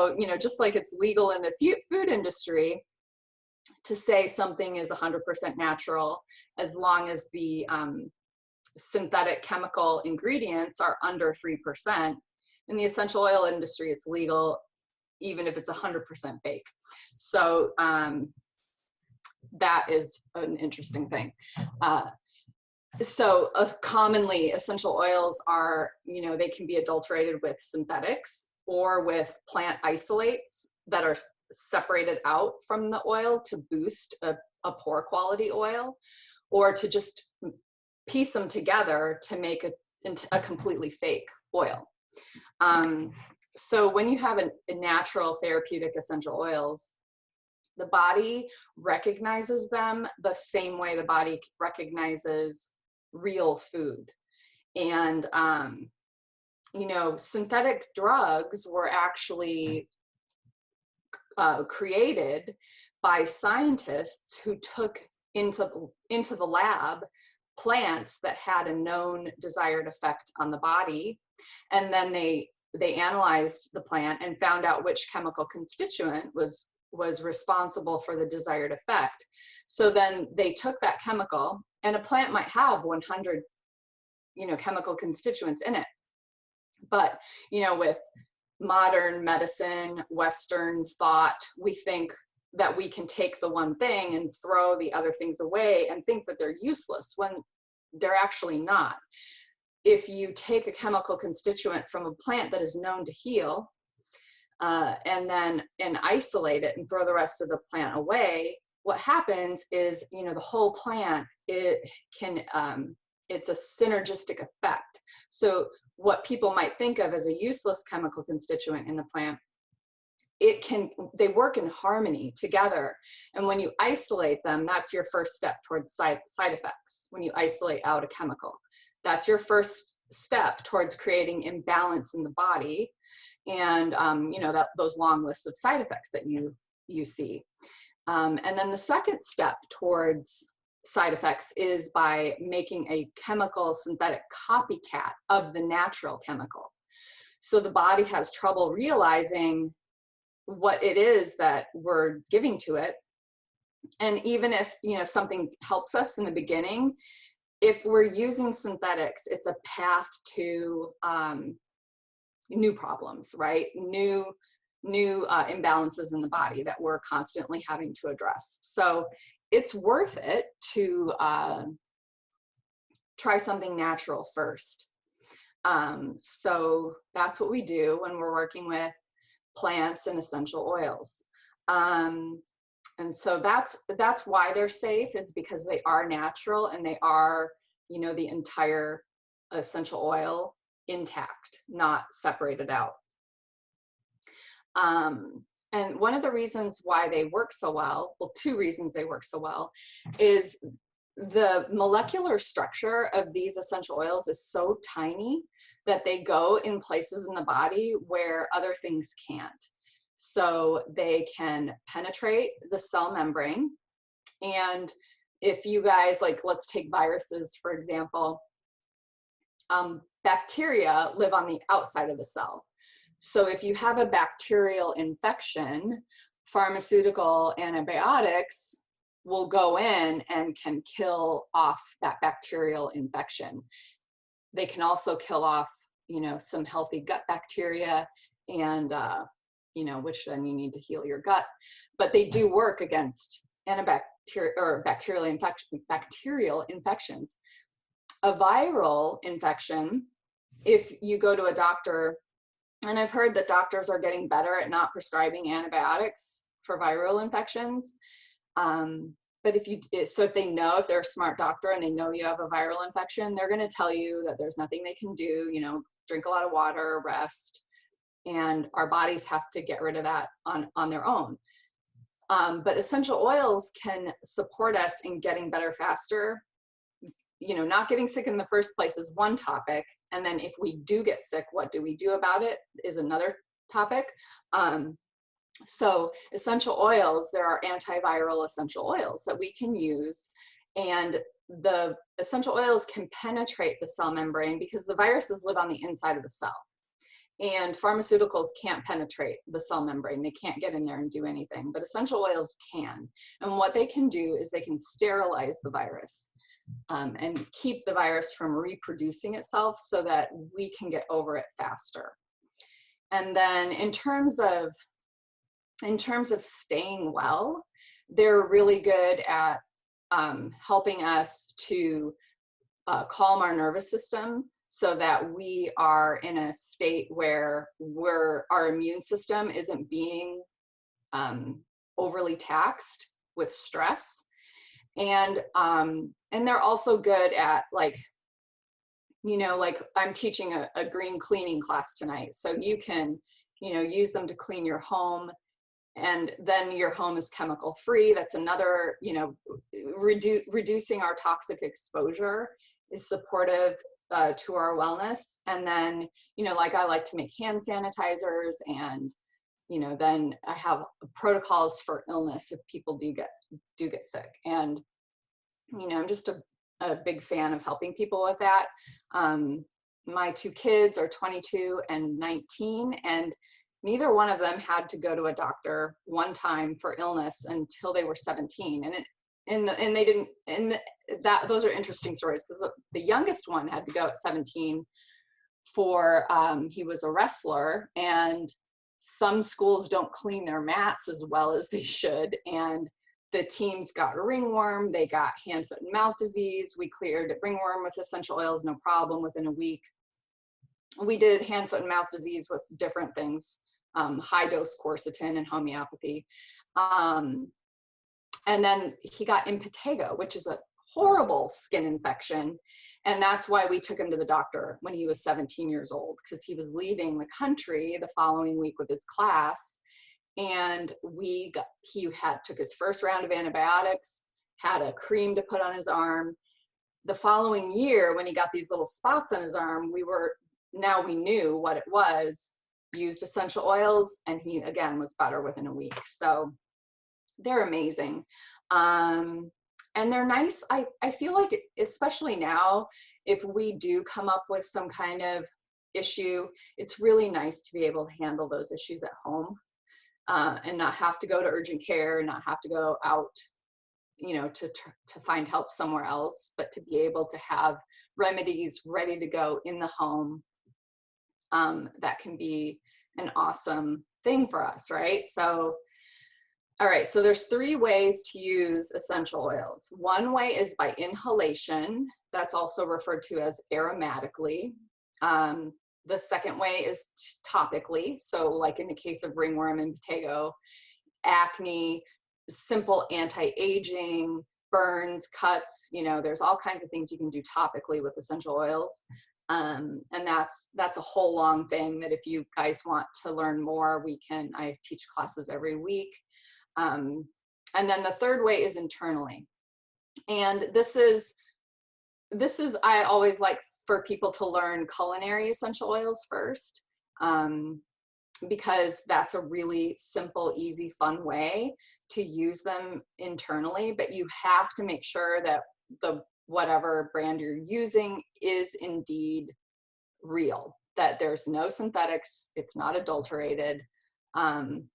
So, you know, just like it's legal in the food industry to say something is 100% natural, as long as the synthetic chemical ingredients are under 3%. In the essential oil industry, it's legal even if it's 100% fake. So that is an interesting thing. So commonly essential oils are, you know, they can be adulterated with synthetics or with plant isolates that are separated out from the oil to boost a poor quality oil, or to just piece them together to make a completely fake oil. So when you have a natural therapeutic essential oils, the body recognizes them the same way the body recognizes real food. And, you know, synthetic drugs were actually created by scientists who took into the lab plants that had a known desired effect on the body, and then they analyzed the plant and found out which chemical constituent was responsible for the desired effect. So then they took that chemical, and a plant might have 100, you know, chemical constituents in it. But, you know, with modern medicine, Western thought, we think that we can take the one thing and throw the other things away and think that they're useless, when they're actually not. If you take a chemical constituent from a plant that is known to heal, and isolate it and throw the rest of the plant away, what happens is, you know, the whole plant, it's a synergistic effect. So what people might think of as a useless chemical constituent in the plant, they work in harmony together. And when you isolate them, that's your first step towards side effects. When you isolate out a chemical, that's your first step towards creating imbalance in the body. And, you know, those long lists of side effects that you see. And then the second step towards side effects is by making a chemical synthetic copycat of the natural chemical. So the body has trouble realizing what it is that we're giving to it. And even if, you know, something helps us in the beginning, if we're using synthetics, it's a path to new problems, right? New imbalances in the body that we're constantly having to address. So it's worth it to try something natural first. So that's what we do when we're working with plants and essential oils. And so that's why they're safe, is because they are natural and they are, you know, the entire essential oil intact, not separated out. And one of the reasons why they work so well, two reasons they work so well, is the molecular structure of these essential oils is so tiny that they go in places in the body where other things can't. So they can penetrate the cell membrane. And if you guys, like, let's take viruses, for example, bacteria live on the outside of the cell. So if you have a bacterial infection, pharmaceutical antibiotics will go in and can kill off that bacterial infection. They can also kill off, you know, some healthy gut bacteria, and you know, which then you need to heal your gut. But they do work against bacterial infections. A viral infection, if you go to a doctor, and I've heard that doctors are getting better at not prescribing antibiotics for viral infections. But if they know, if they're a smart doctor and they know you have a viral infection, they're going to tell you that there's nothing they can do, you know, drink a lot of water, rest, and our bodies have to get rid of that on their own. But essential oils can support us in getting better faster. You know, not getting sick in the first place is one topic. And then if we do get sick, what do we do about it is another topic. So essential oils, there are antiviral essential oils that we can use, and the essential oils can penetrate the cell membrane because the viruses live on the inside of the cell. And pharmaceuticals can't penetrate the cell membrane. They can't get in there and do anything, but essential oils can. And what they can do is they can sterilize the virus and keep the virus from reproducing itself so that we can get over it faster. And then in terms of staying well, they're really good at helping us to calm our nervous system so that we are in a state where our immune system isn't being overly taxed with stress. And they're also good at, like, you know, like I'm teaching a green cleaning class tonight. So you can, you know, use them to clean your home, and then your home is chemical free. That's another, you know, reducing our toxic exposure is supportive to our wellness. And then, you know, like I like to make hand sanitizers, and, you know, then I have protocols for illness if people do get sick. And, you know, I'm just a big fan of helping people with that. My two kids are 22 and 19, and neither one of them had to go to a doctor one time for illness until they were 17. Those are interesting stories, because the youngest one had to go at 17 for, he was a wrestler, and some schools don't clean their mats as well as they should. And the teams got ringworm, they got hand, foot, and mouth disease. We cleared ringworm with essential oils, no problem, within a week. We did hand, foot, and mouth disease with different things, high dose quercetin and homeopathy. And then he got impetigo, which is a horrible skin infection. And that's why we took him to the doctor when he was 17 years old, because he was leaving the country the following week with his class. And he took his first round of antibiotics, had a cream to put on his arm. The following year, when he got these little spots on his arm, we knew what it was, used essential oils, and he again was better within a week. So they're amazing. And they're nice. I feel like, especially now, if we do come up with some kind of issue, it's really nice to be able to handle those issues at home. And not have to go to urgent care, not have to go out, you know, to find help somewhere else, but to be able to have remedies ready to go in the home. That can be an awesome thing for us, right? So, all right, so there's 3 ways to use essential oils. One way is by inhalation. That's also referred to as aromatically. The second way is topically. So like in the case of ringworm and impetigo, acne, simple anti-aging, burns, cuts, you know, there's all kinds of things you can do topically with essential oils. And that's a whole long thing that if you guys want to learn more, I teach classes every week. And then the third way is internally. And this is, I always like for people to learn culinary essential oils first, because that's a really simple, easy, fun way to use them internally. But you have to make sure that whatever brand you're using is indeed real, that there's no synthetics, it's not adulterated. And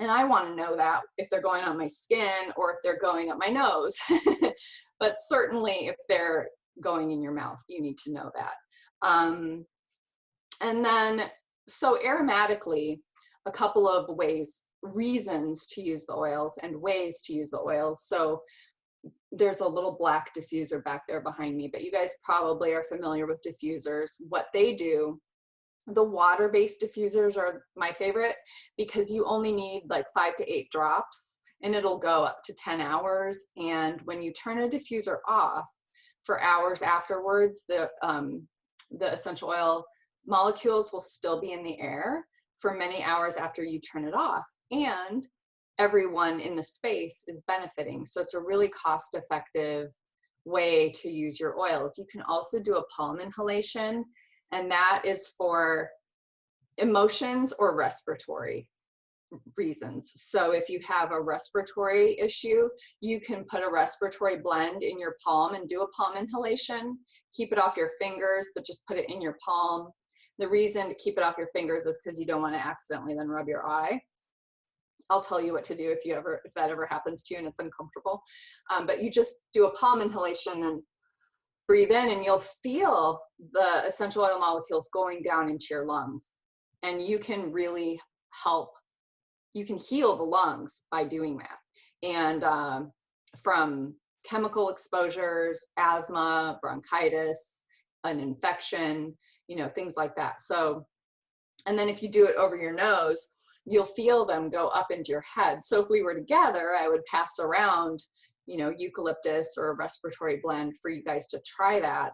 I want to know that if they're going on my skin or if they're going up my nose. But certainly if they're going in your mouth, you need to know that. And then, so aromatically, a couple of reasons to use the oils and ways to use the oils. So there's a little black diffuser back there behind me, but you guys probably are familiar with diffusers. What they do, the water-based diffusers are my favorite, because you only need like 5 to 8 drops and it'll go up to 10 hours. And when you turn a diffuser off, for hours afterwards, the essential oil molecules will still be in the air for many hours after you turn it off. And everyone in the space is benefiting. So it's a really cost-effective way to use your oils. You can also do a palm inhalation, and that is for emotions or respiratory reasons. So if you have a respiratory issue, you can put a respiratory blend in your palm and do a palm inhalation. Keep it off your fingers, but just put it in your palm. The reason to keep it off your fingers is because you don't want to accidentally then rub your eye. I'll tell you what to do if that ever happens to you and it's uncomfortable. But you just do a palm inhalation and breathe in, and you'll feel the essential oil molecules going down into your lungs. And you can really help, you can heal the lungs by doing that. And from chemical exposures, asthma, bronchitis, an infection, you know, things like that. So, and then if you do it over your nose, you'll feel them go up into your head. So if we were together, I would pass around, you know, eucalyptus or a respiratory blend for you guys to try that.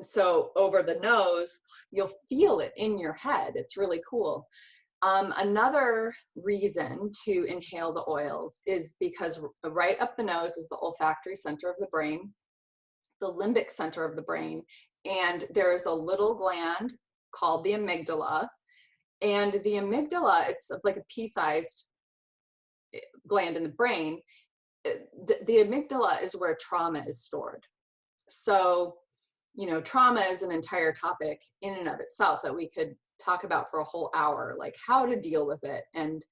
So over the nose, you'll feel it in your head. It's really cool. Another reason to inhale the oils is because right up the nose is the olfactory center of the brain, the limbic center of the brain, and there's a little gland called the amygdala. And the amygdala, it's like a pea-sized gland in the brain. The amygdala is where trauma is stored. So, you know, trauma is an entire topic in and of itself that we could talk about for a whole hour, like how to deal with it. And,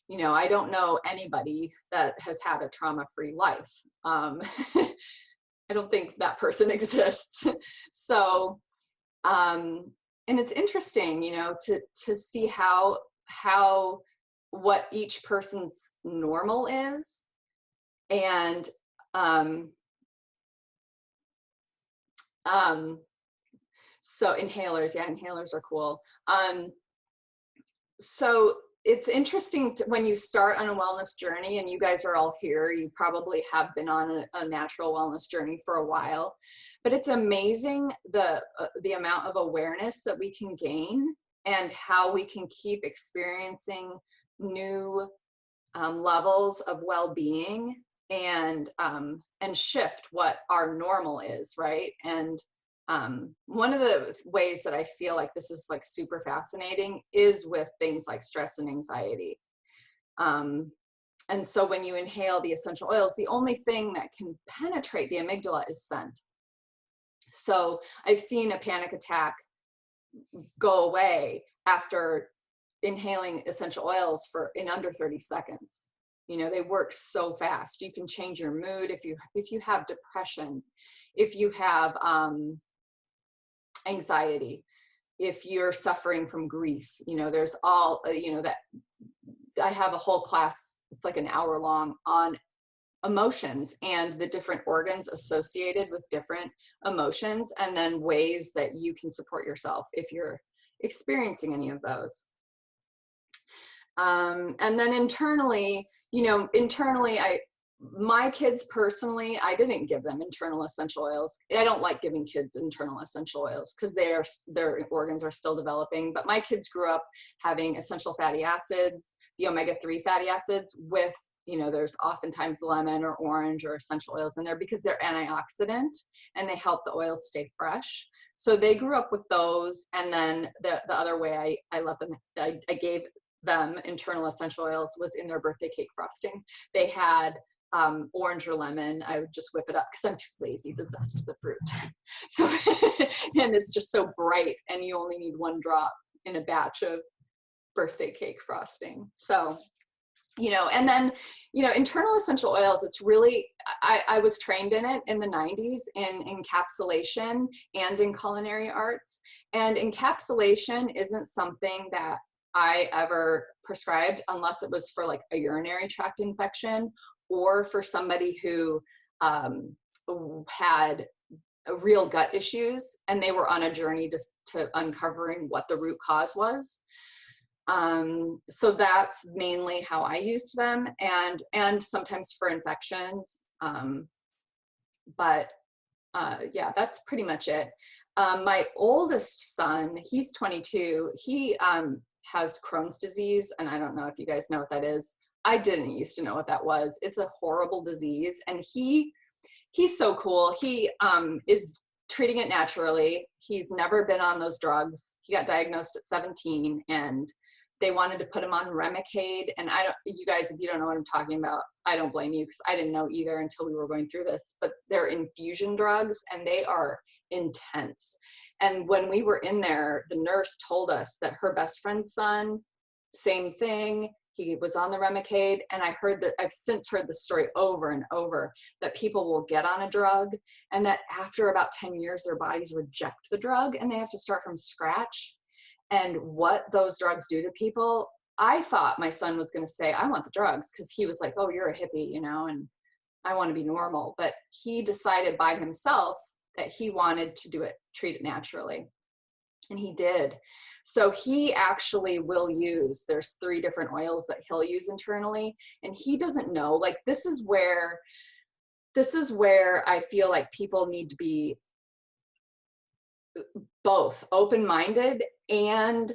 you know, I don't know anybody that has had a trauma-free life. I don't think that person exists. So, and it's interesting, you know, to see how what each person's normal is. And so inhalers, yeah, inhalers are cool. So it's interesting when you start on a wellness journey, and you guys are all here, you probably have been on a natural wellness journey for a while, but it's amazing the amount of awareness that we can gain and how we can keep experiencing new levels of well-being and shift what our normal is, right? And one of the ways that I feel like this is like super fascinating is with things like stress and anxiety. And so when you inhale the essential oils, the only thing that can penetrate the amygdala is scent. So I've seen a panic attack go away after inhaling essential oils in under 30 seconds. You know, they work so fast. You can change your mood if you have depression, if you have anxiety, if you're suffering from grief. You know, there's all, you know, that I have a whole class, it's like an hour long, on emotions and the different organs associated with different emotions, and then ways that you can support yourself if you're experiencing any of those. And then internally, you know, my kids personally, I didn't give them internal essential oils. I don't like giving kids internal essential oils because their organs are still developing. But my kids grew up having essential fatty acids, the omega-3 fatty acids with, you know, there's oftentimes lemon or orange or essential oils in there because they're antioxidant and they help the oils stay fresh. So they grew up with those. And then the other way I let them, I gave them internal essential oils was in their birthday cake frosting. They had orange or lemon. I would just whip it up because I'm too lazy to zest the fruit. So, and it's just so bright, and you only need one drop in a batch of birthday cake frosting. So, you know, and then, you know, internal essential oils, it's really, I was trained in it in the 90s in encapsulation and in culinary arts. And encapsulation isn't something that I ever prescribed unless it was for like a urinary tract infection or for somebody who had real gut issues and they were on a journey to uncovering what the root cause was. So that's mainly how I used them, and sometimes for infections. But yeah, that's pretty much it. My oldest son, he's 22. He has Crohn's disease, and I don't know if you guys know what that is. I didn't used to know what that was. It's a horrible disease, and he's so cool. He is treating it naturally. He's never been on those drugs. He got diagnosed at 17, and they wanted to put him on Remicade. And you guys, if you don't know what I'm talking about, I don't blame you because I didn't know either until we were going through this. But they're infusion drugs, and they are intense. And when we were in there, the nurse told us that her best friend's son, same thing. He was on the Remicade, and I've since heard the story over and over, that people will get on a drug and that after about 10 years, their bodies reject the drug and they have to start from scratch. And what those drugs do to people, I thought my son was going to say, I want the drugs, because he was like, oh, you're a hippie, you know, and I want to be normal. But he decided by himself that he wanted to do it, treat it naturally. And he did. So he actually will use, there's 3 different oils that he'll use internally, and he doesn't know. Like, this is where I feel like people need to be both open-minded and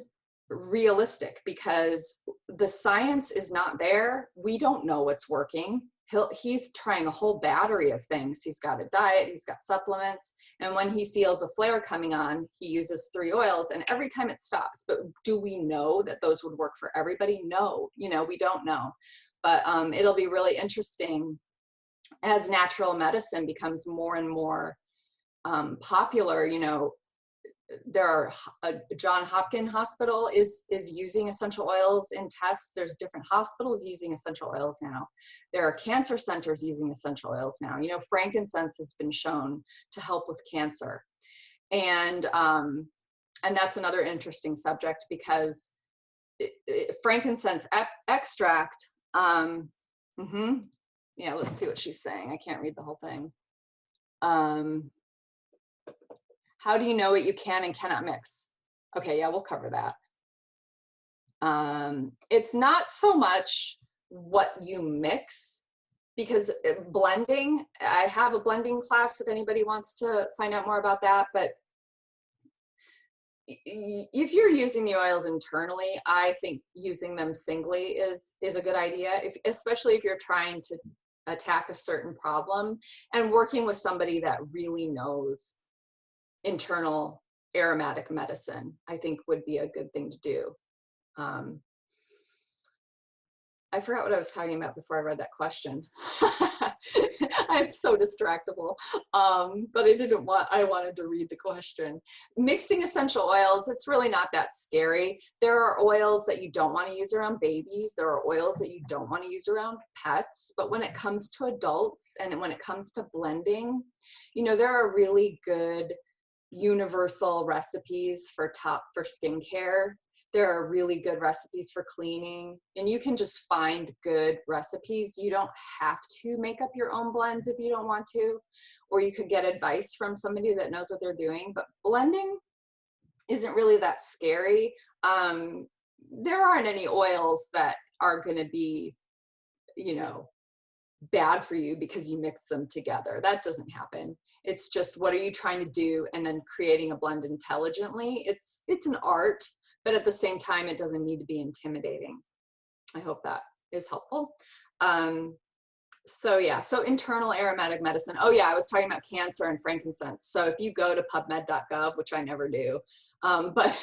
realistic, because the science is not there. We don't know what's working. He's trying a whole battery of things. He's got a diet, he's got supplements, and when he feels a flare coming on, he uses 3 oils, and every time it stops. But do we know that those would work for everybody? No, you know, we don't know. But it'll be really interesting as natural medicine becomes more and more popular. You know, there are John Hopkins Hospital is using essential oils in tests. There's different hospitals using essential oils now. There are cancer centers using essential oils now. You know, frankincense has been shown to help with cancer, and that's another interesting subject, because frankincense extract. Yeah, let's see what she's saying. I can't read the whole thing. How do you know what you can and cannot mix? Okay, yeah, we'll cover that. It's not so much what you mix, because blending, I have a blending class if anybody wants to find out more about that. But if you're using the oils internally, I think using them singly is a good idea, especially if you're trying to attack a certain problem, and working with somebody that really knows internal aromatic medicine, I think would be a good thing to do. I forgot what I was talking about before I read that question. I'm so distractible. But I wanted to read the question. Mixing essential oils, it's really not that scary. There are oils that you don't want to use around babies. There are oils that you don't want to use around pets. But when it comes to adults, and when it comes to blending, you know, there are really good universal recipes for skincare. There are really good recipes for cleaning, and you can just find good recipes. You don't have to make up your own blends if you don't want to, or you could get advice from somebody that knows what they're doing. But blending isn't really that scary. There aren't any oils that are going to be, you know, bad for you because you mix them together. That doesn't happen. It's just, what are you trying to do, and then creating a blend intelligently. It's an art, but at the same time, it doesn't need to be intimidating. I hope that is helpful. So yeah, so internal aromatic medicine. Oh yeah, I was talking about cancer and frankincense. So if you go to pubmed.gov, which I never do, but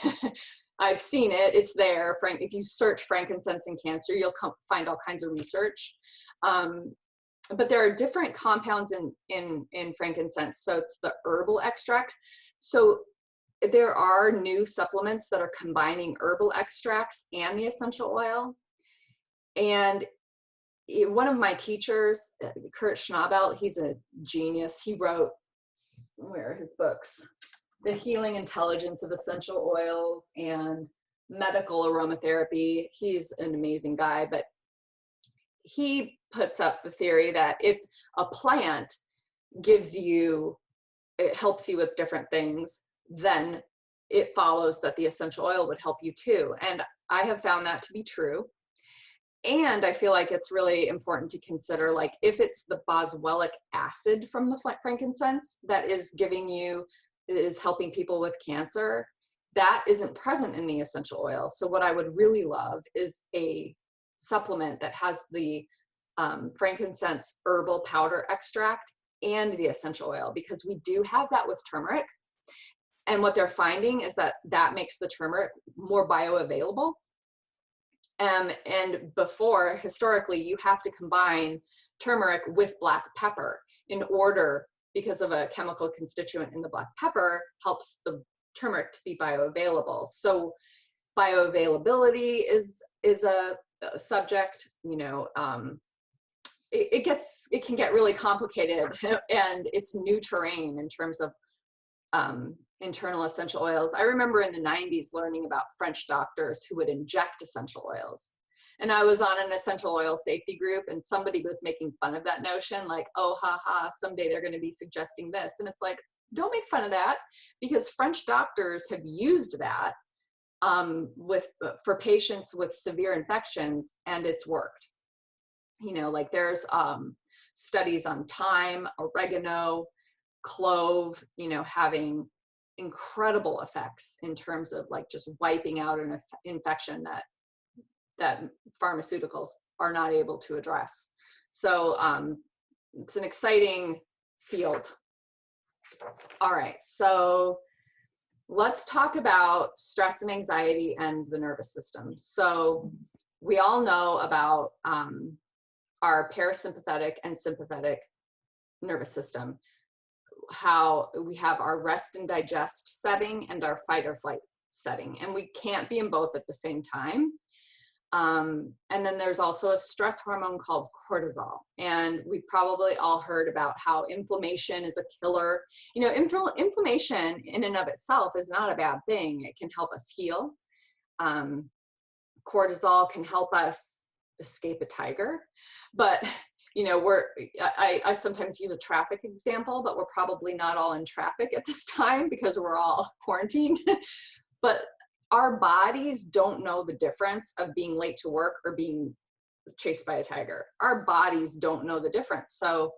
I've seen it, it's there. If you search frankincense and cancer, you'll find all kinds of research. But there are different compounds in frankincense. So it's the herbal extract. So there are new supplements that are combining herbal extracts and the essential oil. And one of my teachers, Kurt Schnabel, he's a genius. He wrote, where are his books? The Healing Intelligence of Essential Oils and Medical Aromatherapy. He's an amazing guy, but he puts up the theory that if a plant it helps you with different things, then it follows that the essential oil would help you too. And I have found that to be true. And I feel like it's really important to consider, like, if it's the boswellic acid from the frankincense that is helping people with cancer, that isn't present in the essential oil. So what I would really love is a supplement that has the frankincense herbal powder extract and the essential oil, because we do have that with turmeric. And what they're finding is that makes the turmeric more bioavailable. And before, historically, you have to combine turmeric with black pepper in order because of a chemical constituent in the black pepper, helps the turmeric to be bioavailable. So bioavailability is a subject, you know, it can get really complicated, and it's new terrain in terms of internal essential oils. I remember in the 90s learning about French doctors who would inject essential oils. And I was on an essential oil safety group, and somebody was making fun of that notion, like, oh, ha, ha, someday they're going to be suggesting this. And it's like, don't make fun of that, because French doctors have used that for patients with severe infections, and it's worked. You know, like there's studies on thyme, oregano, clove, you know, having incredible effects in terms of like just wiping out an infection that pharmaceuticals are not able to address. So it's an exciting field. All right, so let's talk about stress and anxiety and the nervous system. So we all know about our parasympathetic and sympathetic nervous system, how we have our rest and digest setting and our fight or flight setting, and we can't be in both at the same time. And then there's also a stress hormone called cortisol, and we probably all heard about how inflammation is a killer. You know, inflammation in and of itself is not a bad thing. It can help us heal. Cortisol can help us escape a tiger, but you know, I sometimes use a traffic example, but we're probably not all in traffic at this time because we're all quarantined. But our bodies don't know the difference of being late to work or being chased by a tiger. Our bodies don't know the difference. So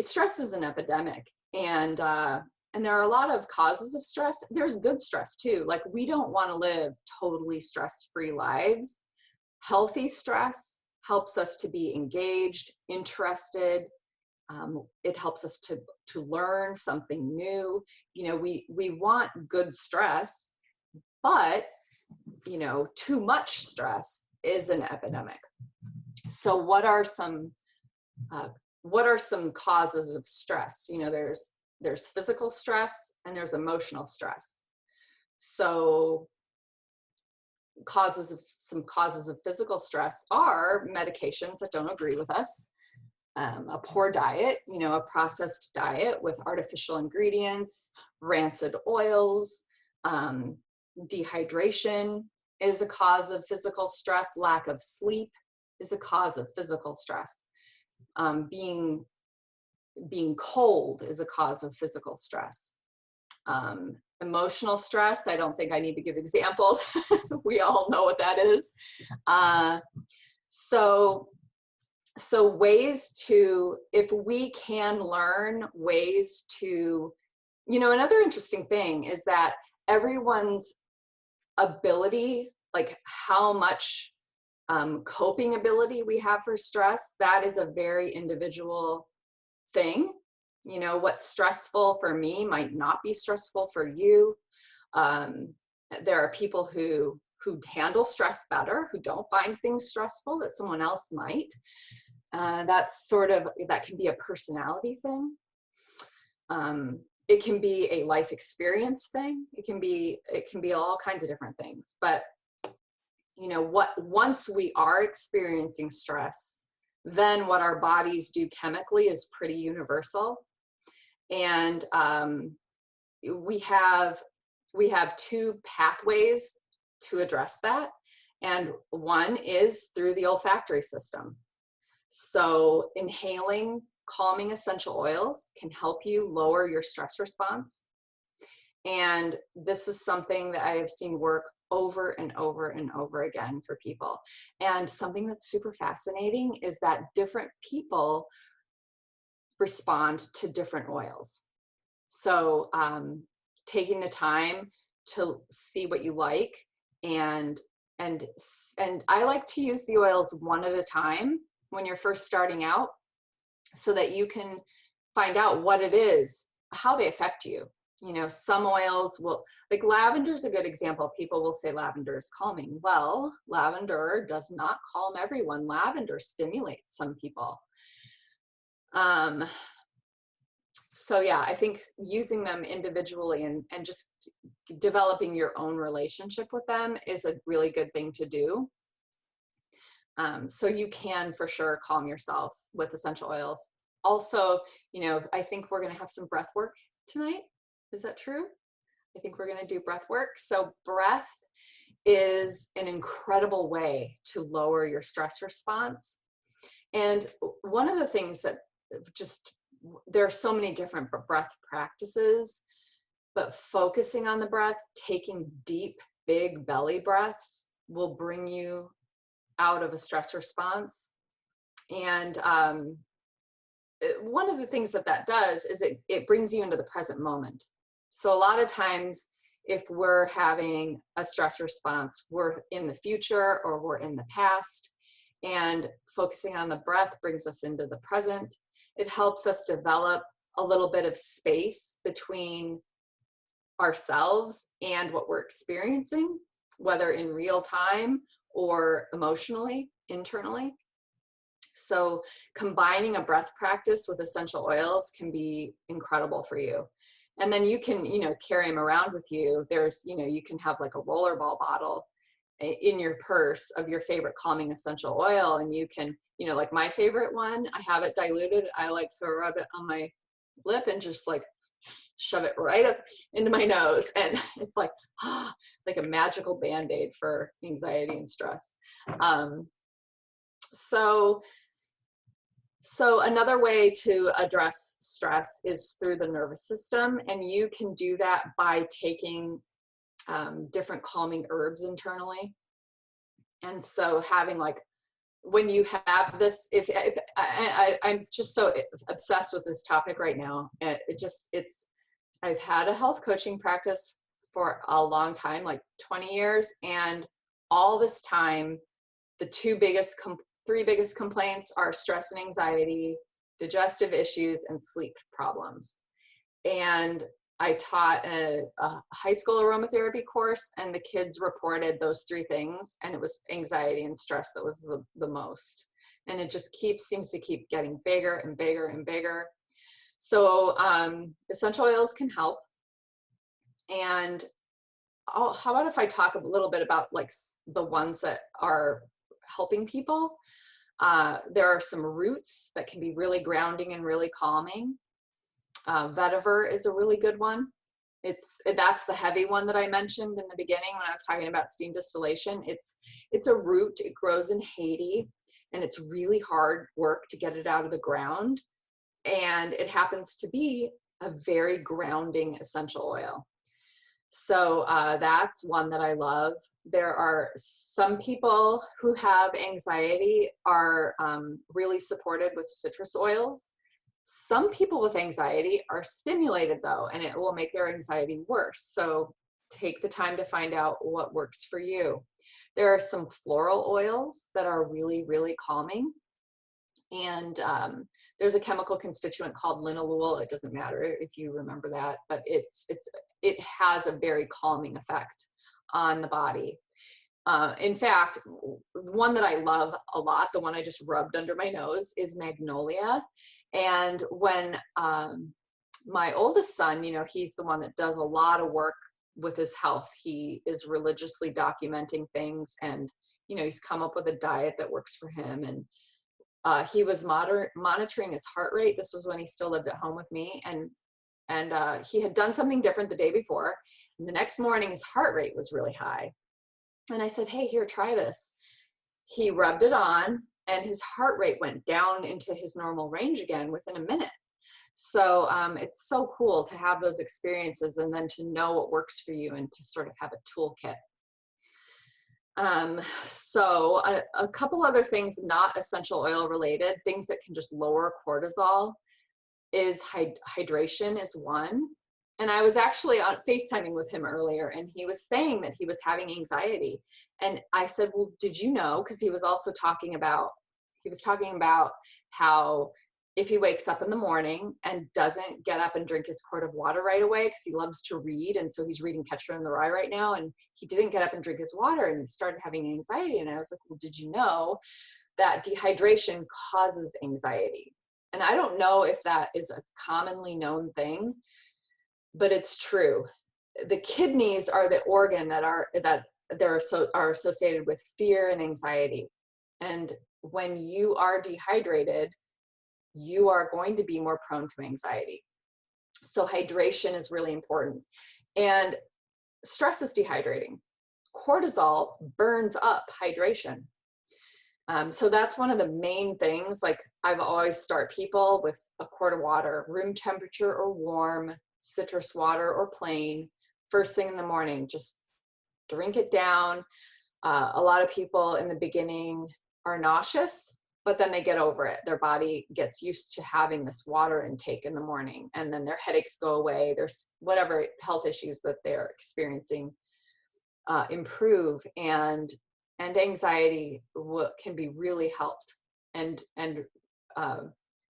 stress is an epidemic, and there are a lot of causes of stress. There's good stress too. Like, we don't want to live totally stress-free lives. Healthy stress helps us to be engaged, interested. It helps us to learn something new. You know, we want good stress, but you know, too much stress is an epidemic. So what are some causes of stress? You know, there's physical stress and there's emotional stress. So some causes of physical stress are medications that don't agree with us, a poor diet, you know, a processed diet with artificial ingredients, rancid oils, dehydration is a cause of physical stress. Lack of sleep is a cause of physical stress. Being cold is a cause of physical stress. Emotional stress, I don't think I need to give examples. We all know what that is. So ways to, if we can learn ways to, you know, another interesting thing is that everyone's ability, like how much coping ability we have for stress, that is a very individual thing. You know, what's stressful for me might not be stressful for you. There are people who handle stress better, who don't find things stressful that someone else might. That can be a personality thing. It can be a life experience thing. It can be all kinds of different things. But you know, once we are experiencing stress, then what our bodies do chemically is pretty universal. And we have two pathways to address that. And one is through the olfactory system. So inhaling calming essential oils can help you lower your stress response. And this is something that I have seen work over and over and over again for people. And something that's super fascinating is that different people respond to different oils. So taking the time to see what you like, and I like to use the oils one at a time when you're first starting out, so that you can find out what it is, how they affect you. You know, some oils will, like lavender is a good example. People will say lavender is calming. Well, lavender does not calm everyone. Lavender stimulates some people. So yeah, I think using them individually and just developing your own relationship with them is a really good thing to do. So you can for sure calm yourself with essential oils. Also, you know, I think we're going to have some breath work tonight. Is that true? I think we're going to do breath work. So breath is an incredible way to lower your stress response. And one of the things that just, there are so many different breath practices, but focusing on the breath, taking deep, big belly breaths will bring you out of a stress response. And one of the things that that does is it brings you into the present moment. So a lot of times, if we're having a stress response, we're in the future or we're in the past, and focusing on the breath brings us into the present. It helps us develop a little bit of space between ourselves and what we're experiencing, whether in real time or emotionally, internally. So combining a breath practice with essential oils can be incredible for you. And then you can, you know, carry them around with you. There's, you know, you can have like a rollerball bottle in your purse of your favorite calming essential oil. And you can, you know, like my favorite one, I have it diluted. I like to rub it on my lip and just like shove it right up into my nose. And it's like, like a magical Band-Aid for anxiety and stress. So another way to address stress is through the nervous system. And you can do that by taking different calming herbs internally. And so having like, when you have this, if I'm just so obsessed with this topic right now, I've had a health coaching practice for a long time, like 20 years. And all this time, the three biggest complaints are stress and anxiety, digestive issues, and sleep problems. And I taught a high school aromatherapy course, and the kids reported those three things, and it was anxiety and stress that was the most. And it just seems to keep getting bigger and bigger and bigger. So essential oils can help. And how about if I talk a little bit about like the ones that are helping people? There are some roots that can be really grounding and really calming. Vetiver is a really good one. That's the heavy one that I mentioned in the beginning when I was talking about steam distillation. It's a root. It grows in Haiti, and it's really hard work to get it out of the ground. And it happens to be a very grounding essential oil. So that's one that I love. There are some people who have anxiety are really supported with citrus oils. Some people with anxiety are stimulated though, and it will make their anxiety worse. So take the time to find out what works for you. There are some floral oils that are really, really calming. And there's a chemical constituent called linalool. It doesn't matter if you remember that, but it has a very calming effect on the body. In fact, one that I love a lot, the one I just rubbed under my nose, is magnolia. And when my oldest son, you know, he's the one that does a lot of work with his health. He is religiously documenting things, and, you know, he's come up with a diet that works for him. And he was monitoring his heart rate. This was when he still lived at home with me. And he had done something different the day before. And the next morning, his heart rate was really high. And I said, hey, here, try this. He rubbed it on, and his heart rate went down into his normal range again within a minute. So it's so cool to have those experiences and then to know what works for you and to sort of have a toolkit. So a couple other things, not essential oil related, things that can just lower cortisol is hydration is one. And I was actually on FaceTiming with him earlier, and he was saying that he was having anxiety. And I said, well, did you know? Because he was talking about how if he wakes up in the morning and doesn't get up and drink his quart of water right away, because he loves to read, and so he's reading Catcher in the Rye right now, and he didn't get up and drink his water, and he started having anxiety. And I was like, well, did you know that dehydration causes anxiety? And I don't know if that is a commonly known thing, but it's true. The kidneys are the organ are associated with fear and anxiety. And when you are dehydrated, you are going to be more prone to anxiety. So hydration is really important. And stress is dehydrating. Cortisol burns up hydration. So that's one of the main things. Like, I've always start people with a quart of water, room temperature or warm, citrus water or plain, first thing in the morning. Just drink it down. A lot of people in the beginning are nauseous, but then they get over it. Their body gets used to having this water intake in the morning, and then their headaches go away. There's whatever health issues that they're experiencing improve, and anxiety can be really helped and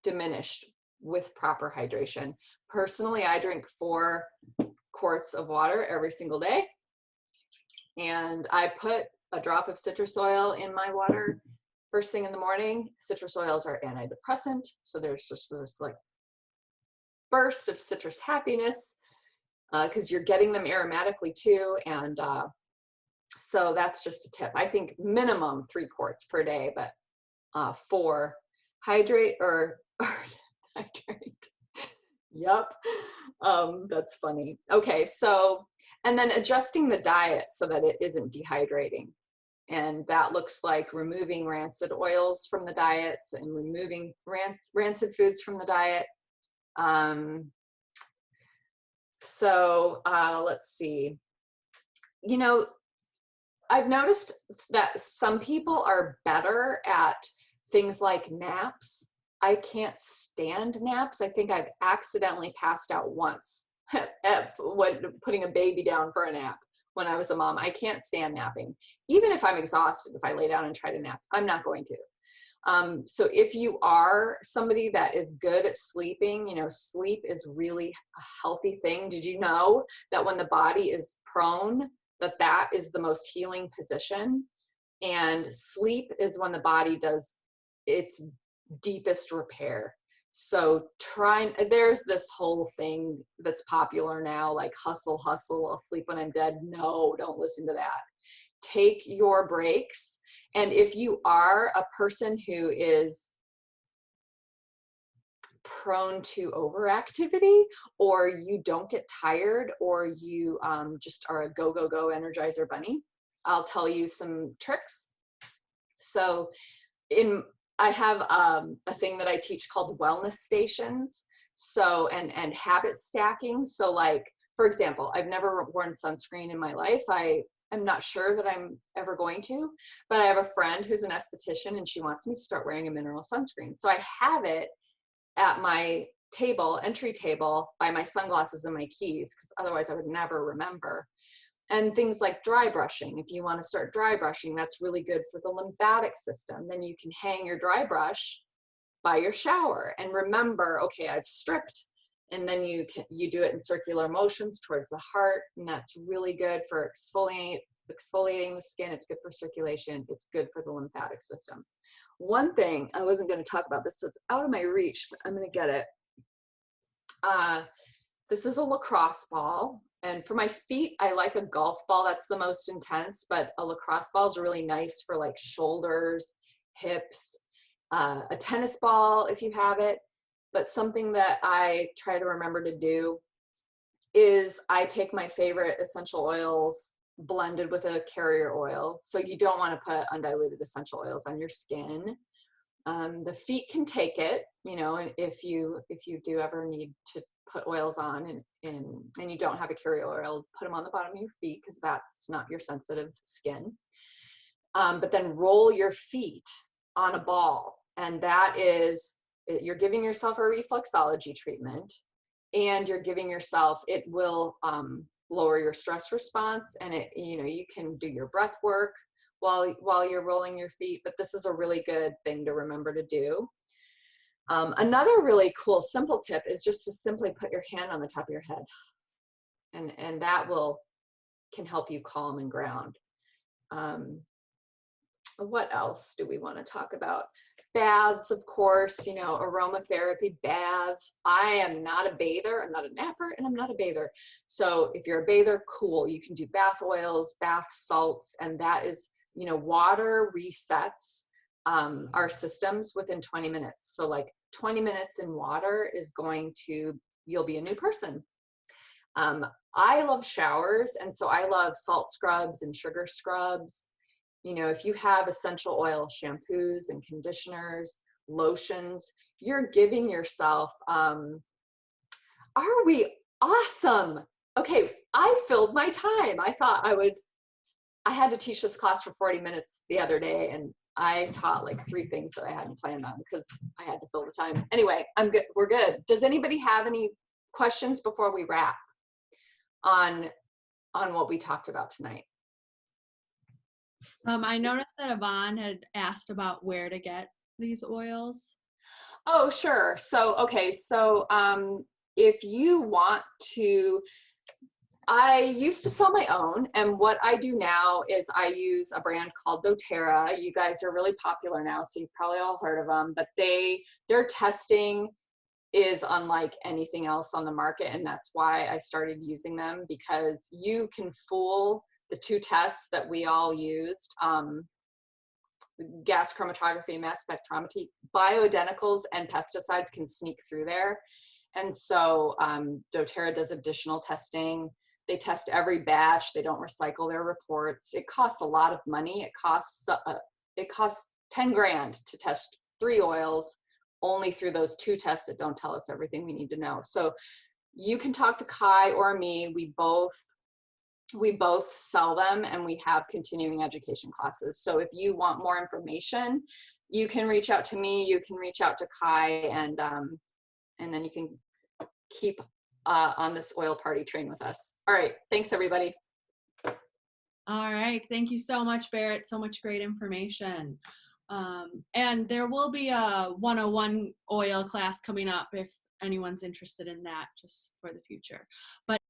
diminished with proper hydration. Personally, I drink 4 quarts of water every single day, and I put a drop of citrus oil in my water first thing in the morning. Citrus oils are antidepressant, so there's just this like burst of citrus happiness because you're getting them aromatically too. And so that's just a tip. I think minimum 3 quarts per day, but 4. Hydrate or hydrate. Yep. That's funny. Okay, so, and then adjusting the diet so that it isn't dehydrating. And that looks like removing rancid oils from the diets and removing rancid foods from the diet. So let's see. You know, I've noticed that some people are better at things like naps. I can't stand naps. I think I've accidentally passed out once when putting a baby down for a nap when I was a mom. I can't stand napping. Even if I'm exhausted, if I lay down and try to nap, I'm not going to. So if you are somebody that is good at sleeping, you know, sleep is really a healthy thing. Did you know that when the body is prone, that is the most healing position? And sleep is when the body does its deepest repair. So there's this whole thing that's popular now, like hustle, I'll sleep when I'm dead. No, don't listen to that. Take your breaks. And if you are a person who is prone to overactivity, or you don't get tired, or you just are a go, go, go Energizer bunny, I'll tell you some tricks. So I have a thing that I teach called wellness stations. So, and habit stacking. So like, for example, I've never worn sunscreen in my life. I'm not sure that I'm ever going to, but I have a friend who's an esthetician and she wants me to start wearing a mineral sunscreen. So I have it at my entry table by my sunglasses and my keys, because otherwise I would never remember. And things like dry brushing. If you want to start dry brushing, that's really good for the lymphatic system. Then you can hang your dry brush by your shower and remember, okay, I've stripped. And then you do it in circular motions towards the heart. And that's really good for exfoliating the skin. It's good for circulation. It's good for the lymphatic system. One thing, I wasn't going to talk about this, so it's out of my reach, but I'm going to get it. This is a lacrosse ball. And for my feet, I like a golf ball. That's the most intense, but a lacrosse ball is really nice for like shoulders, hips, a tennis ball if you have it. But something that I try to remember to do is I take my favorite essential oils blended with a carrier oil. So you don't want to put undiluted essential oils on your skin. The feet can take it, you know, and if you do ever need to put oils on and you don't have a carrier oil, put them on the bottom of your feet because that's not your sensitive skin. But then roll your feet on a ball, and that is, you're giving yourself a reflexology treatment, and you're giving yourself, it will lower your stress response, and you can do your breath work while you're rolling your feet. But this is a really good thing to remember to do. Another really cool simple tip is just to simply put your hand on the top of your head, and that can help you calm and ground. What else do we want to talk about? baths, of course, you know, aromatherapy, baths. I am not a bather, I'm not a napper, and I'm not a bather. So if you're a bather, cool. You can do bath oils, bath salts, and that is, you know, water resets our systems within 20 minutes. So like 20 minutes in water is going to, you'll be a new person. I love showers, and so I love salt scrubs and sugar scrubs. You know, if you have essential oil shampoos and conditioners, lotions, you're giving yourself, are we awesome? Okay, I filled my time. I thought I had to teach this class for 40 minutes the other day, and I taught like 3 things that I hadn't planned on because I had to fill the time. Anyway, I'm good. We're good. Does anybody have any questions before we wrap on what we talked about tonight? I noticed that Yvonne had asked about where to get these oils. Oh, sure. So, okay. So, if you want to, I used to sell my own, and what I do now is I use a brand called doTERRA. You guys are really popular now, so you've probably all heard of them, but their testing is unlike anything else on the market, and that's why I started using them, because you can fool the 2 tests that we all used, gas chromatography, mass spectrometry. Bioidenticals and pesticides can sneak through there, and so doTERRA does additional testing. They test every batch. They don't recycle their reports. It costs a lot of money. It costs 10 grand to test 3 oils, only through those 2 tests that don't tell us everything we need to know. So you can talk to Kai or me. We both sell them, and we have continuing education classes. So if you want more information, you can reach out to me, you can reach out to Kai, and then you can keep on this oil party train with us. All right, thanks everybody. All right, thank you so much, Beret. So much great information. And there will be a 101 oil class coming up if anyone's interested in that, just for the future. But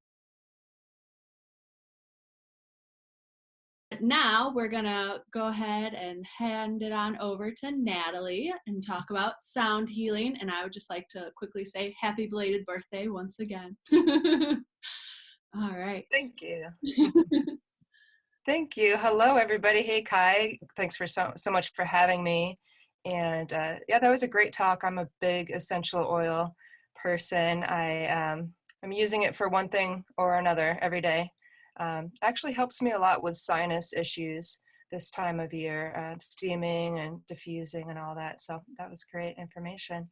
now we're gonna go ahead and hand it on over to Natalie and talk about sound healing. And I would just like to quickly say happy belated birthday once again. All right. Thank you. Thank you. Hello, everybody. Hey, Kai. Thanks for so much for having me. And yeah, that was a great talk. I'm a big essential oil person. I'm using it for one thing or another every day. Actually helps me a lot with sinus issues this time of year, steaming and diffusing and all that. So that was great information.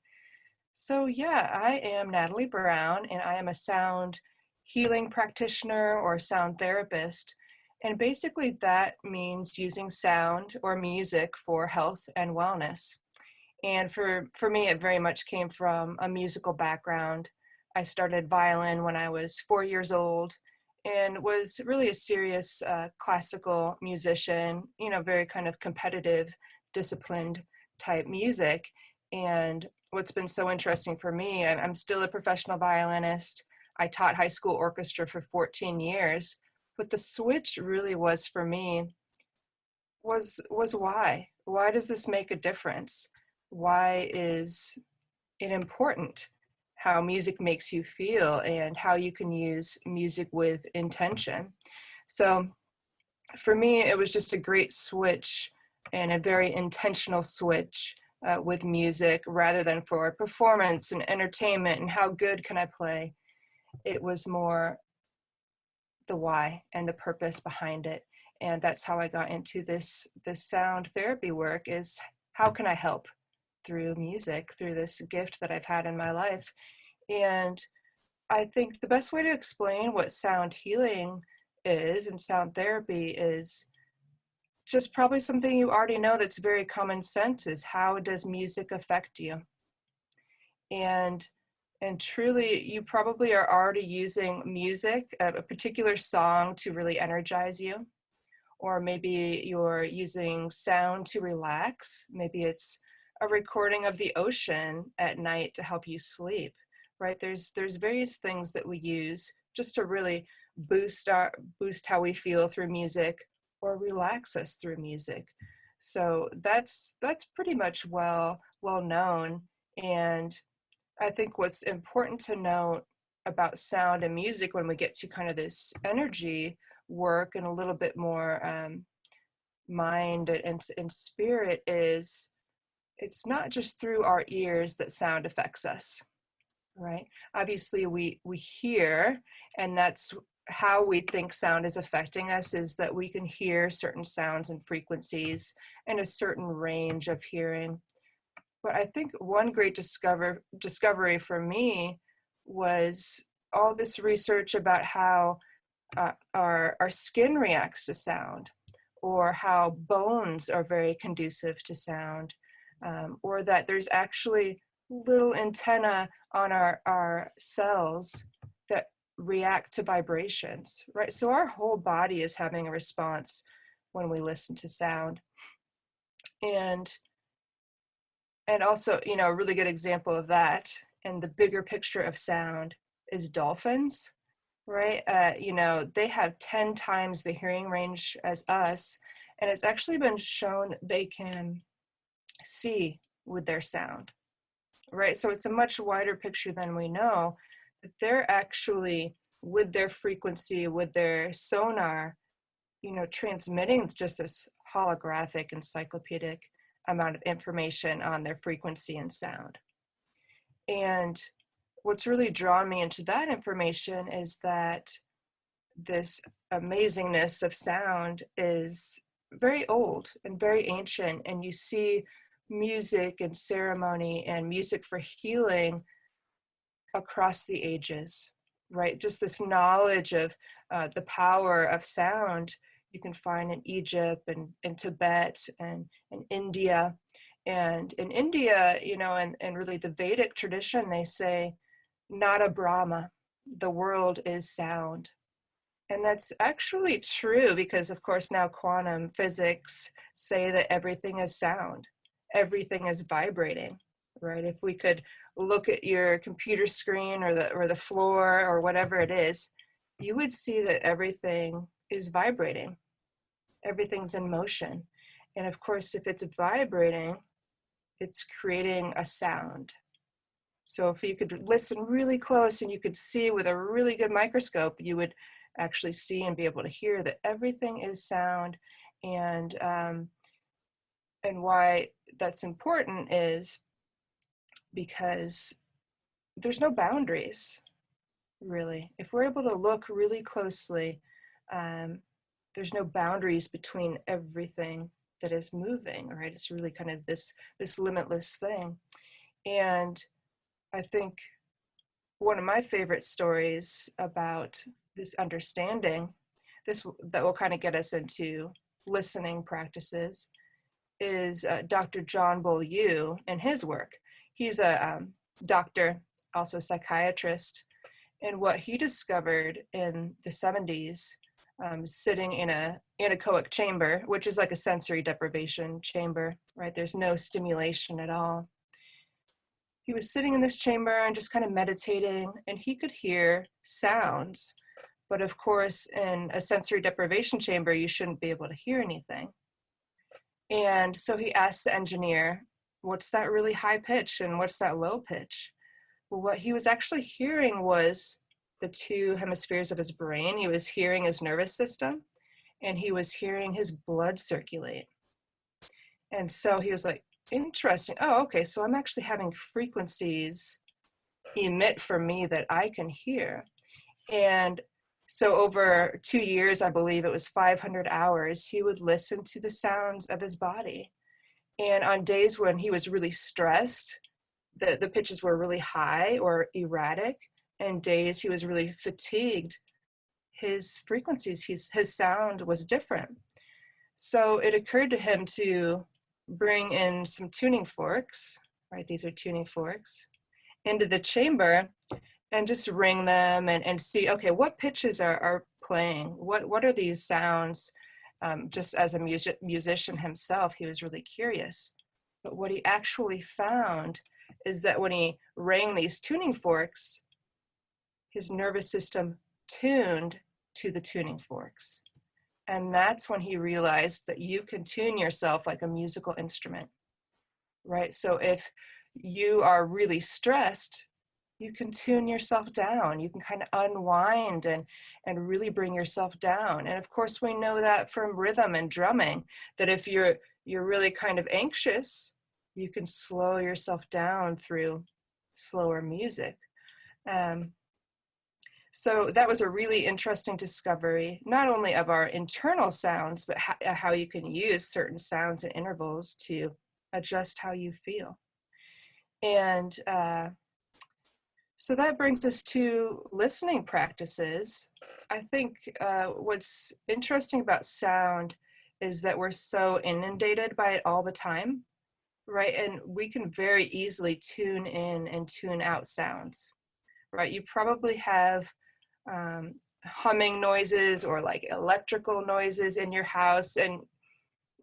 So yeah, I am Natalie Brown, and I am a sound healing practitioner or sound therapist. And basically that means using sound or music for health and wellness. And for me, it very much came from a musical background. I started violin when I was 4 years old and was really a serious classical musician, you know, very kind of competitive, disciplined type music. And what's been so interesting for me, I'm still a professional violinist. I taught high school orchestra for 14 years, but the switch really was for me was why? Why does this make a difference? Why is it important how music makes you feel and how you can use music with intention? So for me, it was just a great switch and a very intentional switch with music rather than for performance and entertainment and how good can I play. It was more the why and the purpose behind it. And that's how I got into this sound therapy work, is how can I help through music, through this gift that I've had in my life. And I think the best way to explain what sound healing is and sound therapy is just probably something you already know that's very common sense, is how does music affect you? And truly, you probably are already using music, a particular song, to really energize you. Or maybe you're using sound to relax. Maybe it's a recording of the ocean at night to help you sleep, right? There's various things that we use just to really boost how we feel through music or relax us through music. So that's pretty much well known. And I think what's important to note about sound and music when we get to kind of this energy work and a little bit more mind and spirit is it's not just through our ears that sound affects us, right? Obviously we hear, and that's how we think sound is affecting us, is that we can hear certain sounds and frequencies and a certain range of hearing. But I think one great discovery for me was all this research about how our skin reacts to sound, or how bones are very conducive to sound, or that there's actually little antenna on our cells that react to vibrations, right? So our whole body is having a response when we listen to sound. And also, you know, a really good example of that and the bigger picture of sound is dolphins, right? You know, they have 10 times the hearing range as us, and it's actually been shown that they can see with their sound, right? So it's a much wider picture than we know, that they're actually, with their frequency, with their sonar, you know, transmitting just this holographic encyclopedic amount of information on their frequency and sound. And what's really drawn me into that information is that this amazingness of sound is very old and very ancient, and you see music and ceremony and music for healing across the ages, right? Just this knowledge of the power of sound you can find in Egypt and in Tibet and in India. And in India, you know, and really the Vedic tradition, they say, Nada Brahma, the world is sound. And that's actually true because, of course, now quantum physics say that everything is sound. Everything is vibrating, right? If we could look at your computer screen or the floor or whatever it is, you would see that everything is vibrating. Everything's in motion. And of course, if it's vibrating, it's creating a sound. So if you could listen really close and you could see with a really good microscope, you would actually see and be able to hear that everything is sound. And why that's important is because there's no boundaries, really. If we're able to look really closely, there's no boundaries between everything that is moving, right? It's really kind of this limitless thing. And I think one of my favorite stories about this understanding, that will kind of get us into listening practices, is Dr. John Beaulieu and his work. He's a doctor, also psychiatrist, and what he discovered in the 70s, sitting in a anechoic chamber, which is like a sensory deprivation chamber, right? There's no stimulation at all. He was sitting in this chamber and just kind of meditating, and he could hear sounds. But of course, in a sensory deprivation chamber, you shouldn't be able to hear anything. And so he asked the engineer, what's that really high pitch and what's that low pitch? Well, what he was actually hearing was the two hemispheres of his brain. He was hearing his nervous system, and he was hearing his blood circulate. And so he was like, interesting. Oh, okay. So I'm actually having frequencies emit from me that I can hear. And so over 2 years, I believe it was 500 hours, he would listen to the sounds of his body. And on days when he was really stressed, the pitches were really high or erratic. And days he was really fatigued, his frequencies, his sound was different. So it occurred to him to bring in some tuning forks, right? These are tuning forks, into the chamber and just ring them and see, okay, what pitches are playing? What are these sounds? Just as a musician himself, he was really curious. But what he actually found is that when he rang these tuning forks, his nervous system tuned to the tuning forks. And that's when he realized that you can tune yourself like a musical instrument, right? So if you are really stressed, you can tune yourself down. You can kind of unwind and really bring yourself down. And of course, we know that from rhythm and drumming, that if you're really kind of anxious, you can slow yourself down through slower music. So that was a really interesting discovery, not only of our internal sounds, but how you can use certain sounds and intervals to adjust how you feel. And so that brings us to listening practices. I think what's interesting about sound is that we're so inundated by it all the time, right? And we can very easily tune in and tune out sounds, right? You probably have humming noises or like electrical noises in your house, and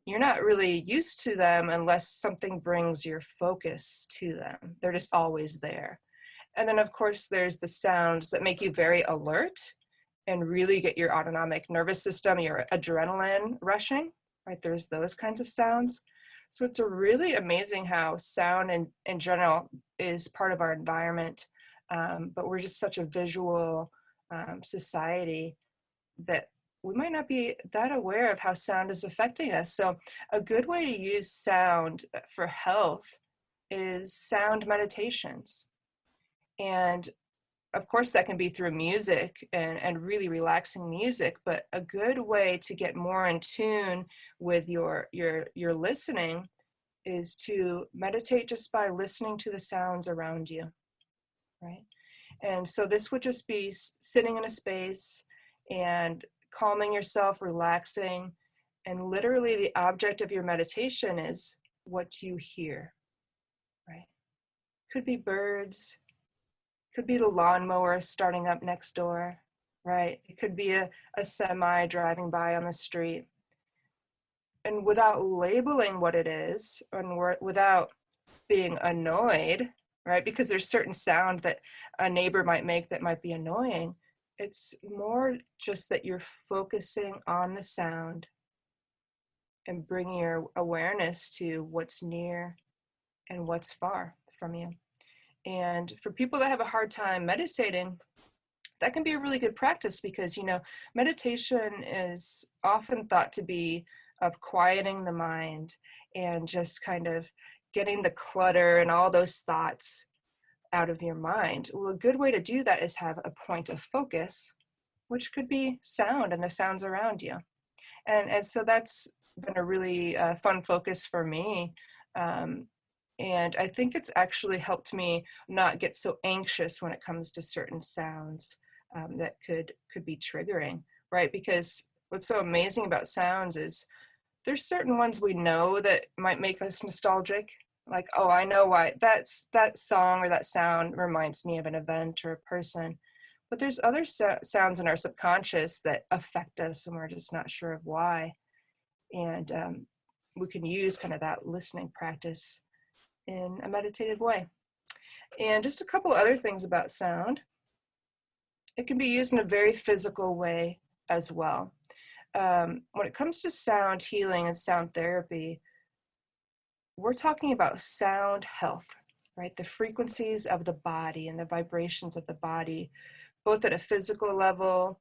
you're not really used to them unless something brings your focus to them. They're just always there. And then of course there's the sounds that make you very alert and really get your autonomic nervous system, your adrenaline rushing, right? There's those kinds of sounds. So it's a really amazing how sound in general is part of our environment, but we're just such a visual society that we might not be that aware of how sound is affecting us. So a good way to use sound for health is sound meditations. And of course that can be through music and really relaxing music, but a good way to get more in tune with your listening is to meditate just by listening to the sounds around you, right? And so this would just be sitting in a space and calming yourself, relaxing, and literally the object of your meditation is what you hear, right? Could be birds, could be the lawnmower starting up next door, right? It could be a semi driving by on the street. And without labeling what it is, and without being annoyed, right? Because there's certain sound that a neighbor might make that might be annoying. It's more just that you're focusing on the sound and bringing your awareness to what's near and what's far from you. And for people that have a hard time meditating, that can be a really good practice because, you know, meditation is often thought to be of quieting the mind and just kind of getting the clutter and all those thoughts out of your mind. Well, a good way to do that is have a point of focus, which could be sound and the sounds around you. And so that's been a really fun focus for me. And I think it's actually helped me not get so anxious when it comes to certain sounds that could be triggering, right? Because what's so amazing about sounds is there's certain ones we know that might make us nostalgic. Like, oh, I know why that song or that sound reminds me of an event or a person. But there's other sounds in our subconscious that affect us and we're just not sure of why. And we can use kind of that listening practice in a meditative way. And just a couple other things about sound. It can be used in a very physical way as well. When it comes to sound healing and sound therapy, we're talking about sound health, right? The frequencies of the body and the vibrations of the body, both at a physical level,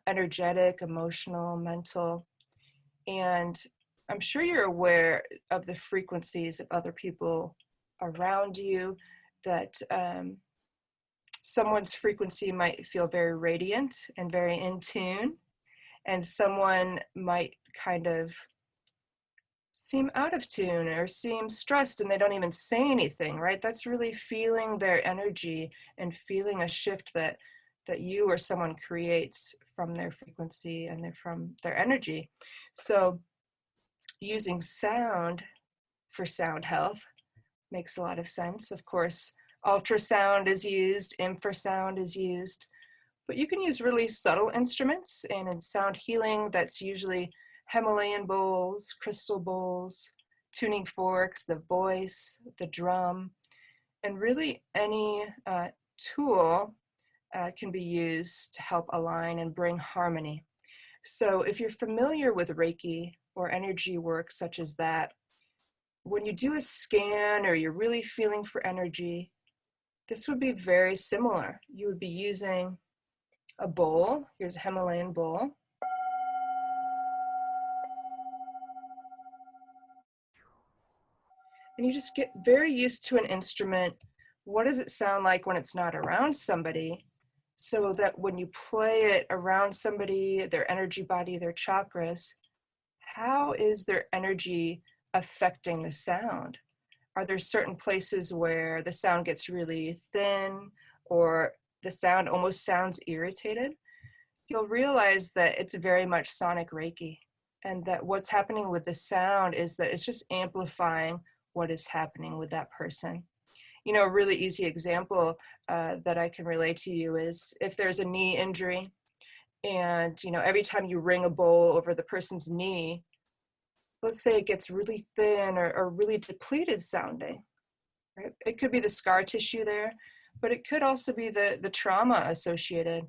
energetic, emotional, mental. And I'm sure you're aware of the frequencies of other people around you, that someone's frequency might feel very radiant and very in tune, and someone might kind of seem out of tune or seem stressed and they don't even say anything, right? That's really feeling their energy and feeling a shift that you or someone creates from their frequency and from their energy. So using sound for sound health makes a lot of sense. Of course, ultrasound is used, infrasound is used, but you can use really subtle instruments, and in sound healing, that's usually Himalayan bowls, crystal bowls, tuning forks, the voice, the drum, and really any tool can be used to help align and bring harmony. So if you're familiar with Reiki or energy work such as that, when you do a scan or you're really feeling for energy, this would be very similar. You would be using a bowl. Here's a Himalayan bowl. And you just get very used to an instrument. What does it sound like when it's not around somebody? So that when you play it around somebody, their energy body, their chakras, how is their energy affecting the sound? Are there certain places where the sound gets really thin or the sound almost sounds irritated? You'll realize that it's very much sonic Reiki, and that what's happening with the sound is that it's just amplifying what is happening with that person. You know, a really easy example that I can relate to you is if there's a knee injury and, you know, every time you ring a bowl over the person's knee, let's say it gets really thin or really depleted sounding, right? It could be the scar tissue there, but it could also be the trauma associated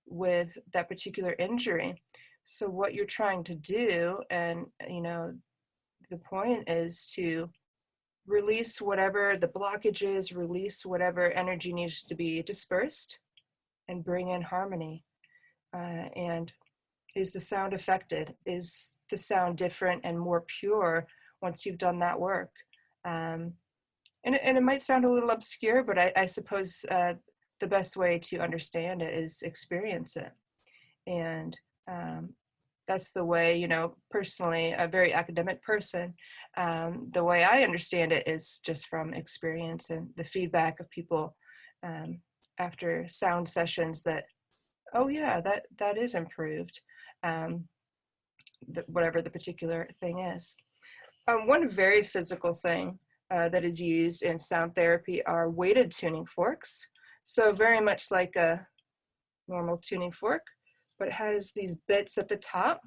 with that particular injury. So what you're trying to do, and, you know, the point is to release whatever the blockage is, release whatever energy needs to be dispersed, and bring in harmony. And is the sound affected? Is the sound different and more pure once you've done that work? And it might sound a little obscure, but I suppose the best way to understand it is experience it. And that's the way, you know, personally, a very academic person, the way I understand it is just from experience and the feedback of people after sound sessions that, oh yeah, that is improved, whatever the particular thing is. One very physical thing that is used in sound therapy are weighted tuning forks. So very much like a normal tuning fork, but it has these bits at the top.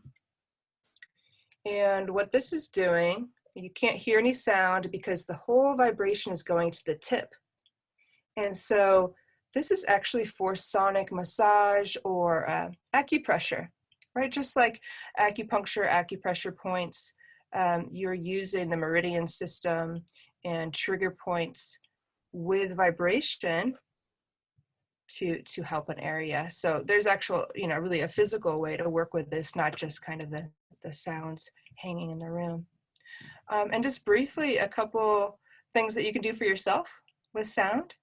And what this is doing, you can't hear any sound because the whole vibration is going to the tip. And so this is actually for sonic massage or acupressure, right? Just like acupuncture, acupressure points, you're using the meridian system and trigger points with vibration to help an area. So there's actual, you know, really a physical way to work with this, not just kind of the sounds hanging in the room. And just briefly, a couple things that you can do for yourself with sound.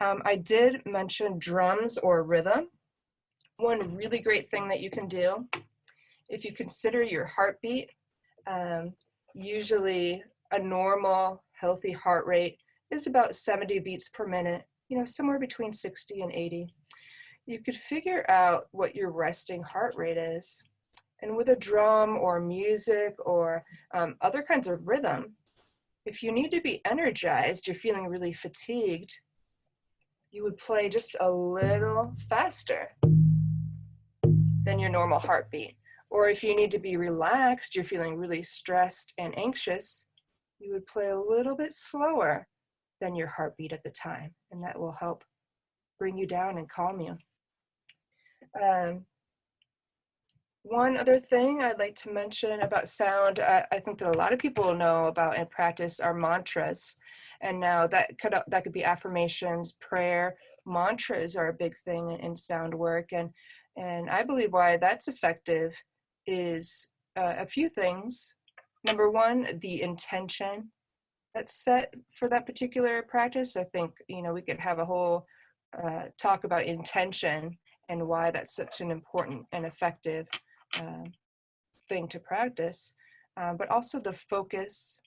I did mention drums or rhythm. One really great thing that you can do, if you consider your heartbeat, usually a normal healthy heart rate is about 70 beats per minute, you know, somewhere between 60 and 80. You could figure out what your resting heart rate is. And with a drum or music or other kinds of rhythm, if you need to be energized, you're feeling really fatigued, you would play just a little faster than your normal heartbeat. Or if you need to be relaxed, you're feeling really stressed and anxious, you would play a little bit slower than your heartbeat at the time. And that will help bring you down and calm you. One other thing I'd like to mention about sound, I think that a lot of people know about and practice are mantras. And now that could be affirmations, prayer. Mantras are a big thing in sound work. And I believe why that's effective is a few things. Number one, the intention that's set for that particular practice. I think, you know, we could have a whole talk about intention and why that's such an important and effective thing to practice, but also the focus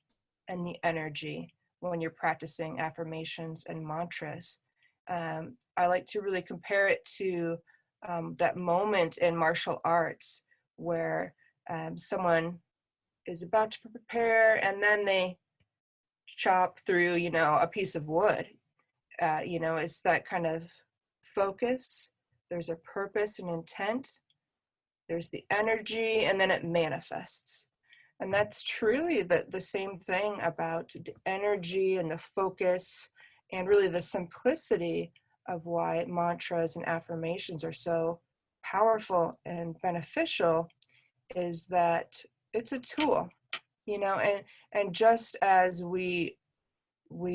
and the energy when you're practicing affirmations and mantras. I like to really compare it to that moment in martial arts where someone is about to prepare and then they chop through, you know, a piece of wood. You know, it's that kind of focus. There's a purpose and intent. There's the energy, and then it manifests. And that's truly the same thing about the energy and the focus and really the simplicity of why mantras and affirmations are so powerful and beneficial is that it's a tool, you know, and just as we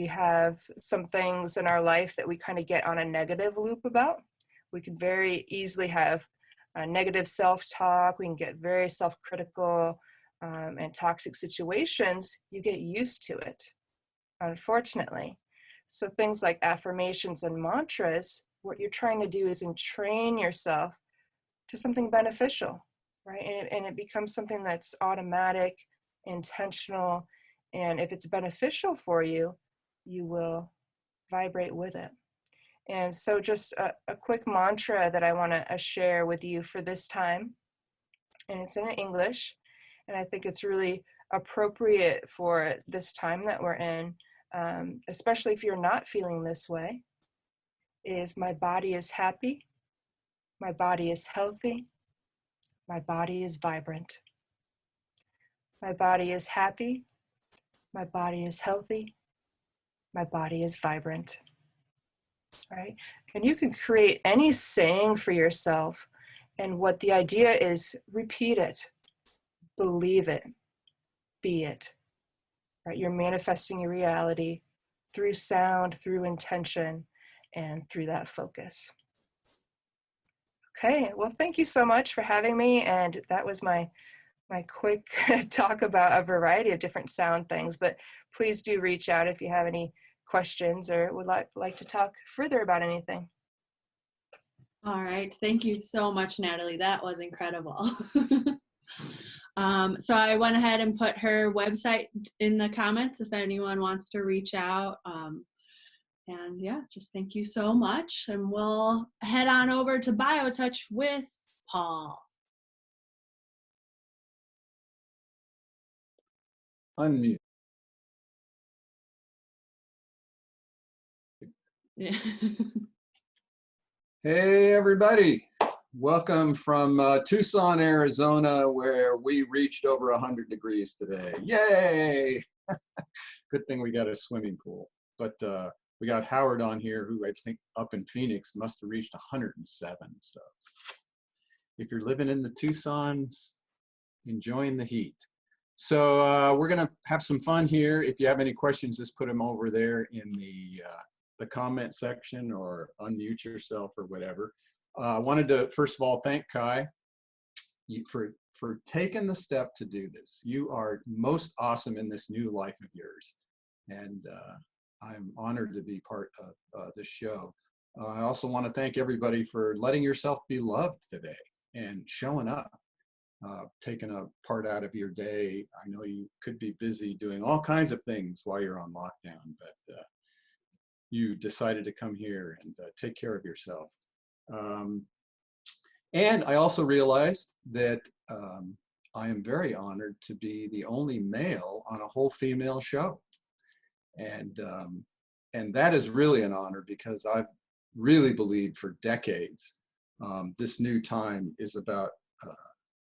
have some things in our life that we kind of get on a negative loop about, we can very easily have a negative self-talk. We can get very self-critical, and toxic situations. You get used to it, unfortunately. So things like affirmations and mantras, what you're trying to do is entrain yourself to something beneficial, right? And it becomes something that's automatic, intentional, and if it's beneficial for you, you will vibrate with it. And so just a quick mantra that I want to share with you for this time, and it's in English, and I think it's really appropriate for this time that we're in, especially if you're not feeling this way, is my body is happy, my body is healthy, my body is vibrant. My body is happy, my body is healthy, my body is vibrant. Right? And you can create any saying for yourself. And what the idea is, repeat it, believe it, be it. Right? You're manifesting your reality through sound, through intention, and through that focus. Okay, well, thank you so much for having me. And that was my quick talk about a variety of different sound things. But please do reach out if you have any questions or would like to talk further about anything. All right. Thank you so much, Natalie. That was incredible. So I went ahead and put her website in the comments if anyone wants to reach out. And yeah, just thank you so much. And we'll head on over to BioTouch with Paul. Unmute. Yeah. Hey, everybody. Welcome from Tucson, Arizona, where we reached over 100 degrees today. Yay! Good thing we got a swimming pool. But we got Howard on here, who I think up in Phoenix must have reached 107. So if you're living in the Tucsons, enjoying the heat. So we're going to have some fun here. If you have any questions, just put them over there in the comment section or unmute yourself or whatever. I wanted to, first of all, thank Kai for taking the step to do this. You are most awesome in this new life of yours. And I'm honored to be part of this show. I also want to thank everybody for letting yourself be loved today and showing up, taking a part out of your day. I know you could be busy doing all kinds of things while you're on lockdown, but you decided to come here and take care of yourself. And I also realized that I am very honored to be the only male on a whole female show. And that is really an honor, because I've really believed for decades this new time is about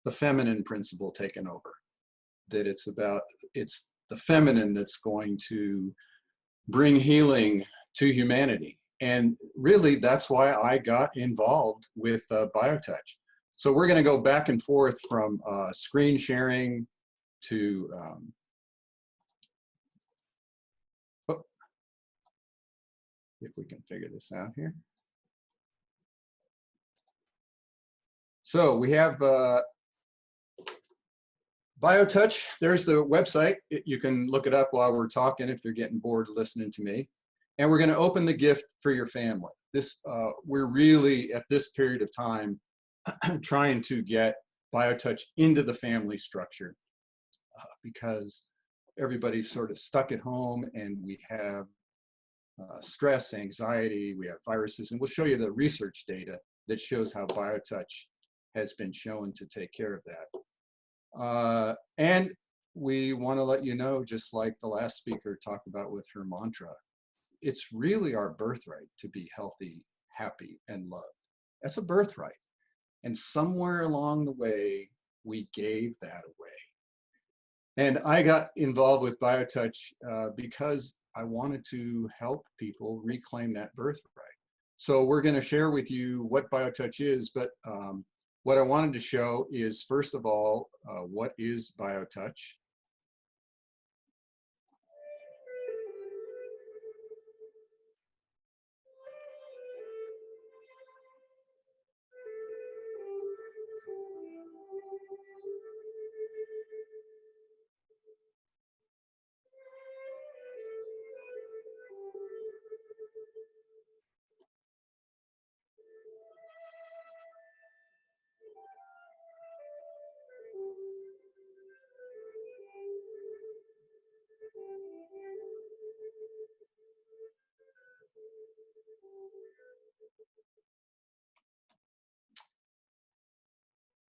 the feminine principle taking over. That it's the feminine that's going to bring healing to humanity. And really, that's why I got involved with BioTouch. So we're going to go back and forth from screen sharing to if we can figure this out here. So we have BioTouch. There's the website. You can look it up while we're talking if you're getting bored listening to me. And we're going to open the gift for your family. We're really at this period of time trying to get BioTouch into the family structure because everybody's sort of stuck at home, and we have stress, anxiety, we have viruses, and we'll show you the research data that shows how BioTouch has been shown to take care of that. And we want to let you know, just like the last speaker talked about with her mantra, it's really our birthright to be healthy, happy, and loved. That's a birthright. And somewhere along the way, we gave that away. And I got involved with BioTouch because I wanted to help people reclaim that birthright. So we're going to share with you what BioTouch is, but what I wanted to show is, first of all, what is BioTouch?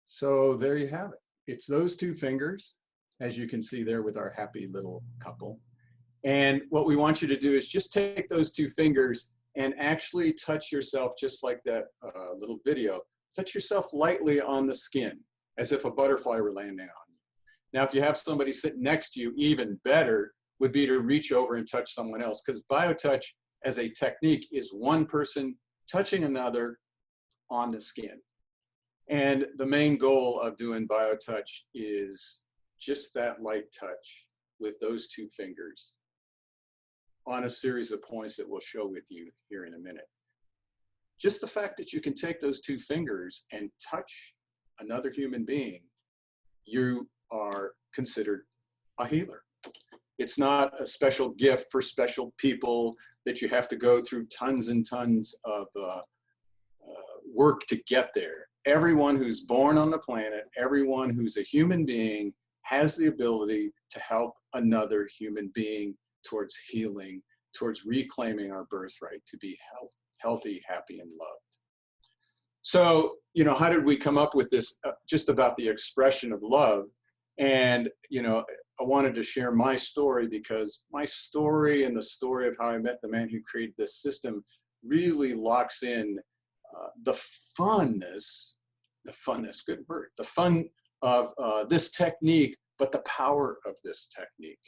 So there you have it. It's those two fingers, as you can see there with our happy little couple. And what we want you to do is just take those two fingers and actually touch yourself, just like that little video. Touch yourself lightly on the skin, as if a butterfly were landing on you. Now, if you have somebody sitting next to you, even better would be to reach over and touch someone else, because BioTouch as a technique is one person touching another on the skin. And the main goal of doing BioTouch is just that light touch with those two fingers on a series of points that we'll show with you here in a minute. Just the fact that you can take those two fingers and touch another human being, you are considered a healer. It's not a special gift for special people that you have to go through tons and tons of work to get there. Everyone who's born on the planet, everyone who's a human being has the ability to help another human being towards healing, towards reclaiming our birthright to be healthy, happy, and loved. So, you know, how did we come up with this just about the expression of love? And, you know, I wanted to share my story, because my story and the story of how I met the man who created this system really locks in the funness, good word, the fun of this technique, but the power of this technique.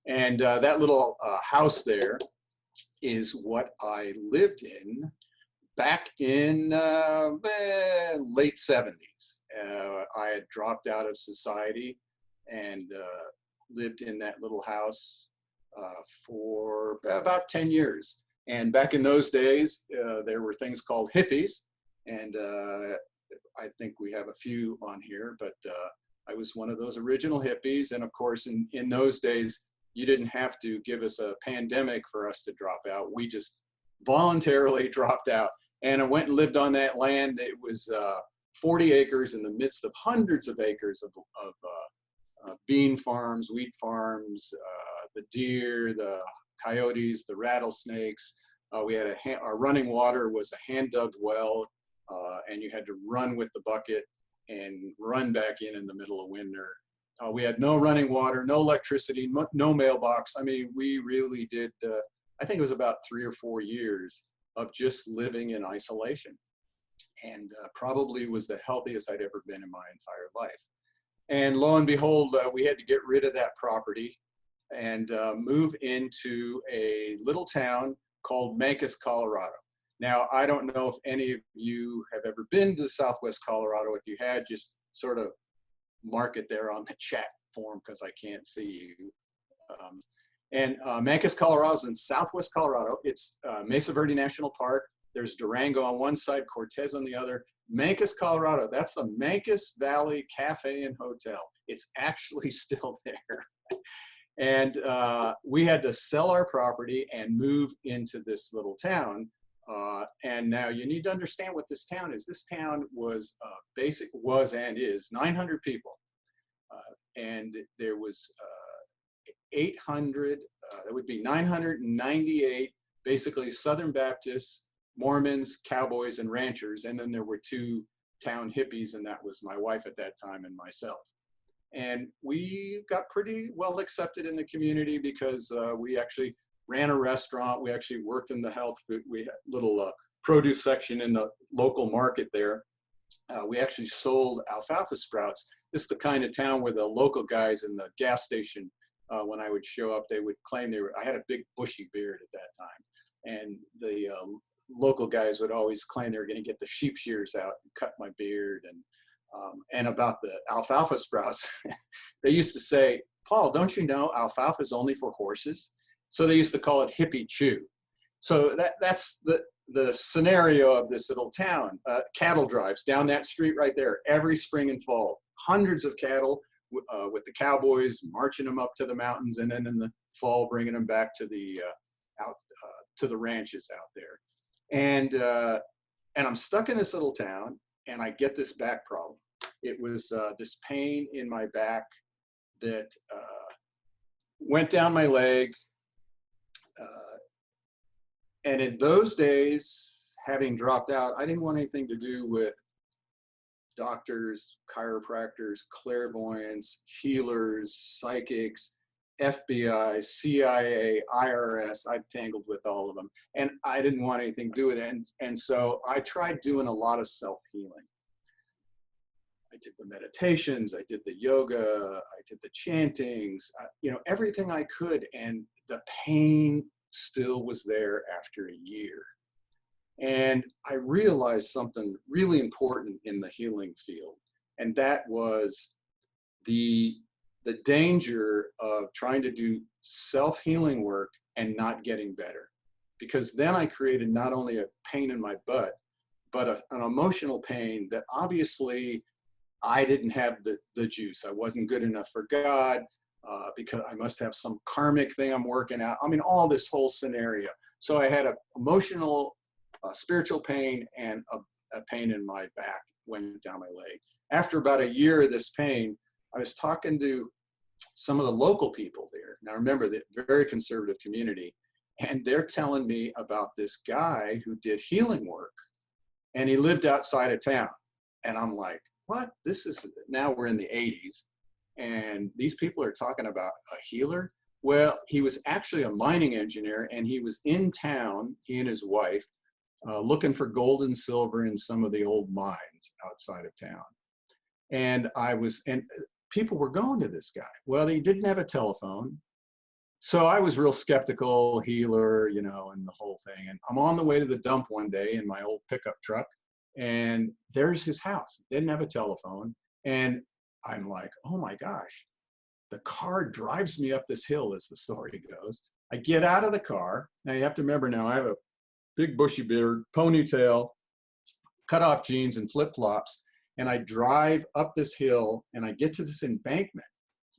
And that little house there is what I lived in back in late 70s. I had dropped out of society and lived in that little house for about 10 years. And back in those days, there were things called hippies. And I think we have a few on here, but I was one of those original hippies. And of course, in those days, you didn't have to give us a pandemic for us to drop out. We just voluntarily dropped out. And I went and lived on that land. It was 40 acres in the midst of hundreds of acres of bean farms, wheat farms, the deer, the coyotes, the rattlesnakes. We had our running water was a hand-dug well, and you had to run with the bucket and run back in the middle of winter. We had no running water, no electricity, no mailbox. I mean, we really did, I think it was about 3 or 4 years of just living in isolation, and probably was the healthiest I'd ever been in my entire life. And lo and behold, we had to get rid of that property and move into a little town called Mancos, Colorado. Now, I don't know if any of you have ever been to Southwest Colorado. If you had, just sort of mark it there on the chat form, because I can't see you. Mancos, Colorado is in Southwest Colorado. It's Mesa Verde National Park. There's Durango on one side, Cortez on the other. Mancos, Colorado, that's the Mancos Valley Cafe and Hotel. It's actually still there. And we had to sell our property and move into this little town. And now you need to understand what this town is. This town was and is 900 people. And there was 800, that would be 998, basically Southern Baptists, Mormons, cowboys, and ranchers. And then there were 2 town hippies, and that was my wife at that time and myself. And we got pretty well accepted in the community, because we actually ran a restaurant. We actually worked in the health food. We had a little produce section in the local market there. We actually sold alfalfa sprouts. This is the kind of town where the local guys in the gas station, when I would show up, they would claim I had a big bushy beard at that time. And the local guys would always claim they were going to get the sheep shears out and cut my beard. And about the alfalfa sprouts, they used to say, Paul, don't you know alfalfa is only for horses? So they used to call it hippie chew. So that's the scenario of this little town. Cattle drives down that street right there every spring and fall. Hundreds of cattle with the cowboys marching them up to the mountains, and then in the fall bringing them back to the out to the ranches out there. And I'm stuck in this little town, and I get this back problem. It was this pain in my back that went down my leg. And in those days, having dropped out, I didn't want anything to do with doctors, chiropractors, clairvoyants, healers, psychics, FBI, CIA, IRS. I've tangled with all of them. And I didn't want anything to do with it. And so I tried doing a lot of self-healing. I did the meditations, I did the yoga, I did the chantings, everything I could. And the pain still was there after a year. And I realized something really important in the healing field. And that was the danger of trying to do self-healing work and not getting better. Because then I created not only a pain in my butt, but an emotional pain that obviously I didn't have the juice. I wasn't good enough for God. Because I must have some karmic thing I'm working out. I mean, all this whole scenario. So I had an emotional, spiritual pain, and a pain in my back went down my leg. After about a year of this pain, I was talking to some of the local people there. Now remember, the very conservative community, and they're telling me about this guy who did healing work, and he lived outside of town. And I'm like, what? Now we're in the 80s. And these people are talking about a healer. Well, he was actually a mining engineer, and he was in town, he and his wife, looking for gold and silver in some of the old mines outside of town. And people were going to this guy. Well, he didn't have a telephone. So I was real skeptical, healer, and the whole thing. And I'm on the way to the dump one day in my old pickup truck, and there's his house. Didn't have a telephone. And I'm like, oh my gosh, the car drives me up this hill, as the story goes. I get out of the car. Now you have to remember, now I have a big bushy beard, ponytail, cut off jeans, and flip-flops. And I drive up this hill, and I get to this embankment.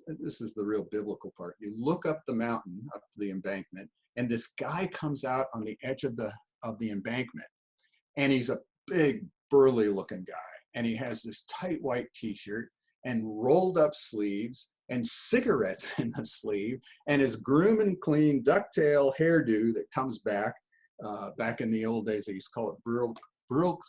This is the real biblical part. You look up the mountain, up the embankment, and this guy comes out on the edge of the embankment. And he's a big, burly looking guy. And he has this tight white t-shirt and rolled up sleeves and cigarettes in the sleeve, and his groom and clean ducktail hairdo that comes back in the old days. They used to call it brill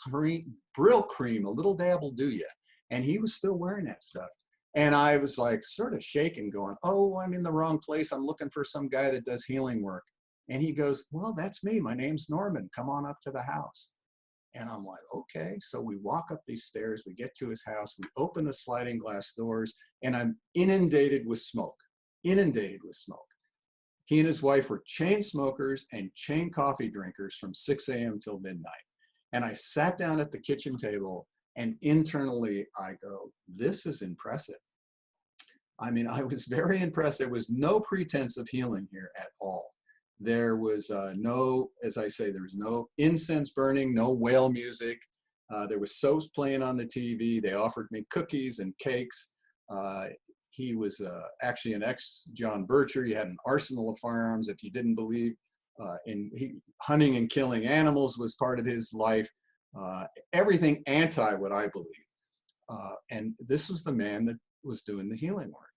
cream, a little dab will do ya. And he was still wearing that stuff. And I was like sort of shaking, going, oh, I'm in the wrong place. I'm looking for some guy that does healing work. And he goes, well, that's me. My name's Norman. Come on up to the house. And I'm like, okay. So we walk up these stairs, we get to his house, we open the sliding glass doors, and I'm inundated with smoke. He and his wife were chain smokers and chain coffee drinkers from 6 a.m. till midnight. And I sat down at the kitchen table, and internally I go, this is impressive. I mean, I was very impressed. There was no pretense of healing here at all. There was as I say, there was no incense burning, no whale music. There was soaps playing on the TV. They offered me cookies and cakes. He was actually an ex-John Bircher. He had an arsenal of firearms. If you didn't believe hunting and killing animals was part of his life. Everything anti what I believe. And this was the man that was doing the healing work.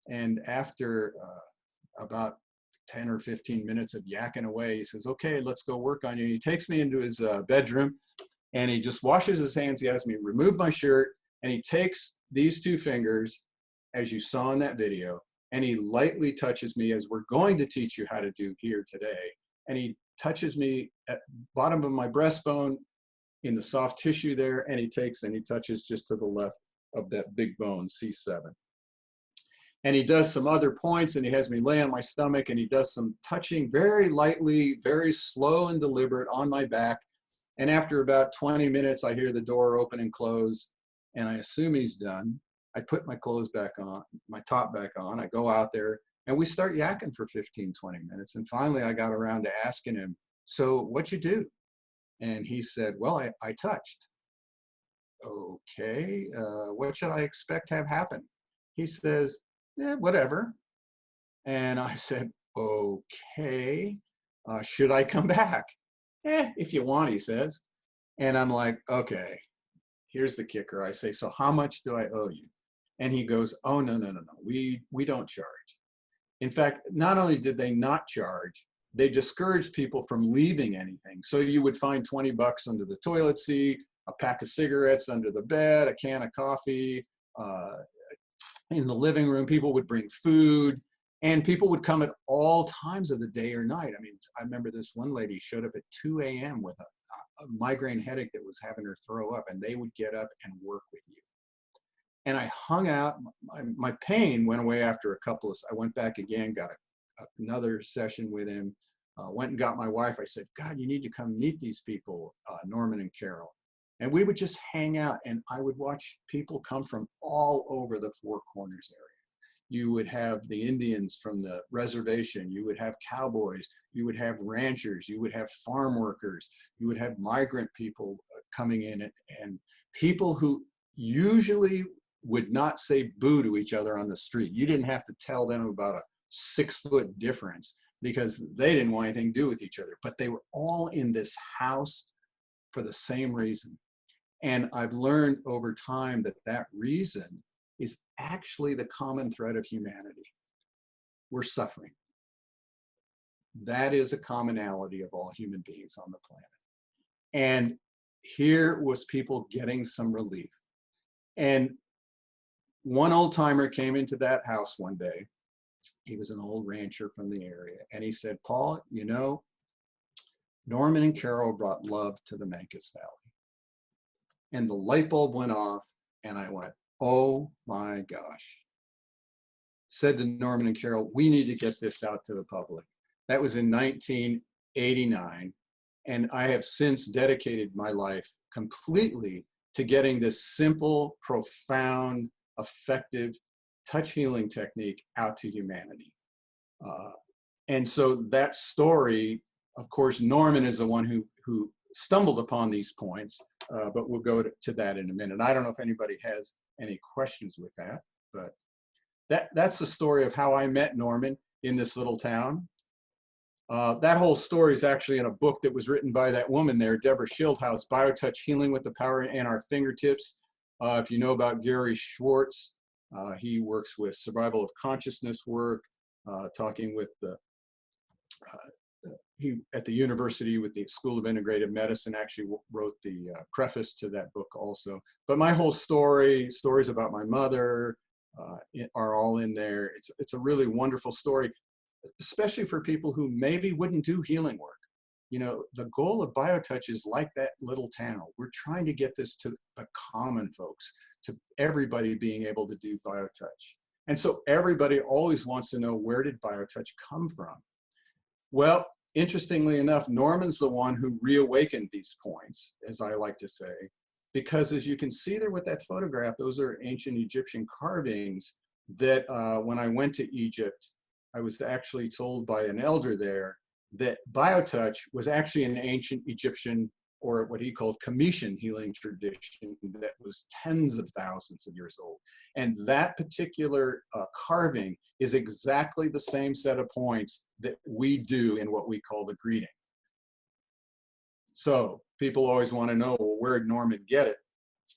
And after about 10 or 15 minutes of yakking away, he says, okay, let's go work on you. And he takes me into his bedroom, and he just washes his hands. He has me remove my shirt, and he takes these two fingers, as you saw in that video, and he lightly touches me, as we're going to teach you how to do here today. And he touches me at bottom of my breastbone in the soft tissue there, and he touches just to the left of that big bone, C7. And he does some other points, and he has me lay on my stomach, and he does some touching very lightly, very slow and deliberate on my back. And after about 20 minutes, I hear the door open and close, and I assume he's done. I put my clothes back on, my top back on. I go out there, and we start yakking for 15, 20 minutes. And finally, I got around to asking him, so what'd you do? And he said, well, I touched. Okay, what should I expect to have happen? He says, whatever. And I said, okay, should I come back? If you want, he says. And I'm like, okay, here's the kicker. I say, so how much do I owe you? And he goes, oh, no, we don't charge. In fact, not only did they not charge, they discouraged people from leaving anything. So you would find 20 bucks under the toilet seat, a pack of cigarettes under the bed, a can of coffee, in the living room. People would bring food, and people would come at all times of the day or night. I mean, I remember this one lady showed up at 2 a.m. with a migraine headache that was having her throw up, and they would get up and work with you. And I hung out. My pain went away after a couple of, I went back again, got another session with him, went and got my wife. I said, God, you need to come meet these people, Norman and Carol. And we would just hang out, and I would watch people come from all over the Four Corners area. You would have the Indians from the reservation, you would have cowboys, you would have ranchers, you would have farm workers, you would have migrant people coming in, and people who usually would not say boo to each other on the street. You didn't have to tell them about a 6-foot difference because they didn't want anything to do with each other, but they were all in this house for the same reason. And I've learned over time that that reason is actually the common thread of humanity. We're suffering. That is a commonality of all human beings on the planet. And here was people getting some relief. And one old timer came into that house one day. He was an old rancher from the area. And he said, Paul, you know, Norman and Carol brought love to the Mancos Valley. And the light bulb went off, and I went, oh my gosh. Said to Norman and Carol, we need to get this out to the public. That was in 1989. And I have since dedicated my life completely to getting this simple, profound, effective touch healing technique out to humanity. And so that story, of course, Norman is the one who stumbled upon these points, but we'll go to that in a minute. I don't know if anybody has any questions with that, but that's the story of how I met Norman in this little town. That whole story is actually in a book that was written by that woman there, Deborah Schildhouse, BioTouch Healing with the Power in Our Fingertips. If you know about Gary Schwartz, he works with survival of consciousness work, talking with he at the university with the School of Integrative Medicine actually wrote the preface to that book also. But my whole stories about my mother are all in there. It's a really wonderful story, especially for people who maybe wouldn't do healing work. You know, the goal of BioTouch is like that little town. We're trying to get this to the common folks, to everybody being able to do BioTouch. And so everybody always wants to know, where did BioTouch come from? Well, interestingly enough, Norman's the one who reawakened these points, as I like to say, because as you can see there with that photograph, those are ancient Egyptian carvings that when I went to Egypt, I was actually told by an elder there that BioTouch was actually an ancient Egyptian, or what he called Comitian healing tradition that was tens of thousands of years old. And that particular carving is exactly the same set of points that we do in what we call the greeting. So people always want to know, well, where did Norman get it?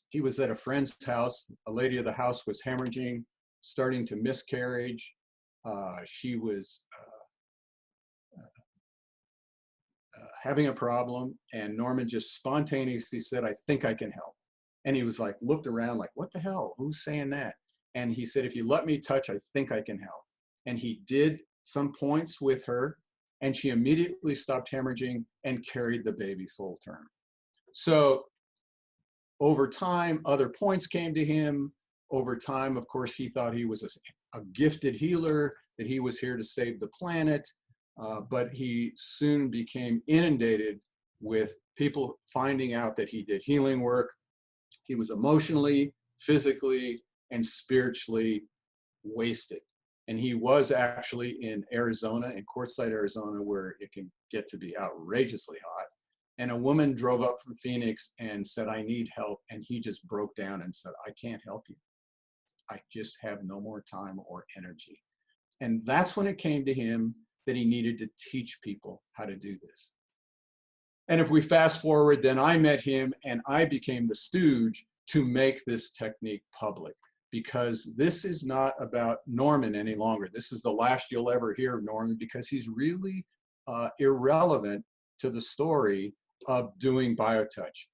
He was at a friend's house. A lady of the house was hemorrhaging, starting to miscarriage. She was having a problem, and Norman just spontaneously said, I think I can help. And he was like, looked around like, what the hell? Who's saying that? And he said, if you let me touch, I think I can help. And he did some points with her, and she immediately stopped hemorrhaging and carried the baby full term. So over time, other points came to him. Over time, of course, he thought he was a gifted healer, that he was here to save the planet. But he soon became inundated with people finding out that he did healing work. He was emotionally, physically, and spiritually wasted. And he was actually in Arizona, in Quartzsite, Arizona, where it can get to be outrageously hot. And a woman drove up from Phoenix and said, I need help. And he just broke down and said, I can't help you. I just have no more time or energy. And that's when it came to him that he needed to teach people how to do this. And if we fast forward, then I met him and I became the stooge to make this technique public, because this is not about Norman any longer. This is the last you'll ever hear of Norman, because he's really irrelevant to the story of doing biotouch.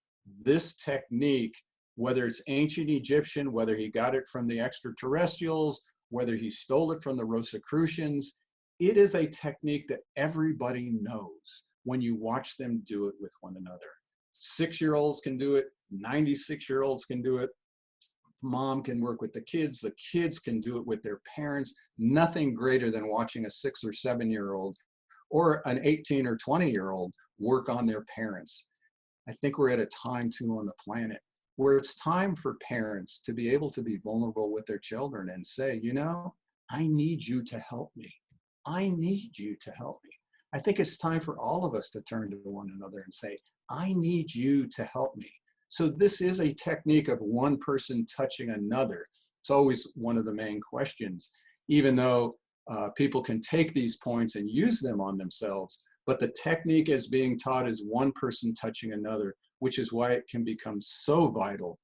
This technique, whether it's ancient Egyptian, whether he got it from the extraterrestrials, whether he stole it from the Rosicrucians, it is a technique that everybody knows when you watch them do it with one another. 6-year-olds can do it, 96-year-olds can do it, mom can work with the kids can do it with their parents. Nothing greater than watching a 6 or 7-year-old or an 18 or 20-year-old work on their parents. I think we're at a time too on the planet where it's time for parents to be able to be vulnerable with their children and say, you know, I need you to help me. I need you to help me. I think it's time for all of us to turn to one another and say, I need you to help me. So this is a technique of one person touching another. It's always one of the main questions, even though people can take these points and use them on themselves, but the technique is being taught as one person touching another, which is why it can become so vital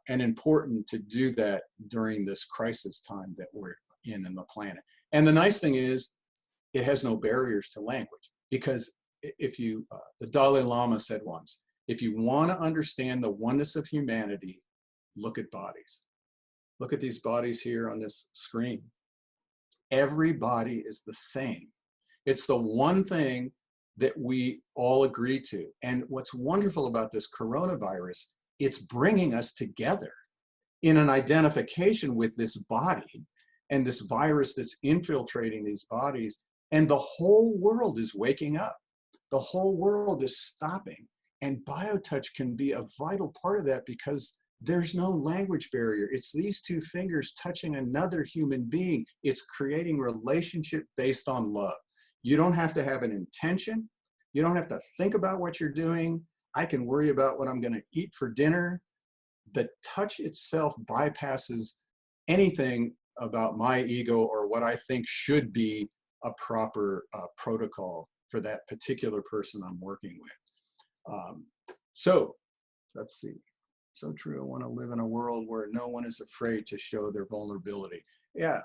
and important to do that during this crisis time that we're in the planet. And the nice thing is, it has no barriers to language, because if you, the Dalai Lama said once, if you want to understand the oneness of humanity, look at bodies. Look at these bodies here on this screen. Every body is the same. It's the one thing that we all agree to. And what's wonderful about this coronavirus, it's bringing us together in an identification with this body and this virus that's infiltrating these bodies. And the whole world is waking up. The whole world is stopping. And biotouch can be a vital part of that, because there's no language barrier. It's these two fingers touching another human being. It's creating relationship based on love. You don't have to have an intention. You don't have to think about what you're doing. I can worry about what I'm going to eat for dinner. The touch itself bypasses anything about my ego or what I think should be a proper protocol for that particular person I'm working with. So let's see. So true. I want to live in a world where no one is afraid to show their vulnerability. Yeah.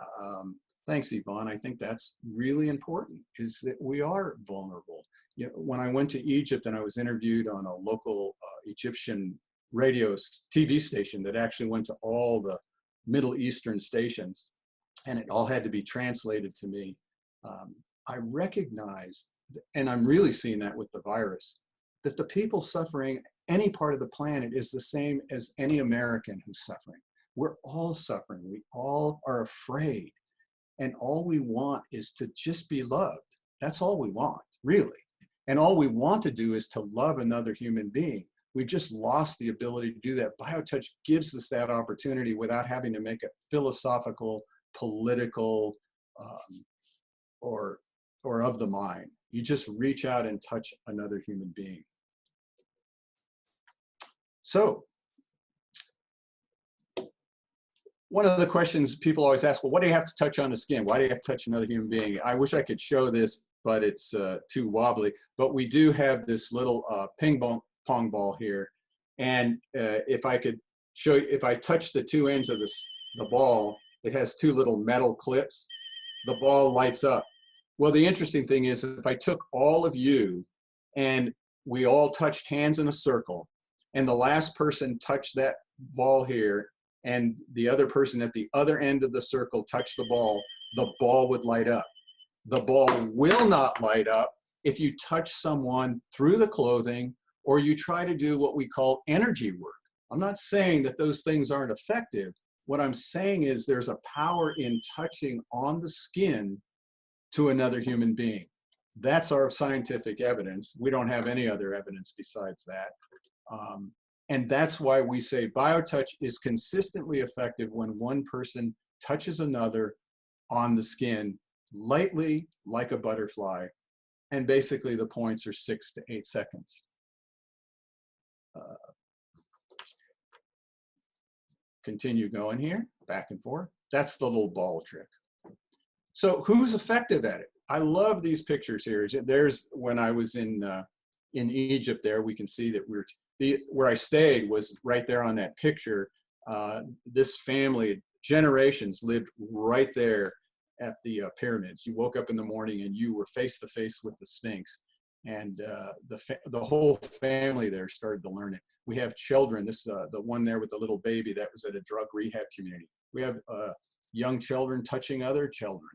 Thanks, Yvonne. I think that's really important, is that we are vulnerable. You know, when I went to Egypt and I was interviewed on a local Egyptian radio TV station that actually went to all the Middle Eastern stations, and it all had to be translated to me, I recognized, and I'm really seeing that with the virus, that the people suffering any part of the planet is the same as any American who's suffering. We're all suffering. We all are afraid. And all we want is to just be loved. That's all we want, really. And all we want to do is to love another human being. We just lost the ability to do that. Biotouch gives us that opportunity without having to make it philosophical, political, or of the mind. You just reach out and touch another human being. So, one of the questions people always ask, well, what do you have to touch on the skin? Why do you have to touch another human being? I wish I could show this, but it's too wobbly. But we do have this little ping pong ball here. And if I could show you, if I touch the two ends of the ball, it has two little metal clips. The ball lights up. Well, the interesting thing is, if I took all of you and we all touched hands in a circle, and the last person touched that ball here, and the other person at the other end of the circle touched the ball would light up. The ball will not light up if you touch someone through the clothing, or you try to do what we call energy work. I'm not saying that those things aren't effective. What I'm saying is there's a power in touching on the skin to another human being. That's our scientific evidence. We don't have any other evidence besides that. And that's why we say BioTouch is consistently effective when one person touches another on the skin lightly, like a butterfly. And basically the points are 6 to 8 seconds. Continue going here, back and forth. That's the little ball trick. So who's effective at it? I love these pictures here. There's when I was in Egypt there, we can see that where I stayed was right there on that picture. This family, generations lived right there at the pyramids. You woke up in the morning and you were face to face with the Sphinx. And the whole family there started to learn it. We have children. This the one there with the little baby that was at a drug rehab community. We have young children touching other children.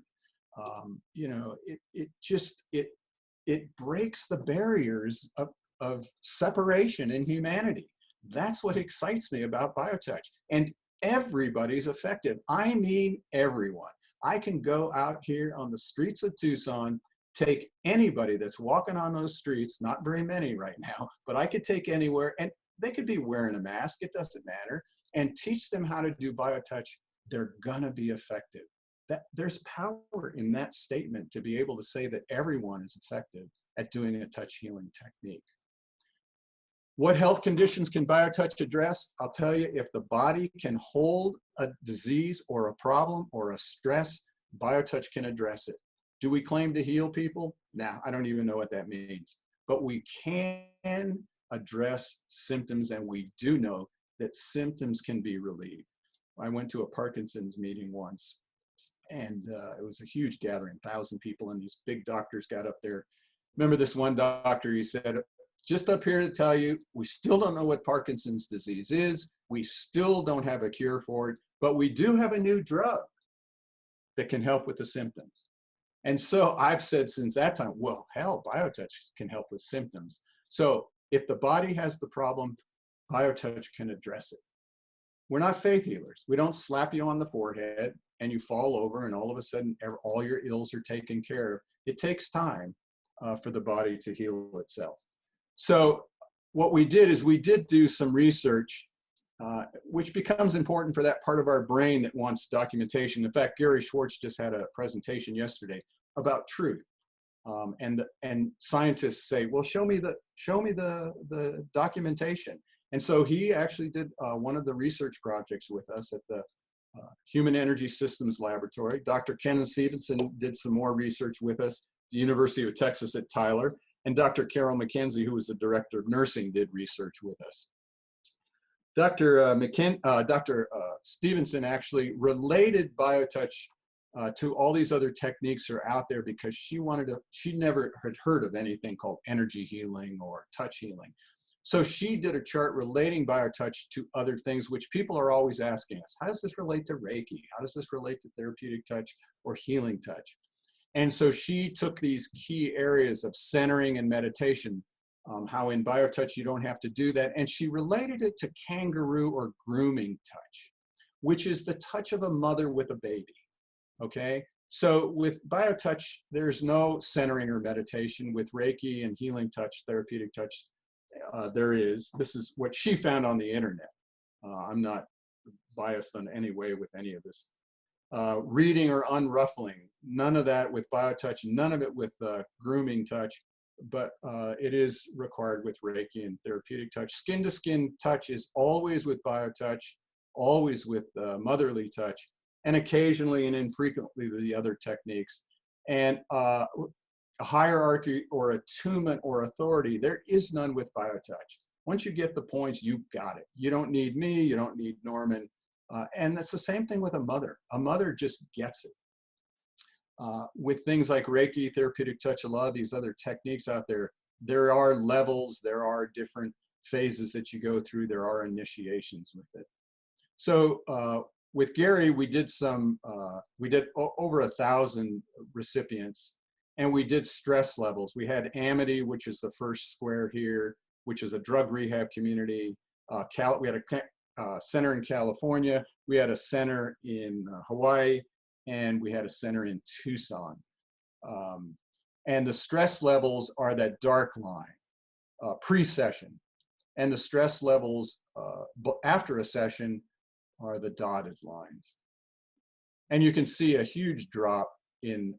You know, it breaks the barriers of separation in humanity. That's what excites me about BioTouch. And everybody's effective. I mean, everyone. I can go out here on the streets of Tucson, take anybody that's walking on those streets, not very many right now, but I could take anywhere, and they could be wearing a mask, it doesn't matter, and teach them how to do BioTouch. They're gonna be effective. There's power in that statement to be able to say that everyone is effective at doing a touch healing technique. What health conditions can BioTouch address? I'll tell you, if the body can hold a disease or a problem or a stress, BioTouch can address it. Do we claim to heal people? Nah, I don't even know what that means. But we can address symptoms, and we do know that symptoms can be relieved. I went to a Parkinson's meeting once, and it was a huge gathering, 1,000 people, and these big doctors got up there. Remember this one doctor, he said, just up here to tell you, we still don't know what Parkinson's disease is. We still don't have a cure for it, but we do have a new drug that can help with the symptoms. And so I've said since that time, well, hell, BioTouch can help with symptoms. So if the body has the problem, BioTouch can address it. We're not faith healers. We don't slap you on the forehead and you fall over and all of a sudden all your ills are taken care of. It takes time for the body to heal itself. So what we did is we did do some research, which becomes important for that part of our brain that wants documentation. In fact, Gary Schwartz just had a presentation yesterday about truth. And scientists say, well, show me the documentation. And so he actually did one of the research projects with us at the Human Energy Systems Laboratory. Dr. Ken Stevenson did some more research with us, the University of Texas at Tyler. And Dr. Carol McKenzie, who was the director of nursing, did research with us. Dr. Stevenson actually related BioTouch to all these other techniques that are out there because she never had heard of anything called energy healing or touch healing. So she did a chart relating BioTouch to other things, which people are always asking us. How does this relate to Reiki? How does this relate to therapeutic touch or healing touch? And so she took these key areas of centering and meditation, how in BioTouch you don't have to do that. And she related it to kangaroo or grooming touch, which is the touch of a mother with a baby, okay? So with BioTouch, there's no centering or meditation. With Reiki and healing touch, therapeutic touch, there is. This is what she found on the internet. I'm not biased in any way with any of this. Reading or unruffling, none of that with BioTouch, none of it with grooming touch, but it is required with Reiki and therapeutic touch. Skin to skin touch is always with BioTouch, always with motherly touch, and occasionally and infrequently the other techniques. And a hierarchy or attunement or authority, there is none with BioTouch. Once you get the points, you got it. You don't need me, you don't need Norman. And that's the same thing with a mother. A mother just gets it. With things like Reiki, therapeutic touch, a lot of these other techniques out there, there are levels, there are different phases that you go through, there are initiations with it. So with Gary, we did over 1,000 recipients, and we did stress levels. We had Amity, which is the first square here, which is a drug rehab community. We had a center in California, we had a center in Hawaii, and we had a center in Tucson. And the stress levels are that dark line, pre-session. And the stress levels after a session are the dotted lines. And you can see a huge drop in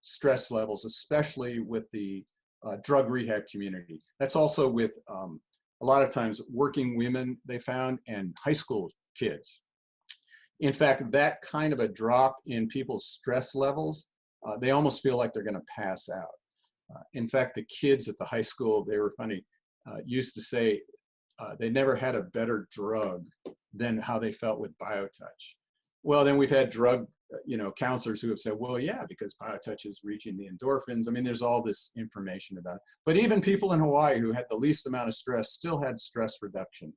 stress levels, especially with the drug rehab community. That's also with a lot of times working women, they found, and high school kids. In fact, that kind of a drop in people's stress levels, they almost feel like they're going to pass out. In fact, the kids at the high school, they were funny, used to say they never had a better drug than how they felt with BioTouch. Well, then we've had drug, counselors who have said, well, yeah, because BioTouch is reaching the endorphins. I mean, there's all this information about it. But even people in Hawaii who had the least amount of stress still had stress reduction.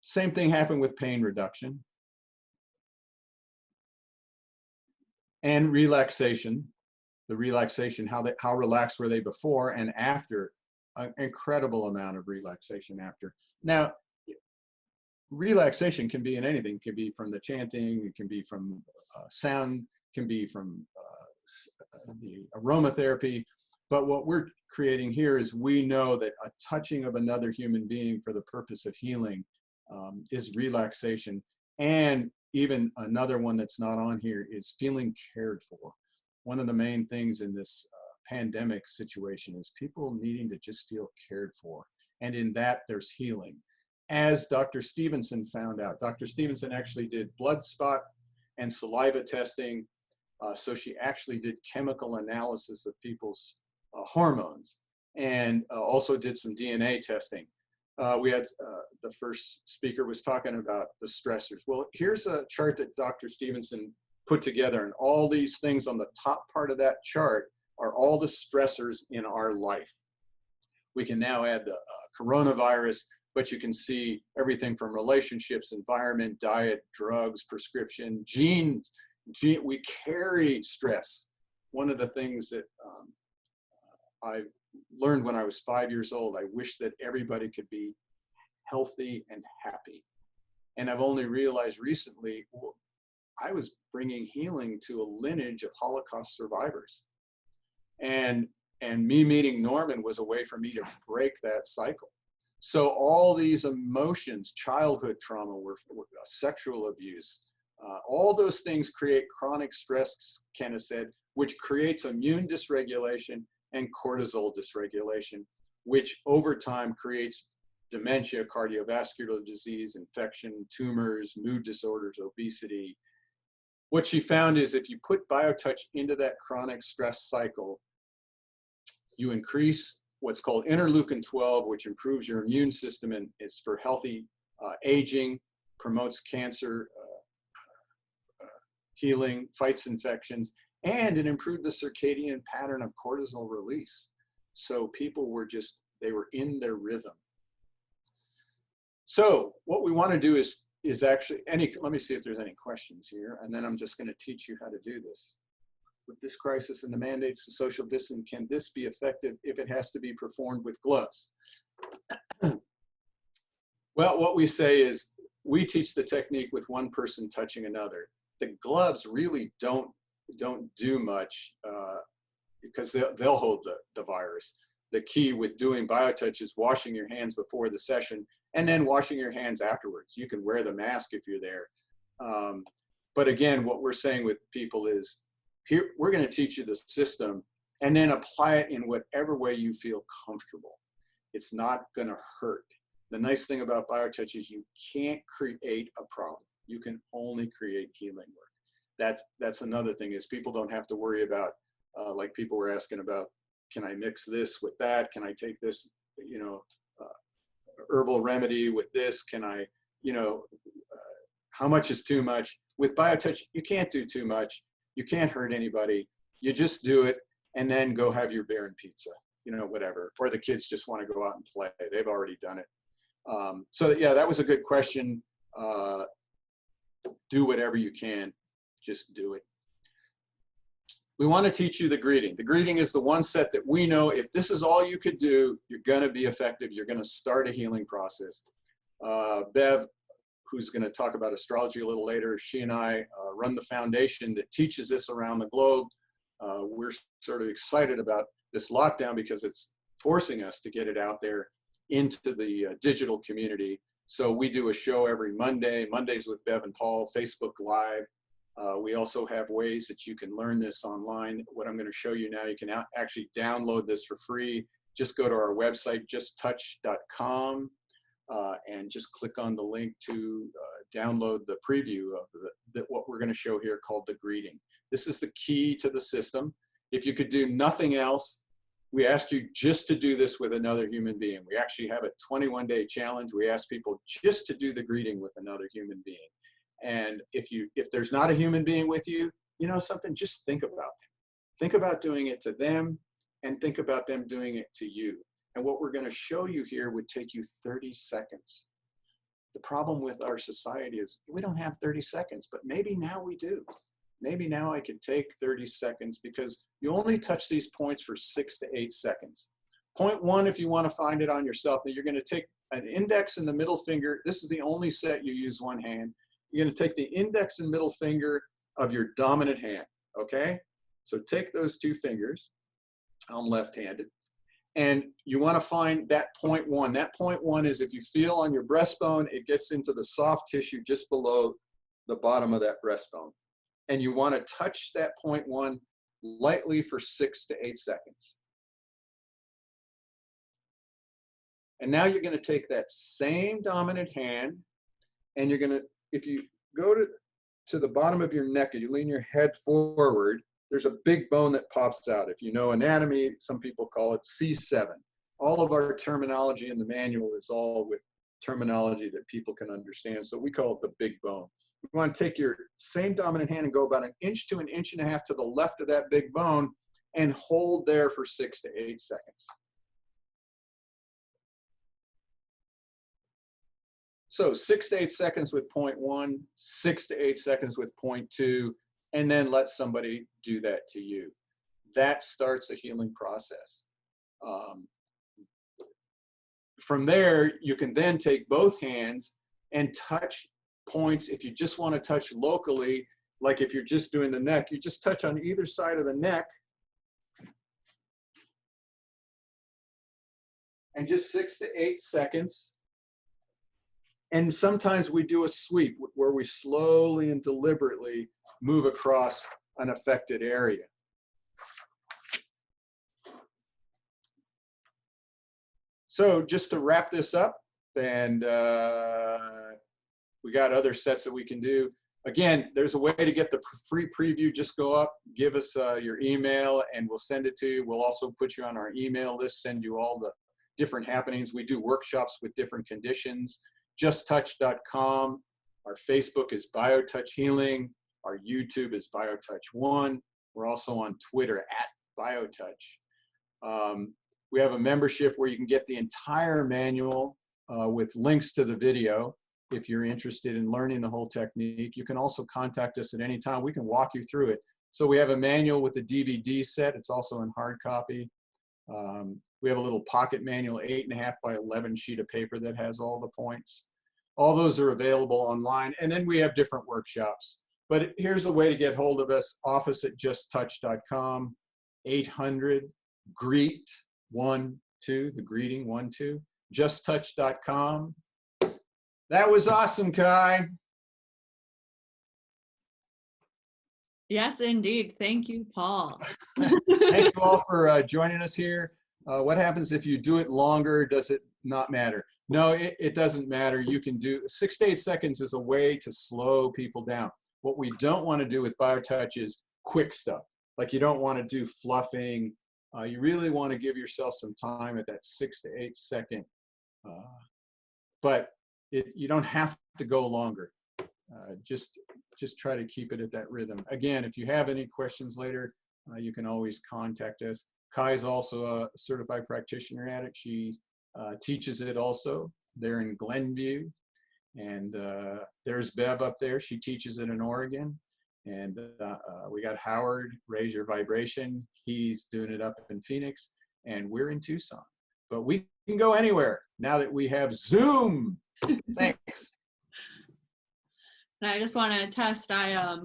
Same thing happened with pain reduction and relaxation. The relaxation, how relaxed were they before and after? An incredible amount of relaxation after. Now, relaxation can be in anything. It can be from the chanting, it can be from sound, it can be from the aromatherapy. But what we're creating here is we know that a touching of another human being for the purpose of healing is relaxation. And even another one that's not on here is feeling cared for. One of the main things in this pandemic situation is people needing to just feel cared for. And in that, there's healing. As Dr. Stevenson found out, Dr. Stevenson actually did blood spot and saliva testing. So she actually did chemical analysis of people's hormones and also did some DNA testing. We had the first speaker was talking about the stressors. Well, here's a chart that Dr. Stevenson put together, and all these things on the top part of that chart are all the stressors in our life. We can now add the coronavirus, but you can see everything from relationships, environment, diet, drugs, prescription, genes. We carry stress. One of the things that I learned when I was 5 years old, I wish that everybody could be healthy and happy. And I've only realized recently, well, I was bringing healing to a lineage of Holocaust survivors. And me meeting Norman was a way for me to break that cycle. So all these emotions, childhood trauma, sexual abuse, all those things create chronic stress, Kenna said, which creates immune dysregulation and cortisol dysregulation, which over time creates dementia, cardiovascular disease, infection, tumors, mood disorders, obesity. What she found is if you put BioTouch into that chronic stress cycle, you increase what's called interleukin-12, which improves your immune system and is for healthy aging, promotes cancer healing, fights infections, and it improved the circadian pattern of cortisol release. So people were they were in their rhythm. So what we want to do is actually, let me see if there's any questions here, and then I'm just going to teach you how to do this. With this crisis and the mandates of social distancing, can this be effective if it has to be performed with gloves? Well, what we say is we teach the technique with one person touching another. The gloves really don't do much because they'll hold the virus. The key with doing BioTouch is washing your hands before the session and then washing your hands afterwards. You can wear the mask if you're there. But again, what we're saying with people is, here, we're going to teach you the system and then apply it in whatever way you feel comfortable. It's not going to hurt. The nice thing about BioTouch is you can't create a problem. You can only create healing work. That's another thing is people don't have to worry about, like people were asking about, can I mix this with that? Can I take this, herbal remedy with this? Can I, how much is too much? With BioTouch, you can't do too much. You can't hurt anybody. You just do it and then go have your beer and pizza, whatever. Or the kids just want to go out and play. They've already done it. So yeah, that was a good question. Do whatever you can. Just do it. We want to teach you the greeting. The greeting is the one set that we know if this is all you could do, you're going to be effective. You're going to start a healing process. Bev, who's going to talk about astrology a little later, she and I run the foundation that teaches this around the globe. we're sort of excited about this lockdown because it's forcing us to get it out there into the digital community. So we do a show every Mondays with Bev and Paul, Facebook Live. We also have ways that you can learn this online. What I'm going to show you now, you can actually download this for free. Just go to our website, justtouch.com, and just click on the link to download the preview of what we're going to show here called the greeting. This is the key to the system. If you could do nothing else, we ask you just to do this with another human being. We actually have a 21-day challenge. We ask people just to do the greeting with another human being. And if there's not a human being with you, you know something, just think about them. Think about doing it to them, and think about them doing it to you. And what we're going to show you here would take you 30 seconds. The problem with our society is we don't have 30 seconds, but maybe now we do. Maybe now I could take 30 seconds, because you only touch these points for 6 to 8 seconds. Point 1, if you want to find it on yourself, now you're going to take an index and the middle finger. This is the only set you use one hand. You're going to take the index and middle finger of your dominant hand, okay? So take those 2 fingers. I'm left-handed. And you want to find that point 1. That point 1 is, if you feel on your breastbone, it gets into the soft tissue just below the bottom of that breastbone. And you want to touch that point 1 lightly for 6 to 8 seconds. And now you're going to take that same dominant hand, and you're going to, if you go to the bottom of your neck and you lean your head forward, there's a big bone that pops out. If you know anatomy, some people call it C7. All of our terminology in the manual is all with terminology that people can understand. So we call it the big bone. You want to take your same dominant hand and go about 1 inch to 1.5 inches to the left of that big bone and hold there for 6 to 8 seconds. So 6 to 8 seconds with point 1, 6 to 8 seconds with point 2, and then let somebody do that to you. That starts a healing process. From there, you can then take both hands and touch points. If you just want to touch locally, like if you're just doing the neck, you just touch on either side of the neck, and just 6 to 8 seconds. And sometimes we do a sweep where we slowly and deliberately move across an affected area. So just to wrap this up, and we got other sets that we can do. Again, there's a way to get the free preview. Just go up, give us your email, and we'll send it to you. We'll also put you on our email list, send you all the different happenings. We do workshops with different conditions. justtouch.com. Our Facebook is BioTouch Healing. Our YouTube is BioTouch1. We're also on Twitter at BioTouch. We have a membership where you can get the entire manual with links to the video. If you're interested in learning the whole technique, you can also contact us at any time. We can walk you through it. So we have a manual with the DVD set. It's also in hard copy. We have a little pocket manual, 8.5 by 11 sheet of paper that has all the points. All those are available online. And then we have different workshops. But here's a way to get hold of us: office@justtouch.com, 800-GREET-12, the greeting 12, justtouch.com. That was awesome, Kai. Yes, indeed. Thank you, Paul. Thank you all for joining us here. What happens if you do it longer? Does it not matter? No, it doesn't matter. You can do 6 to 8 seconds is a way to slow people down. What we don't want to do with BioTouch is quick stuff. Like, you don't want to do fluffing. You really want to give yourself some time at that 6 to 8 second. But you don't have to go longer. Just try to keep it at that rhythm. Again, if you have any questions later, you can always contact us. Kai is also a certified practitioner at it. She teaches it also. They're in Glenview. And there's Bev up there. She teaches it in Oregon. And we got Howard, Raise Your Vibration. He's doing it up in Phoenix. And we're in Tucson. But we can go anywhere now that we have Zoom. Thanks. And I just want to attest, I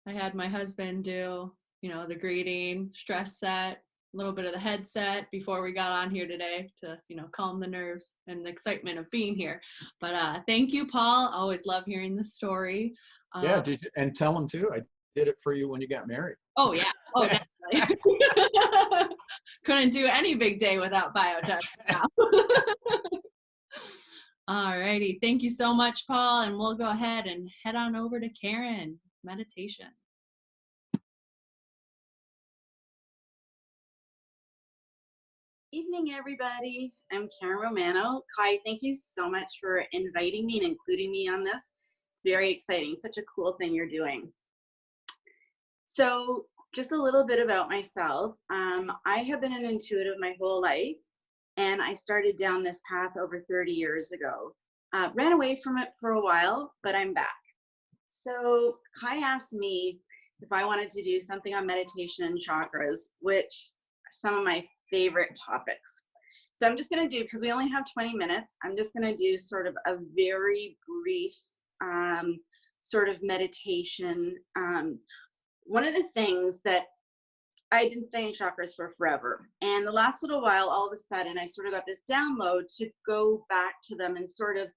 had my husband do the greeting, stress set, a little bit of the headset before we got on here today to, calm the nerves and the excitement of being here. But thank you, Paul. Always love hearing the story. Yeah, and tell them too, I did it for you when you got married. Oh, yeah. Oh, definitely. Couldn't do any big day without biotech. All righty. Thank you so much, Paul. And we'll go ahead and head on over to Karen, meditation. Evening, everybody. I'm Karen Romano. Kai, thank you so much for inviting me and including me on this. It's very exciting. Such a cool thing you're doing. So just a little bit about myself. I have been an intuitive my whole life, and I started down this path over 30 years ago. Ran away from it for a while, but I'm back. So Kai asked me if I wanted to do something on meditation and chakras, which some of my favorite topics. So I'm just going to do, because we only have 20 minutes, I'm just going to do sort of a very brief sort of meditation. One of the things that I've been studying chakras for forever, and the last little while, all of a sudden, I sort of got this download to go back to them and sort of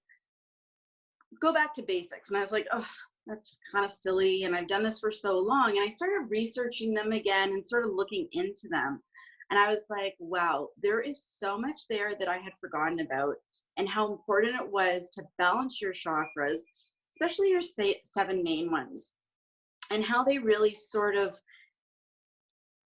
go back to basics. And I was like, oh, that's kind of silly, and I've done this for so long. And I started researching them again and sort of looking into them. And I was like, wow, there is so much there that I had forgotten about, and how important it was to balance your chakras, especially your 7 main ones, and how they really sort of,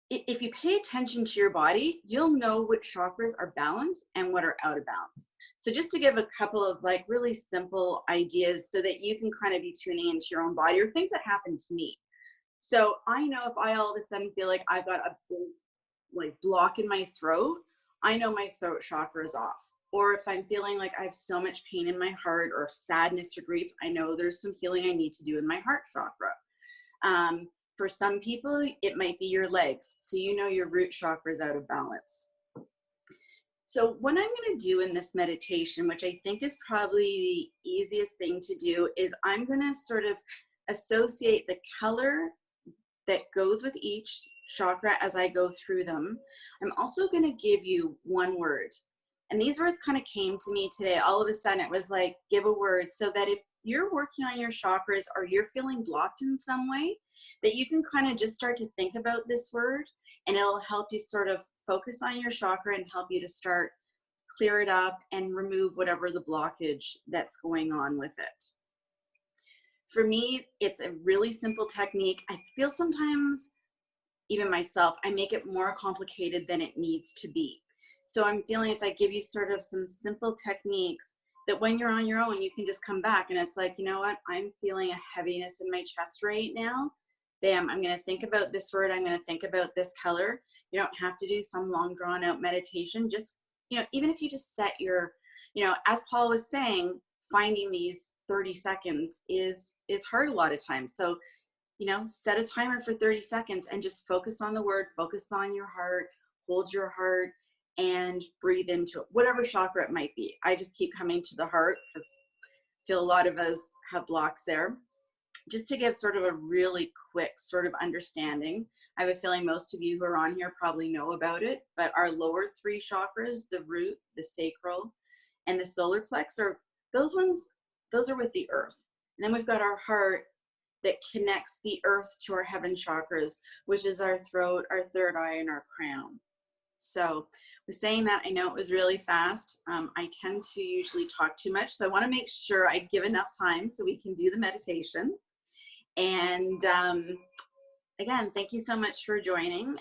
if you pay attention to your body, you'll know which chakras are balanced and what are out of balance. So just to give a couple of like really simple ideas so that you can kind of be tuning into your own body, or things that happen to me. So I know if I all of a sudden feel like I've got a big like block in my throat, I know my throat chakra is off. Or if I'm feeling like I have so much pain in my heart or sadness or grief, I know there's some healing I need to do in my heart chakra. For some people, it might be your legs. So you know your root chakra is out of balance. So what I'm going to do in this meditation, which I think is probably the easiest thing to do, is I'm going to sort of associate the color that goes with each chakra as I go through them. I'm also going to give you one word. And these words kind of came to me today. All of a sudden, it was like, give a word, so that if you're working on your chakras or you're feeling blocked in some way, that you can kind of just start to think about this word, and it'll help you sort of focus on your chakra and help you to start clear it up and remove whatever the blockage that's going on with it. For me, it's a really simple technique. I feel sometimes, even myself, I make it more complicated than it needs to be. So I'm feeling if I give you sort of some simple techniques, that when you're on your own, you can just come back and it's like, you know what, I'm feeling a heaviness in my chest right now. Bam, I'm going to think about this word. I'm going to think about this color. You don't have to do some long drawn out meditation. Just, even if you just set your, as Paul was saying, finding these 30 seconds is hard a lot of times. So, set a timer for 30 seconds and just focus on the word, focus on your heart, hold your heart, and breathe into it, whatever chakra it might be. I just keep coming to the heart because I feel a lot of us have blocks there. Just to give sort of a really quick sort of understanding, I have a feeling most of you who are on here probably know about it, but our lower 3 chakras, the root, the sacral, and the solar plex, those are with the earth. And then we've got our heart that connects the earth to our heaven chakras, which is our throat, our third eye, and our crown. So with saying that, I know it was really fast. I tend to usually talk too much, so I want to make sure I give enough time so we can do the meditation. And again, thank you so much for joining.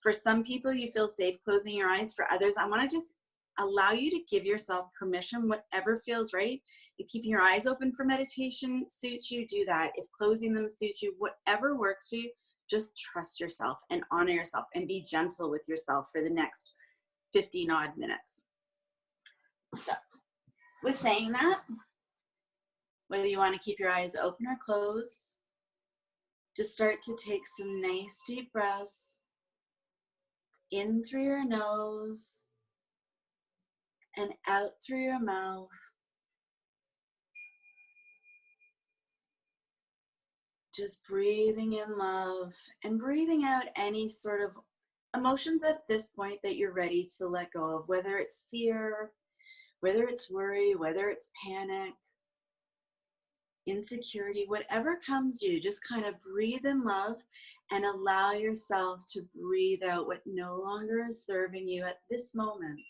For some people, you feel safe closing your eyes. For others, I want to just allow you to give yourself permission, whatever feels right. If keeping your eyes open for meditation suits you, do that. If closing them suits you, whatever works for you, just trust yourself and honor yourself and be gentle with yourself for the next 15 odd minutes. So with saying that, whether you want to keep your eyes open or closed, just start to take some nice deep breaths in through your nose and out through your mouth. Just breathing in love and breathing out any sort of emotions at this point that you're ready to let go of, whether it's fear, whether it's worry, whether it's panic, insecurity, whatever comes to you, just kind of breathe in love and allow yourself to breathe out what no longer is serving you at this moment.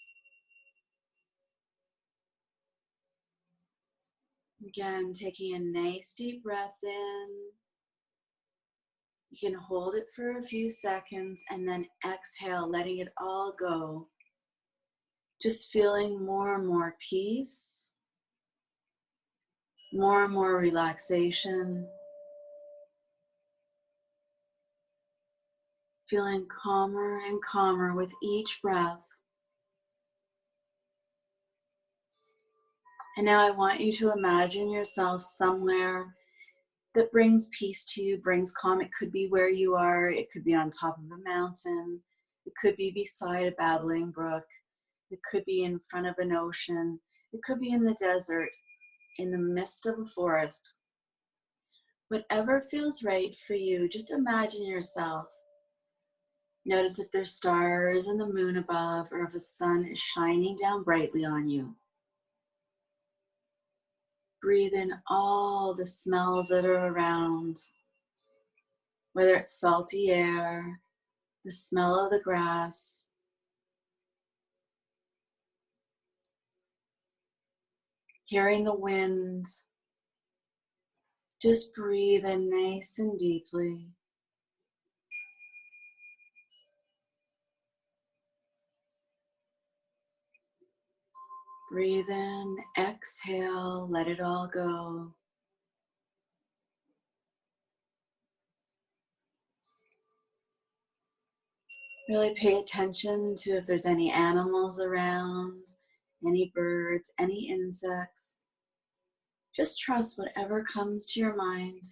Again, taking a nice deep breath in. You can hold it for a few seconds and then exhale, letting it all go. Just feeling more and more peace, more and more relaxation, feeling calmer and calmer with each breath. And now I want you to imagine yourself somewhere that brings peace to you, brings calm. It could be where you are. It could be on top of a mountain. It could be beside a babbling brook. It could be in front of an ocean. It could be in the desert, in the midst of a forest. Whatever feels right for you, just imagine yourself. Notice if there's stars and the moon above, or if a sun is shining down brightly on you. Breathe in all the smells that are around, whether it's salty air, the smell of the grass, hearing the wind. Just breathe in nice and deeply. Breathe in, exhale, let it all go. Really pay attention to if there's any animals around, any birds, any insects. Just trust whatever comes to your mind.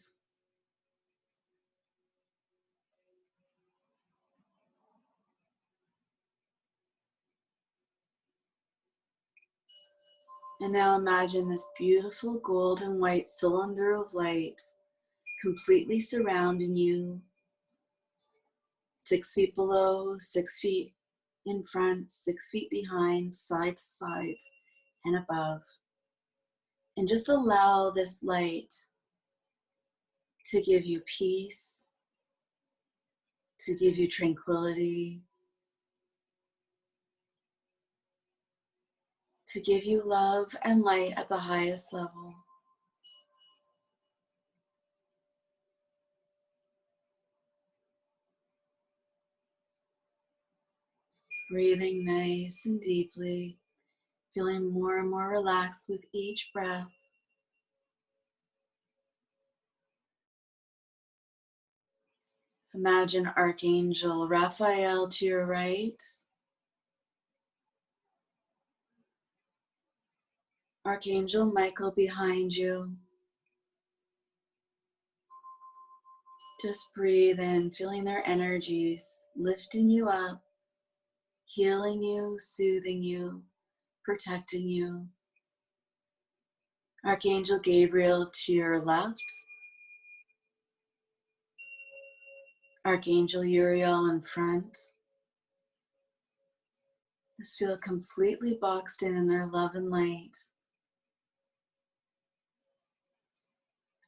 And now imagine this beautiful golden white cylinder of light completely surrounding you. 6 feet below, 6 feet in front, 6 feet behind, side to side, and above. And just allow this light to give you peace, to give you tranquility, to give you love and light at the highest level. Breathing nice and deeply, feeling more and more relaxed with each breath. Imagine Archangel Raphael to your right, Archangel Michael behind you. Just breathe in, feeling their energies, lifting you up, healing you, soothing you, protecting you. Archangel Gabriel to your left, Archangel Uriel in front. Just feel completely boxed in their love and light.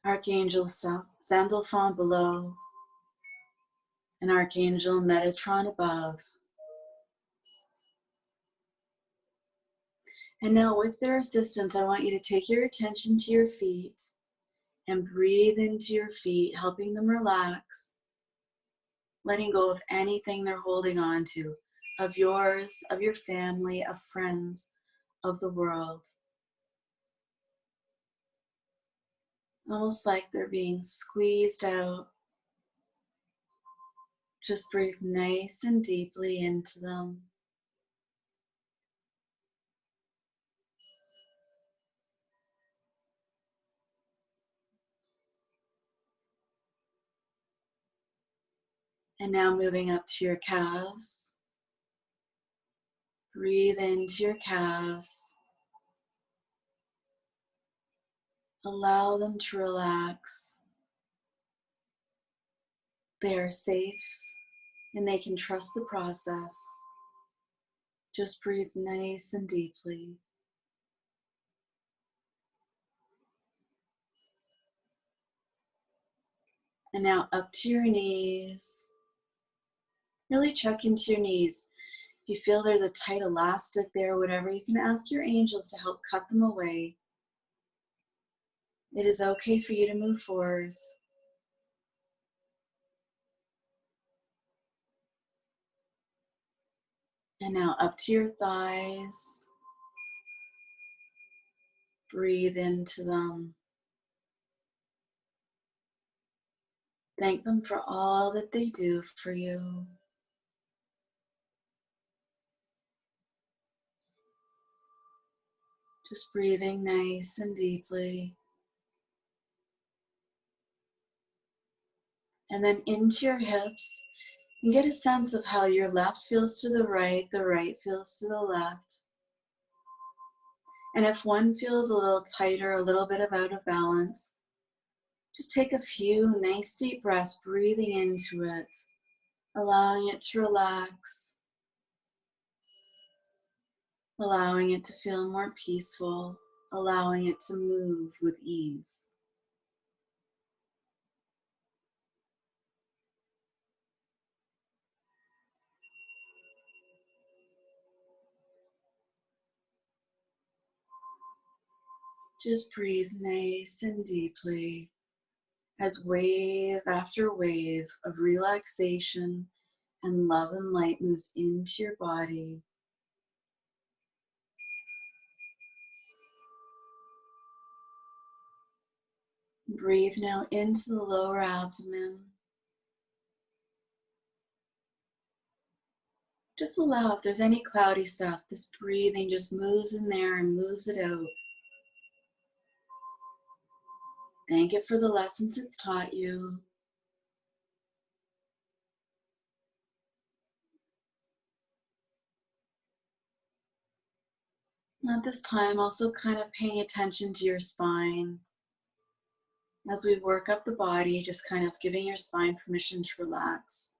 Archangel Sandalphon below, and Archangel Metatron above. And now with their assistance, I want you to take your attention to your feet and breathe into your feet, helping them relax, letting go of anything they're holding on to, of yours, of your family, of friends, of the world. Almost like they're being squeezed out. Just breathe nice and deeply into them. And now moving up to your calves. Breathe into your calves. Allow them to relax. they are safe and they can trust the process. Just breathe nice and deeply. And now up to your knees. Really check into your knees. If you feel there's a tight elastic there, whatever, you can ask your angels to help cut them away. It is okay for you to move forward. And now up to your thighs. Breathe into them. Thank them for all that they do for you. Just breathing nice and deeply. And then into your hips. And get a sense of how your left feels to the right feels to the left. And if one feels a little tighter, a little bit of out of balance, just take a few nice deep breaths, breathing into it, allowing it to relax, allowing it to feel more peaceful, allowing it to move with ease. Just breathe nice and deeply as wave after wave of relaxation and love and light moves into your body. Breathe now into the lower abdomen. Just allow, if there's any cloudy stuff, this breathing just moves in there and moves it out. Thank it for the lessons it's taught you. And at this time, also kind of paying attention to your spine. As we work up the body, just kind of giving your spine permission to relax.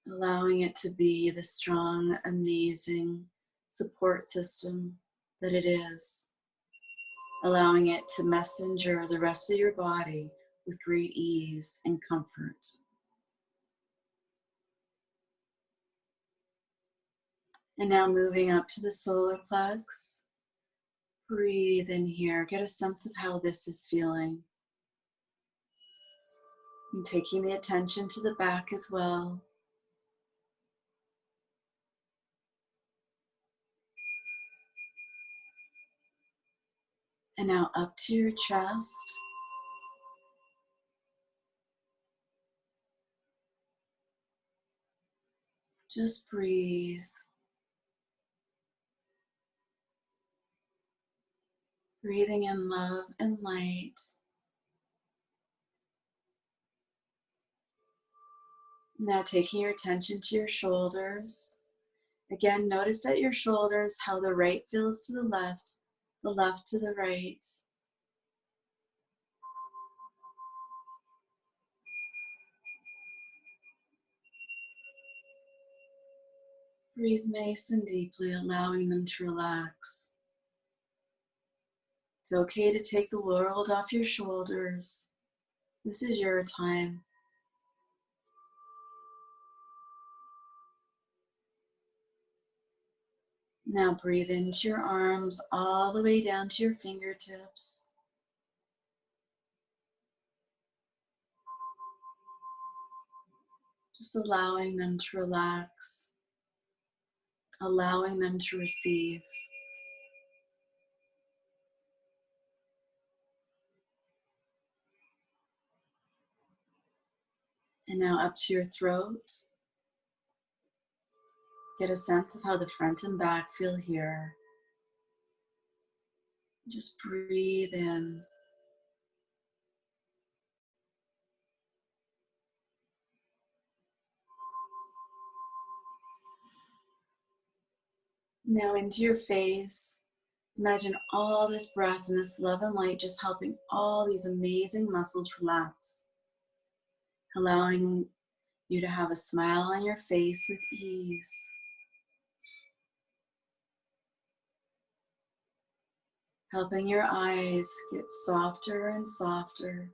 Allowing it to be the strong, amazing support system that it is. Allowing it to messenger the rest of your body with great ease and comfort. And now moving up to the solar plex. Breathe in here. Get a sense of how this is feeling. And taking the attention to the back as well. And now up to your chest. Just breathe. Breathing in love and light. Now taking your attention to your shoulders. Again, notice at your shoulders how the right feels to the left to the right. Breathe nice and deeply, allowing them to relax. It's okay to take the world off your shoulders. This is your time. Now breathe into your arms all the way down to your fingertips. Just allowing them to relax, allowing them to receive. And now up to your throat. Get a sense of how the front and back feel here. Just breathe in. Now into your face. Imagine all this breath and this love and light just helping all these amazing muscles relax, allowing you to have a smile on your face with ease. Helping your eyes get softer and softer.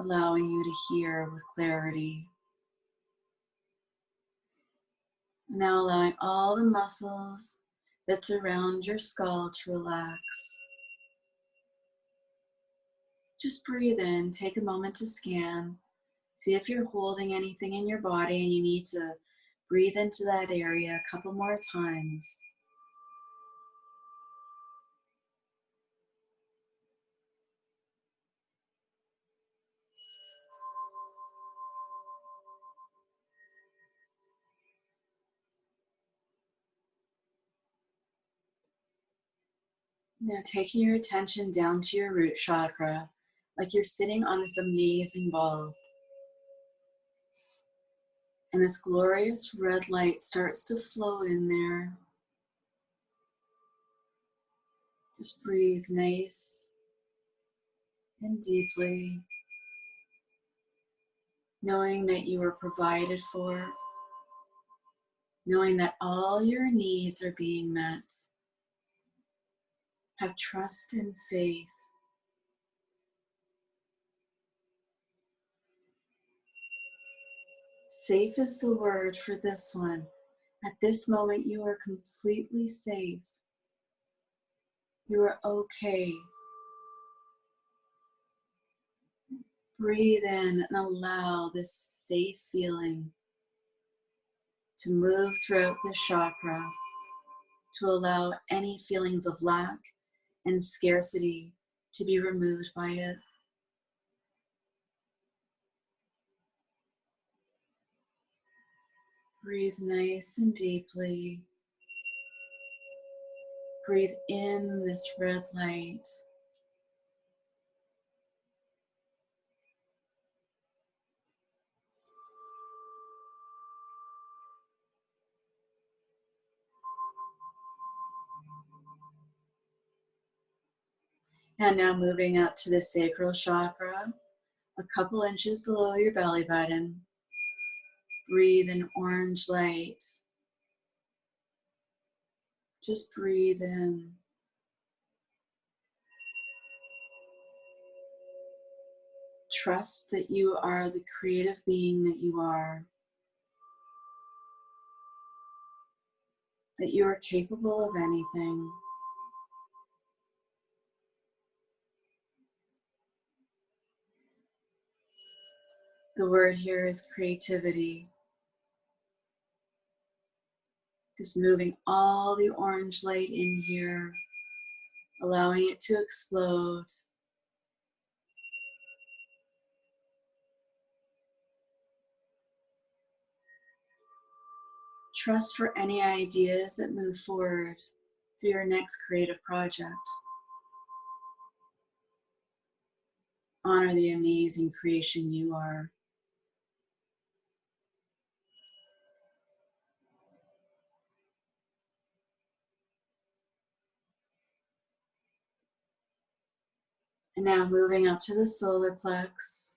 Allowing you to hear with clarity. Now allowing all the muscles that surround your skull to relax. Just breathe in, take a moment to scan. See if you're holding anything in your body and you need to breathe into that area a couple more times. Now taking your attention down to your root chakra, like you're sitting on this amazing ball. And this glorious red light starts to flow in there. Just breathe nice and deeply, knowing that you are provided for, knowing that all your needs are being met. Have trust and faith. Safe is the word for this one. At this moment, you are completely safe. You are okay. Breathe in and allow this safe feeling to move throughout the chakra, to allow any feelings of lack and scarcity to be removed by it. Breathe nice and deeply. Breathe in this red light. And now moving up to the sacral chakra, a couple inches below your belly button. Breathe in orange light. Just breathe in. Trust that you are the creative being that you are. That you are capable of anything. The word here is creativity. Just moving all the orange light in here, allowing it to explode. Trust for any ideas that move forward for your next creative project. Honor the amazing creation you are. And now moving up to the solar plex.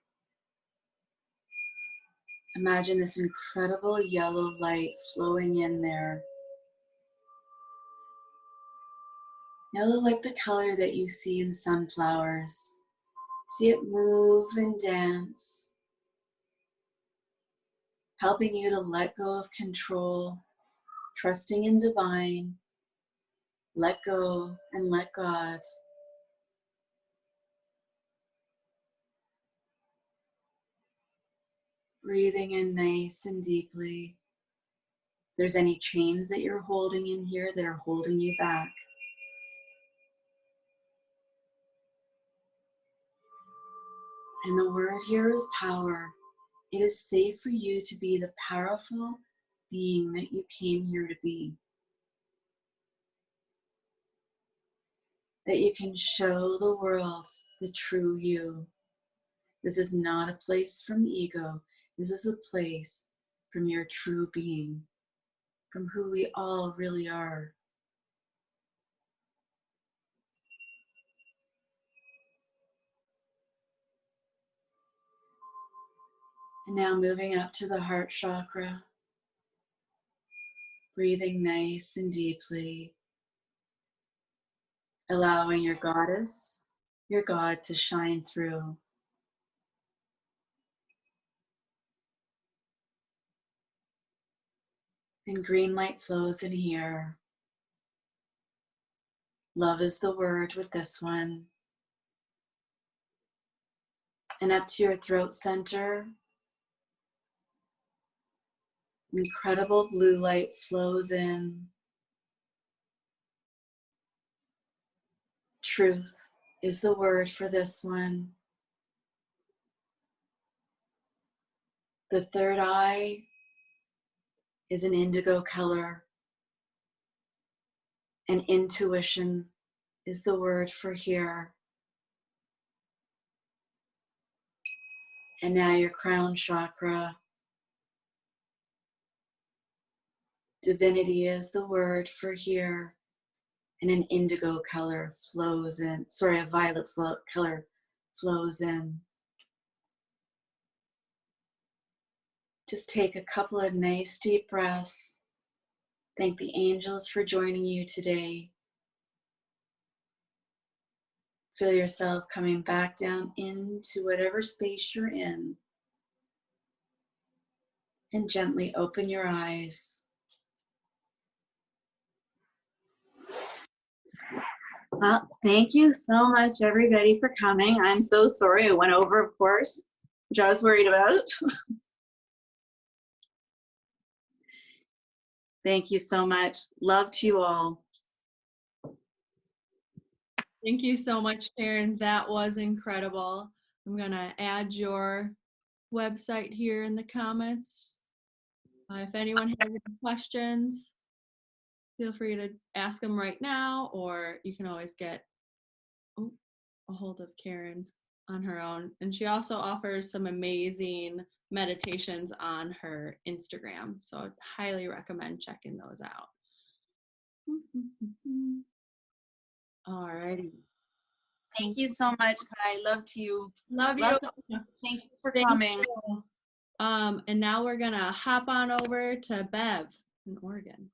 Imagine this incredible yellow light flowing in there. Yellow like the color that you see in sunflowers. See it move and dance, helping you to let go of control, trusting in divine, let go and let God. Breathing in nice and deeply. If there's any chains that you're holding in here that are holding you back. And the word here is power. It is safe for you to be the powerful being that you came here to be. That you can show the world the true you. This is not a place from ego. This is a place from your true being. from who we all really are. And now moving up to the heart chakra, breathing nice and deeply, allowing your goddess, your God to shine through. And green light flows in here. Love is the word with this one. And up to your throat center, incredible blue light flows in. Truth is the word for this one. The third eye is an indigo color. And intuition is the word for here. And now your crown chakra. Divinity is the word for here. And an indigo color flows in. Sorry, a violet color flows in. Just take a couple of nice deep breaths. Thank the angels for joining you today. Feel yourself coming back down into whatever space you're in. And gently open your eyes. Well, thank you so much, everybody, for coming. I'm so sorry I went over, of course, which I was worried about. Thank you so much. Love to you all. Thank you so much, Sharon. That was incredible. I'm going to add your website here in the comments. If anyone has any questions, feel free to ask them right now, or you can always get a hold of Karen on her own. And she also offers some amazing meditations on her Instagram. So I'd highly recommend checking those out. Alrighty. Thank you so much, Kai. Love to you. Love you. Thank you for Thank coming. you. And now we're gonna hop on over to Bev in Oregon.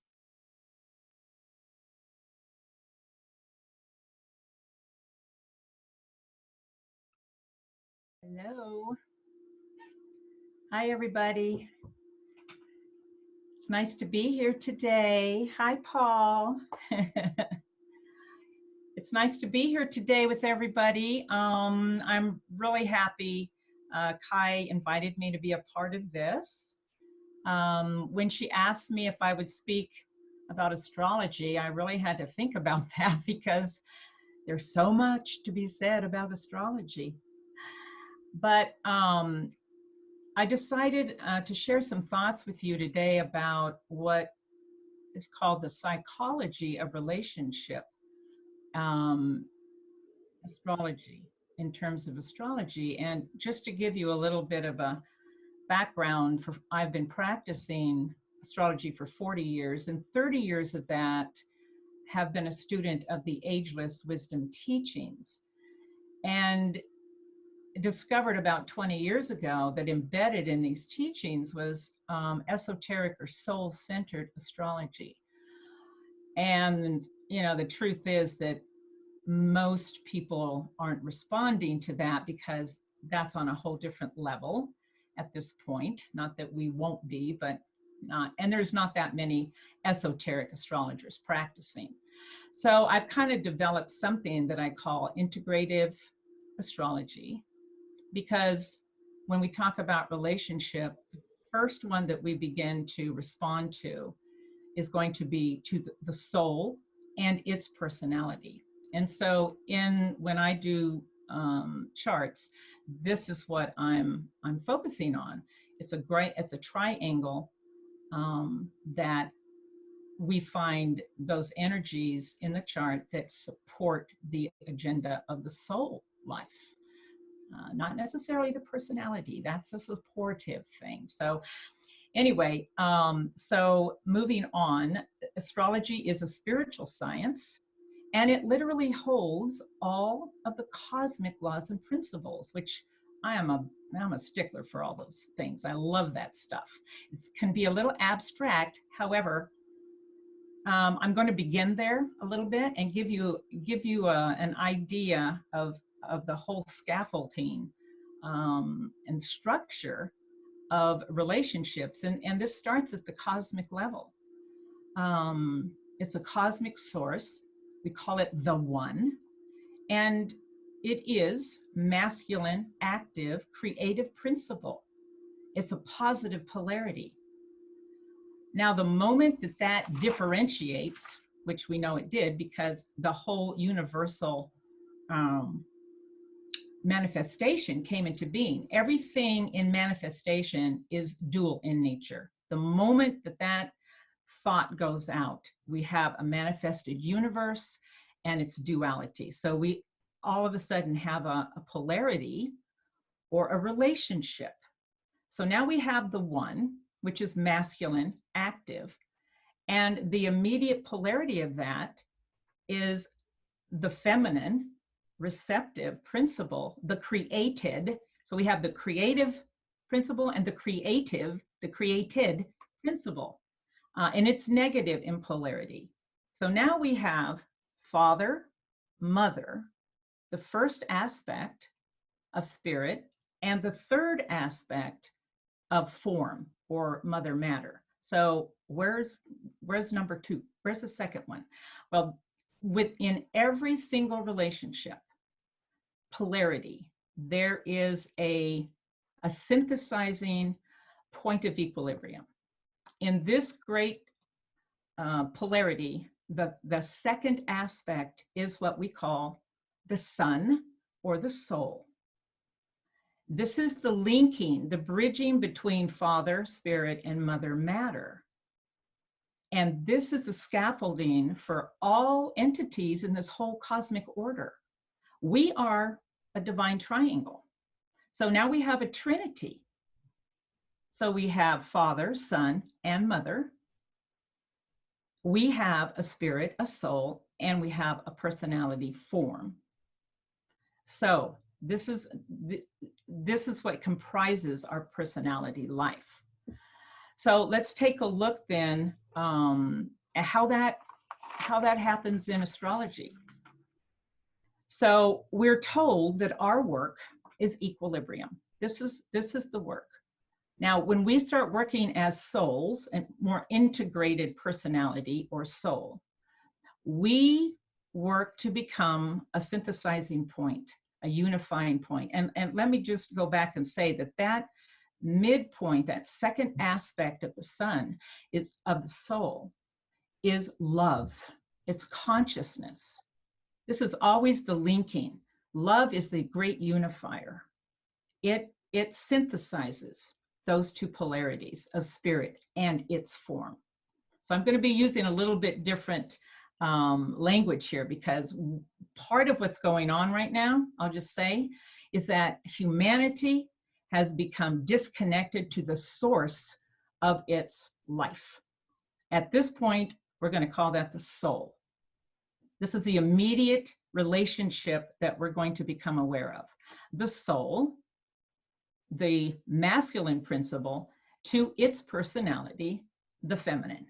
Hello. Hi, everybody. It's nice to be here today. Hi, Paul. It's nice to be here today with everybody. I'm really happy Kai invited me to be a part of this. When she asked me if I would speak about astrology, I really had to think about that because there's so much to be said about astrology. But I decided to share some thoughts with you today about what is called the psychology of relationship astrology, in terms of astrology. And just to give you a little bit of a background, I've been practicing astrology for 40 years, and 30 years of that have been a student of the Ageless Wisdom teachings. And discovered about 20 years ago that embedded in these teachings was esoteric or soul-centered astrology. And, you know, the truth is that most people aren't responding to that because that's on a whole different level at this point. Not that we won't be, but not, and there's not that many esoteric astrologers practicing. So I've kind of developed something that I call integrative astrology, because when we talk about relationship, the first one that we begin to respond to is going to be to the soul and its personality. And so when I do charts, this is what I'm focusing on. It's a triangle that we find those energies in the chart that support the agenda of the soul life. Not necessarily the personality, that's a supportive thing. So Anyway, so moving on, astrology is a spiritual science, and it literally holds all of the cosmic laws and principles, which I'm a stickler for all those things. I love that stuff. It can be a little abstract. However, I'm going to begin there a little bit and give you an idea of the whole scaffolding and structure of relationships. And this starts at the cosmic level. It's a cosmic source. We call it the One. And it is masculine, active, creative principle. It's a positive polarity. Now, the moment that that differentiates, which we know it did because the whole universal manifestation came into being. Everything in manifestation is dual in nature. The moment that that thought goes out, we have a manifested universe and its duality. So we all of a sudden have a polarity or a relationship. So now we have the One, which is masculine, active, and the immediate polarity of that is the feminine, receptive principle, the created. So we have the creative principle and the created principle, and it's negative in polarity. So now we have father, mother, the first aspect of spirit, and the third aspect of form or mother matter. So where's number two? Where's the second one? Well, within every single relationship, polarity, there is a synthesizing point of equilibrium. In this great polarity, the second aspect is what we call the sun or the soul. This is the linking, the bridging between father, spirit, and mother matter. And this is the scaffolding for all entities in this whole cosmic order. We are a divine triangle. So now we have a trinity. So we have father, son, and mother. We have a spirit, a soul, and we have a personality form. So this is what comprises our personality life. So let's take a look then at how that happens in astrology. So we're told that our work is equilibrium. This is the work. Now, when we start working as souls and more integrated personality or soul, we work to become a synthesizing point, a unifying point. And let me just go back and say that midpoint, that second aspect of the sun is of the soul, is love. It's consciousness. This is always the linking. Love is the great unifier. It synthesizes those two polarities of spirit and its form. So I'm going to be using a little bit different language here because part of what's going on right now, I'll just say, is that humanity has become disconnected to the source of its life. At this point, we're going to call that the soul. This is the immediate relationship that we're going to become aware of. The soul, the masculine principle, to its personality, the feminine.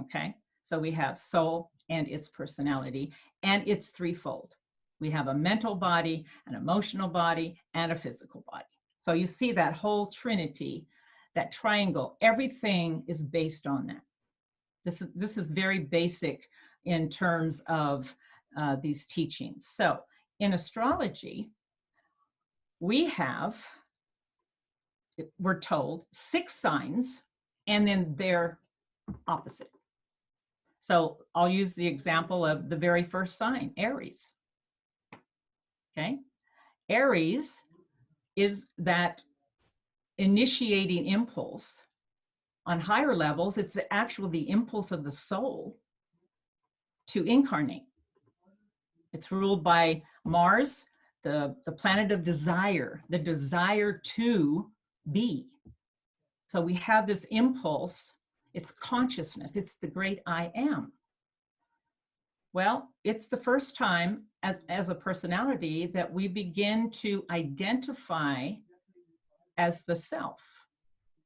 Okay, so we have soul and its personality, and it's threefold. We have a mental body, an emotional body, and a physical body. So you see that whole trinity, that triangle, everything is based on that. This is very basic in terms of these teachings. So in astrology, we're told 6 signs, and then they're opposite. So I'll use the example of the very first sign, Aries. Okay, Aries is that initiating impulse. On higher levels, it's the impulse of the soul to incarnate. It's ruled by Mars, the planet of desire, the desire to be. So we have this impulse, it's consciousness, it's the great I am. Well, it's the first time as a personality that we begin to identify as the self.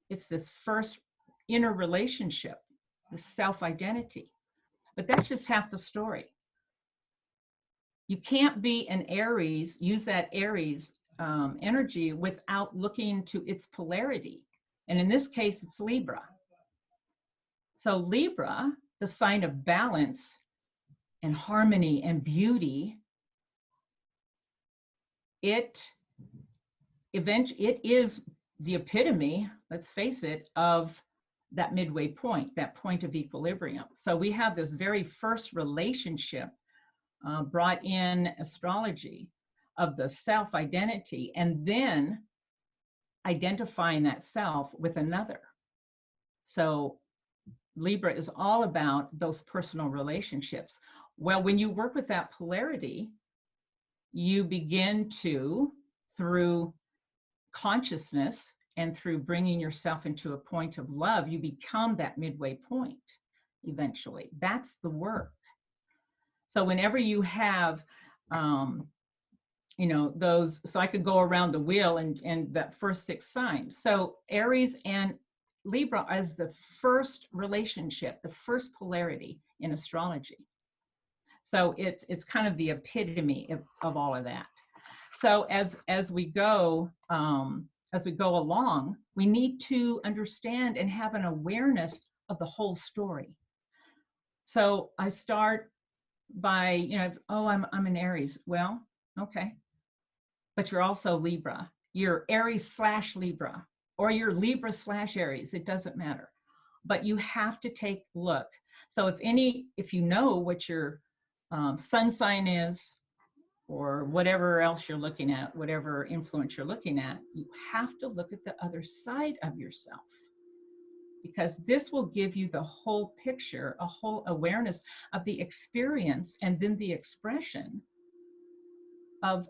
It's this first inner relationship, the self-identity. But that's just half the story. You can't be an Aries, use that Aries energy without looking to its polarity. And in this case, it's Libra. So Libra, the sign of balance and harmony and beauty, it is the epitome, let's face it, of that midway point, that point of equilibrium. So we have this very first relationship brought in astrology of the self-identity, and then identifying that self with another. So Libra is all about those personal relationships. Well, when you work with that polarity, you begin to, through consciousness and through bringing yourself into a point of love, you become that midway point eventually. That's the work. So whenever you have, those, so I could go around the wheel and that first 6 signs. So Aries and Libra as the first relationship, the first polarity in astrology. So it's kind of the epitome of all of that. So as we go along, we need to understand and have an awareness of the whole story. So I start by, I'm an Aries. Well, okay. But you're also Libra. You're Aries/Libra, or you're Libra/Aries. It doesn't matter. But you have to take a look. So if you know what your sun sign is, or whatever else you're looking at, whatever influence you're looking at, you have to look at the other side of yourself, because this will give you the whole picture, a whole awareness of the experience and then the expression of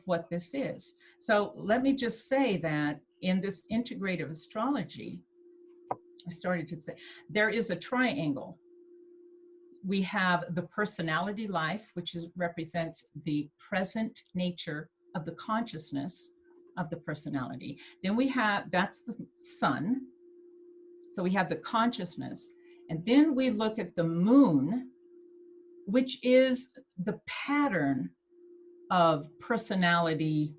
what this is. So let me just say that in this integrative astrology, I started to say, there is a triangle. We have the personality life, which represents the present nature of the consciousness of the personality. Then we have, that's the sun. So we have the consciousness. And then we look at the moon, which is the pattern of personality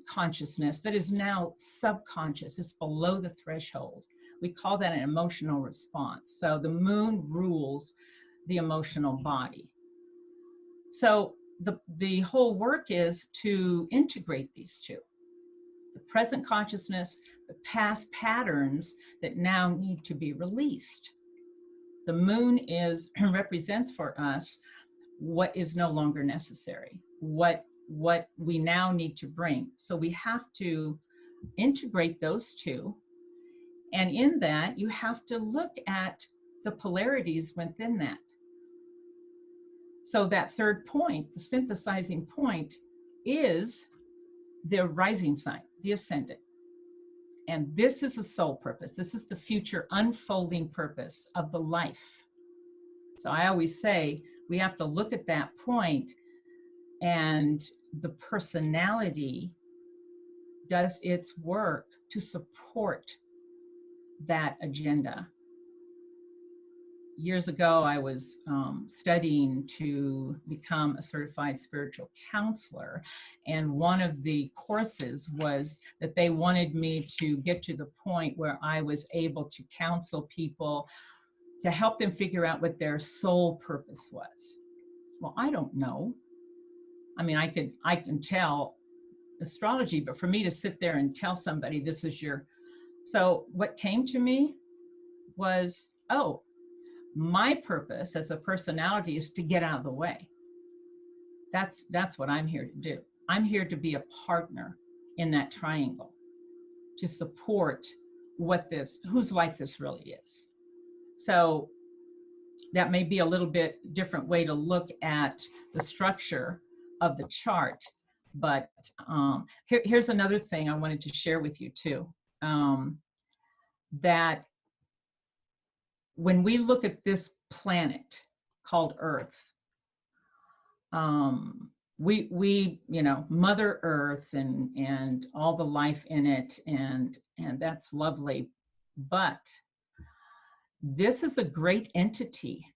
consciousness that is now subconscious. It's below the threshold. We call that an emotional response. So the moon rules the emotional body. So the whole work is to integrate these two. The present consciousness, the past patterns that now need to be released. The moon represents for us what is no longer necessary, what we now need to bring. So we have to integrate those two. And in that, you have to look at the polarities within that. So that third point, the synthesizing point, is the rising sign, the ascendant. And this is the soul purpose. This is the future unfolding purpose of the life. So I always say we have to look at that point, and the personality does its work to support that agenda. Years ago, I was studying to become a certified spiritual counselor. And one of the courses was that they wanted me to get to the point where I was able to counsel people to help them figure out what their soul purpose was. Well, I don't know. I mean, I can tell astrology, but for me to sit there and tell somebody this is your, so what came to me was, oh, my purpose as a personality is to get out of the way. That's what I'm here to do. I'm here to be a partner in that triangle, to support whose life this really is. So that may be a little bit different way to look at the structure of the chart. But here's another thing I wanted to share with you too. that when we look at this planet called Earth, we you know, Mother Earth and all the life in it, and that's lovely, but this is a great entity,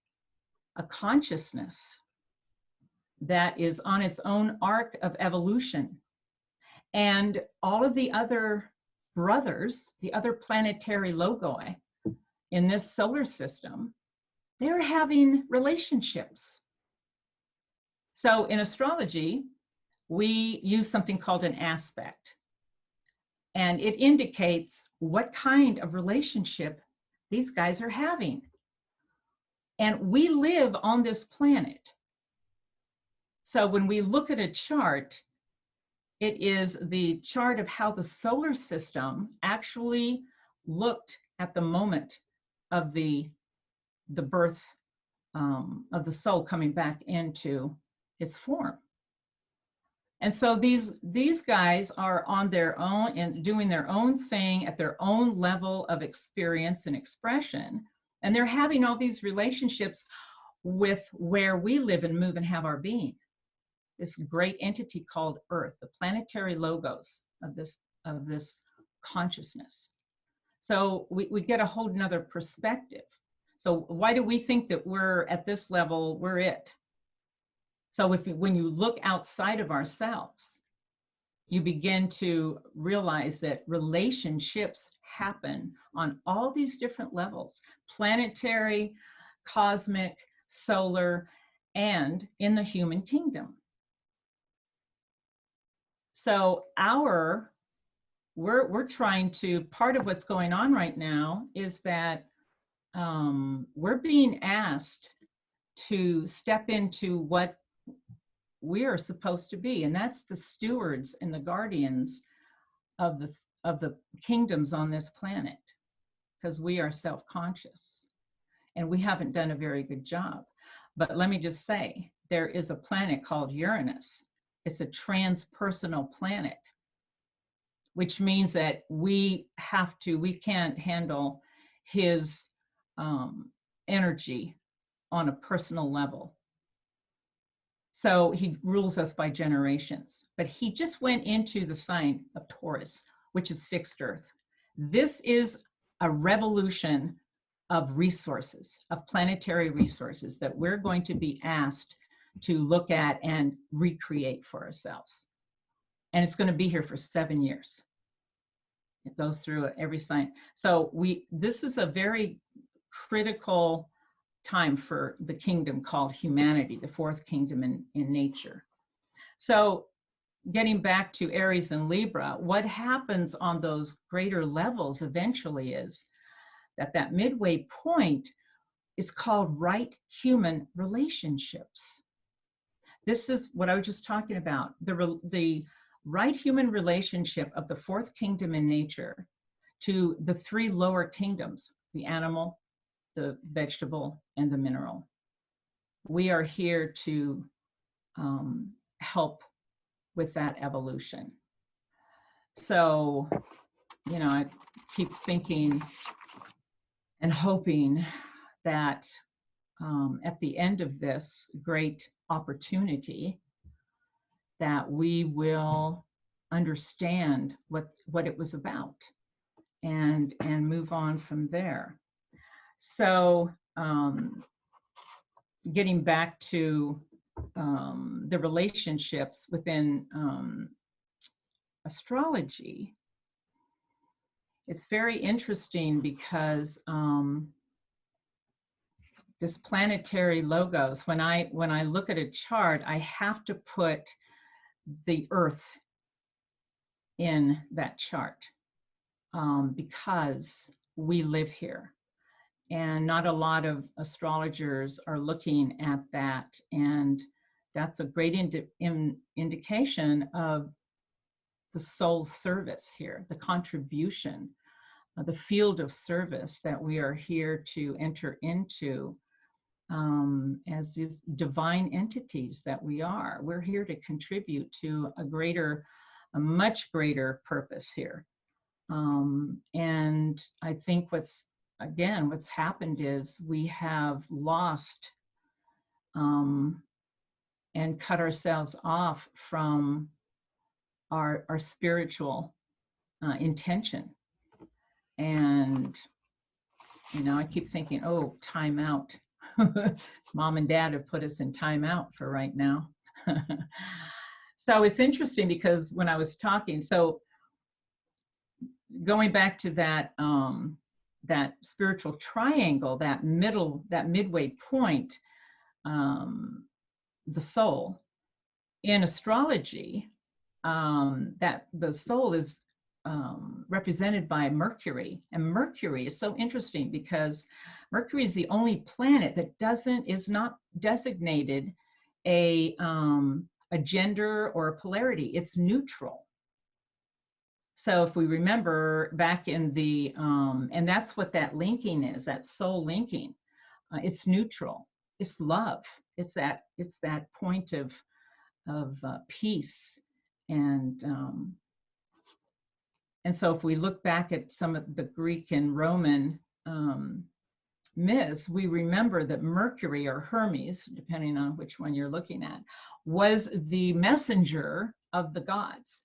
a consciousness that is on its own arc of evolution. And all of the other brothers, the other planetary logoi in this solar system, they're having relationships. So in astrology, we use something called an aspect, and it indicates what kind of relationship these guys are having. And we live on this planet. So when we look at a chart, it is the chart of how the solar system actually looked at the moment of the birth of the soul coming back into its form. And so these guys are on their own and doing their own thing at their own level of experience and expression. And they're having all these relationships with where we live and move and have our being. This great entity called Earth, the planetary logos of this consciousness. So we get a whole nother perspective. So why do we think that we're at this level, we're it? So when you look outside of ourselves, you begin to realize that relationships happen on all these different levels: planetary, cosmic, solar, and in the human kingdom. So we're trying to, part of what's going on right now is that we're being asked to step into what we are supposed to be, and that's the stewards and the guardians of the kingdoms on this planet, because we are self-conscious and we haven't done a very good job. But let me just say, there is a planet called Uranus. It's a transpersonal planet, which means that we can't handle his energy on a personal level. So he rules us by generations, but he just went into the sign of Taurus, which is fixed earth. This is a revolution of resources, of planetary resources that we're going to be asked to look at and recreate for ourselves. And it's going to be here for 7 years. It goes through every sign. So this is a very critical time for the kingdom called humanity, the fourth kingdom in nature. So getting back to Aries and Libra, what happens on those greater levels eventually is that midway point is called right human relationships. This is what I was just talking about, the right human relationship of the fourth kingdom in nature to the three lower kingdoms, the animal, the vegetable, and the mineral. We are here to help with that evolution. So, you know, I keep thinking and hoping that at the end of this great opportunity, that we will understand what it was about and move on from there. So getting back to the relationships within astrology, it's very interesting because this planetary logos, when I look at a chart, I have to put the earth in that chart because we live here. And not a lot of astrologers are looking at that. And that's a great indication of the soul service here, the contribution, the field of service that we are here to enter into as these divine entities that we are. We're here to contribute to a much greater purpose here. And And I think what's happened is we have lost and cut ourselves off from our spiritual intention. And, you know, I keep thinking, oh, time out. Mom and dad have put us in time out for right now. So it's interesting because when I was talking, so going back to that, that spiritual triangle, that midway point, the soul, in astrology, that the soul is represented by Mercury. And Mercury is so interesting because Mercury is the only planet that is not designated a gender or a polarity. It's neutral. So if we remember back in the, and that's what that linking is, that soul linking. It's neutral. It's love. It's that point of peace. And so if we look back at some of the Greek and Roman myths, we remember that Mercury, or Hermes, depending on which one you're looking at, was the messenger of the gods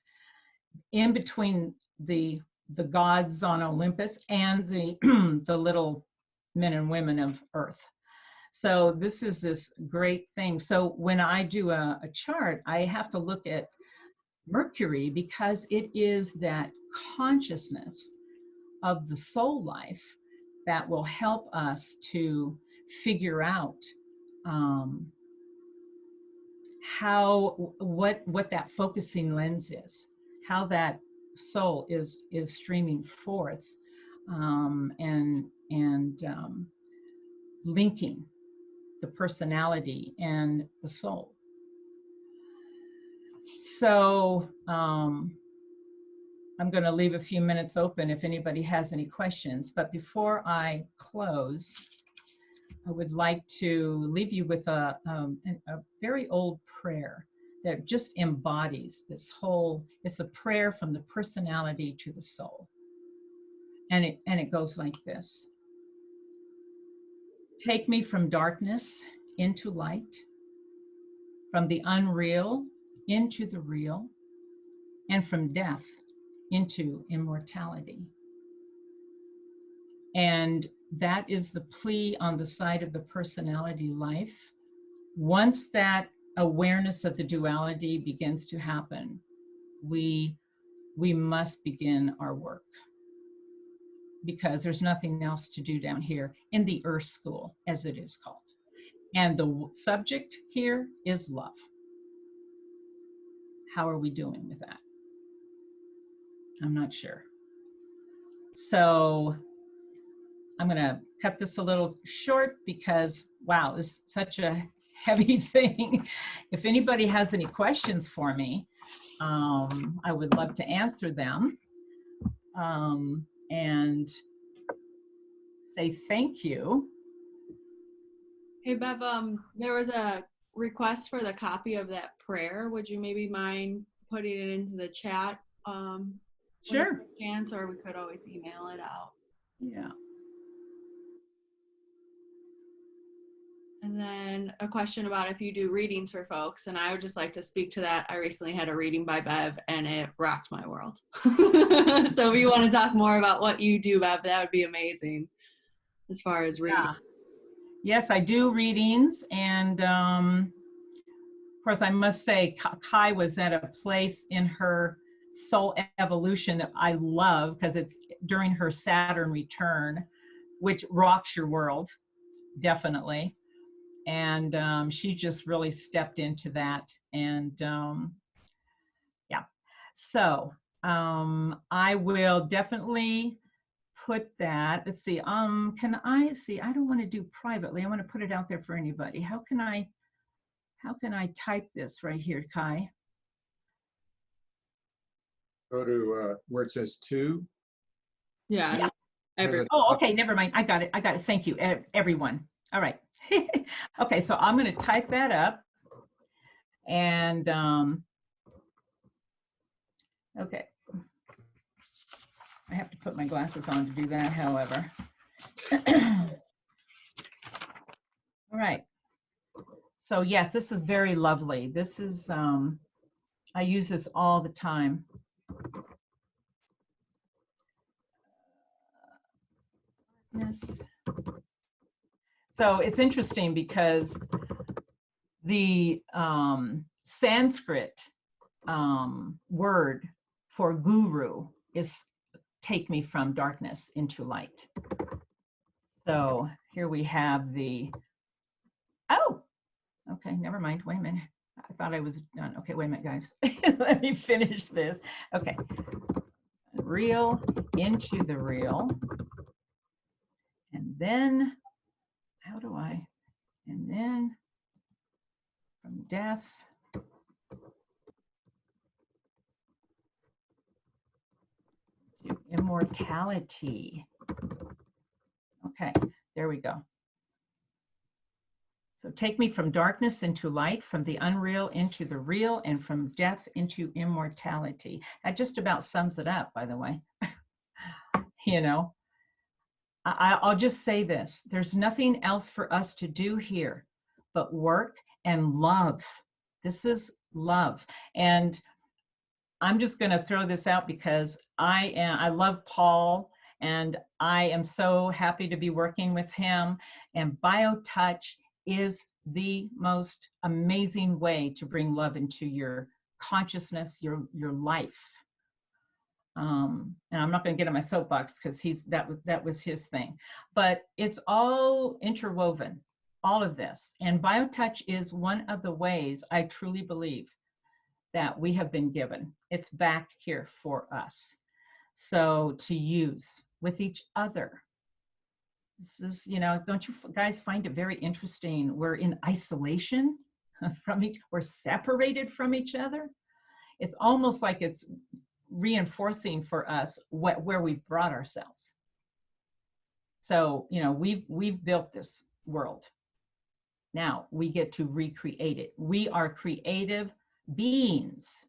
in between the gods on Olympus and the the little men and women of Earth. So this is this great thing. So when I do a chart, I have to look at Mercury because it is that consciousness of the soul life that will help us to figure out what that focusing lens is, how that soul is streaming forth, and linking the personality and the soul. So I'm going to leave a few minutes open if anybody has any questions. But before I close, I would like to leave you with a very old prayer that just embodies this whole, it's a prayer from the personality to the soul. And it goes like this. Take me from darkness into light, from the unreal into the real, and from death into immortality. And that is the plea on the side of the personality life. Once that awareness of the duality begins to happen, we must begin our work, because there's nothing else to do down here in the Earth School, as it is called. And the subject here is love. How are we doing with that? I'm not sure. So I'm going to cut this a little short because, wow, this is such a heavy thing. If anybody has any questions for me, I would love to answer them. And say thank you. Hey, Bev, there was a request for the copy of that prayer. Would you maybe mind putting it into the chat? Sure. Chance, or we could always email it out. Yeah. And then a question about if you do readings for folks, and I would just like to speak to that. I recently had a reading by Bev, and it rocked my world. So if you want to talk more about what you do, Bev, that would be amazing as far as reading. Yeah. Yes, I do readings, and of course, I must say, Kai was at a place in her soul evolution that I love, because it's during her Saturn return, which rocks your world, definitely. And she just really stepped into that. And yeah, so I will definitely put that. Let's see. Can I see? I don't want to do privately. I want to put it out there for anybody. How can I type this right here, Kai? Go to where it says to. Yeah. Oh, okay. Never mind. I got it. Thank you, everyone. All right. Okay, so I'm going to type that up. And okay. I have to put my glasses on to do that, however. All right. So yes, this is very lovely. This is, I use this all the time. Yes. So it's interesting because the Sanskrit word for guru is take me from darkness into light. So here we have the, oh, okay, never mind. Wait a minute. I thought I was done. Okay, wait a minute, guys. Let me finish this. Okay. Real into the real. And then, how do I, and then from death to immortality. Okay, there we go. So take me from darkness into light, from the unreal into the real, and from death into immortality. That just about sums it up, by the way. You know, I'll just say this. There's nothing else for us to do here but work and love. This is love. And I'm just going to throw this out because I love Paul, and I am so happy to be working with him. And BioTouch is the most amazing way to bring love into your consciousness, your life. And I'm not going to get on my soapbox because that was his thing, but it's all interwoven, all of this. And BioTouch is one of the ways I truly believe that we have been given. It's back here for us. So to use with each other. This is, you know, don't you guys find it very interesting? We're in isolation from we're separated from each other. It's almost like it's reinforcing for us where we've brought ourselves. So, you know, we've built this world. Now we get to recreate it. We are creative beings.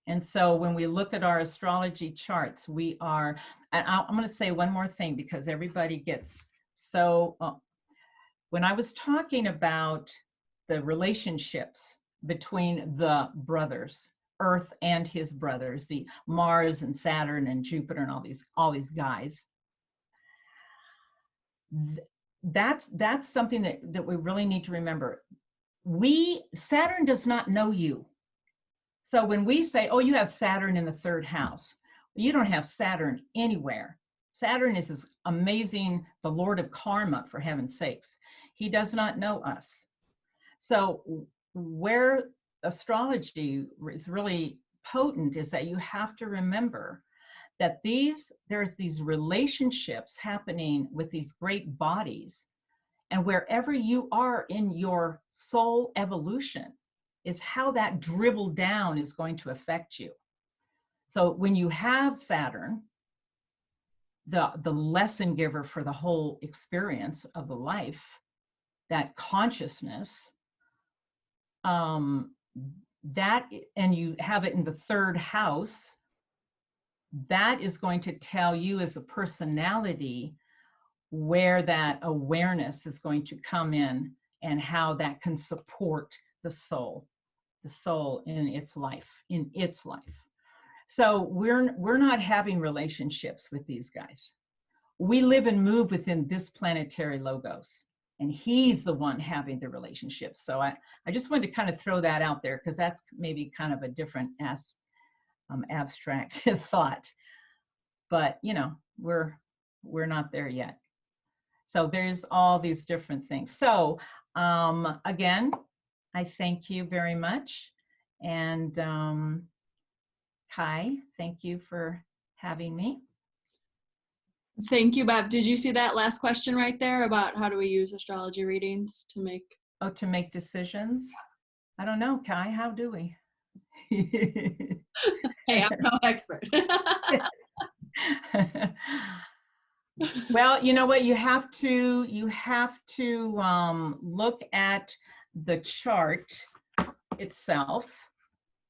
And so when we look at our astrology charts, we are, and I'm going to say one more thing because everybody gets so, when I was talking about the relationships between the brothers, Earth and his brothers, the Mars and Saturn and Jupiter and all these guys, that's something that we really need to remember. Saturn does not know you. So when we say, oh, you have Saturn in the third house, you don't have Saturn anywhere. Saturn is this amazing, the Lord of karma, for heaven's sakes. He does not know us. So where astrology is really potent is that you have to remember that there's these relationships happening with these great bodies, and wherever you are in your soul evolution is how that dribbled down is going to affect you. So when you have Saturn, the lesson giver for the whole experience of the life, that consciousness, that, and you have it in the third house, that is going to tell you as a personality where that awareness is going to come in and how that can support the soul in its life, So we're not having relationships with these guys. We live and move within this planetary logos, and he's the one having the relationship. So I just wanted to kind of throw that out there because that's maybe kind of a different abstract thought, but you know, we're not there yet. So there's all these different things. So again, I thank you very much. And Kai, thank you for having me. Thank you, Bev. Did you see that last question right there about how do we use astrology readings to make? Oh, to make decisions? I don't know, Kai, how do we? Hey, I'm no expert. Well, you know what, you have to look at the chart itself,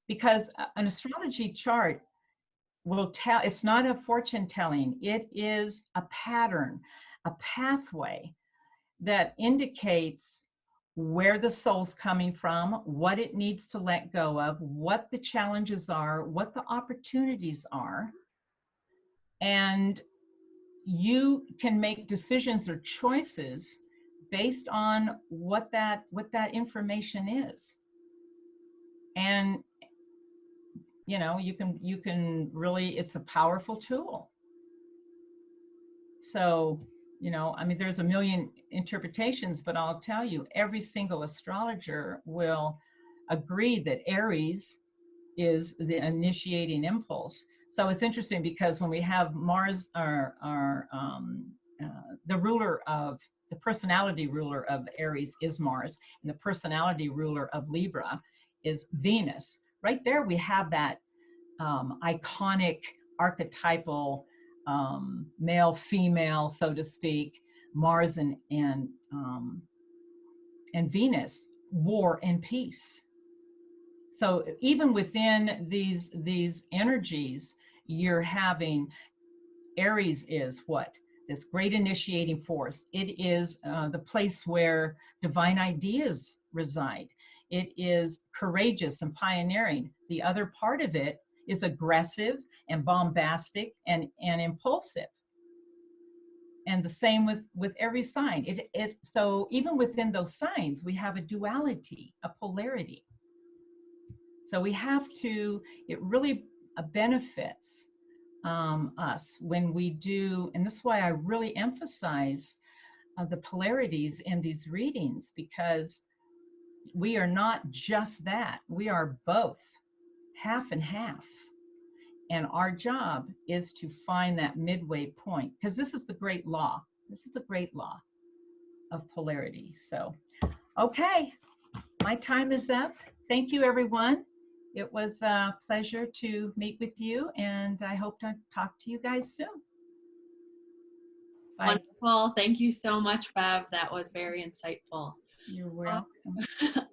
because an astrology chart will tell, it's not a fortune telling, it is a pattern, a pathway that indicates where the soul's coming from, what it needs to let go of, what the challenges are, what the opportunities are. And you can make decisions or choices based on what that information is. And you know, you can really, it's a powerful tool. So, you know, I mean, there's a million interpretations, but I'll tell you, every single astrologer will agree that Aries is the initiating impulse. So it's interesting because when we have Mars, the ruler of, the personality ruler of Aries is Mars, and the personality ruler of Libra is Venus. Right there we have that iconic archetypal male female, so to speak, Mars and Venus, war and peace. So even within these energies, you're having, Aries is what? This great initiating force. It is the place where divine ideas reside. It is courageous and pioneering. The other part of it is aggressive and bombastic and impulsive. And the same with every sign. So even within those signs, we have a duality, a polarity. So we have to, it really benefits us when we do, and this is why I really emphasize the polarities in these readings, because we are not just that, we are both, half and half. And our job is to find that midway point, because this is the great law. This is the great law of polarity. So, okay, my time is up. Thank you, everyone. It was a pleasure to meet with you, and I hope to talk to you guys soon. Bye. Wonderful. Thank you so much, Bev. That was very insightful. You're welcome.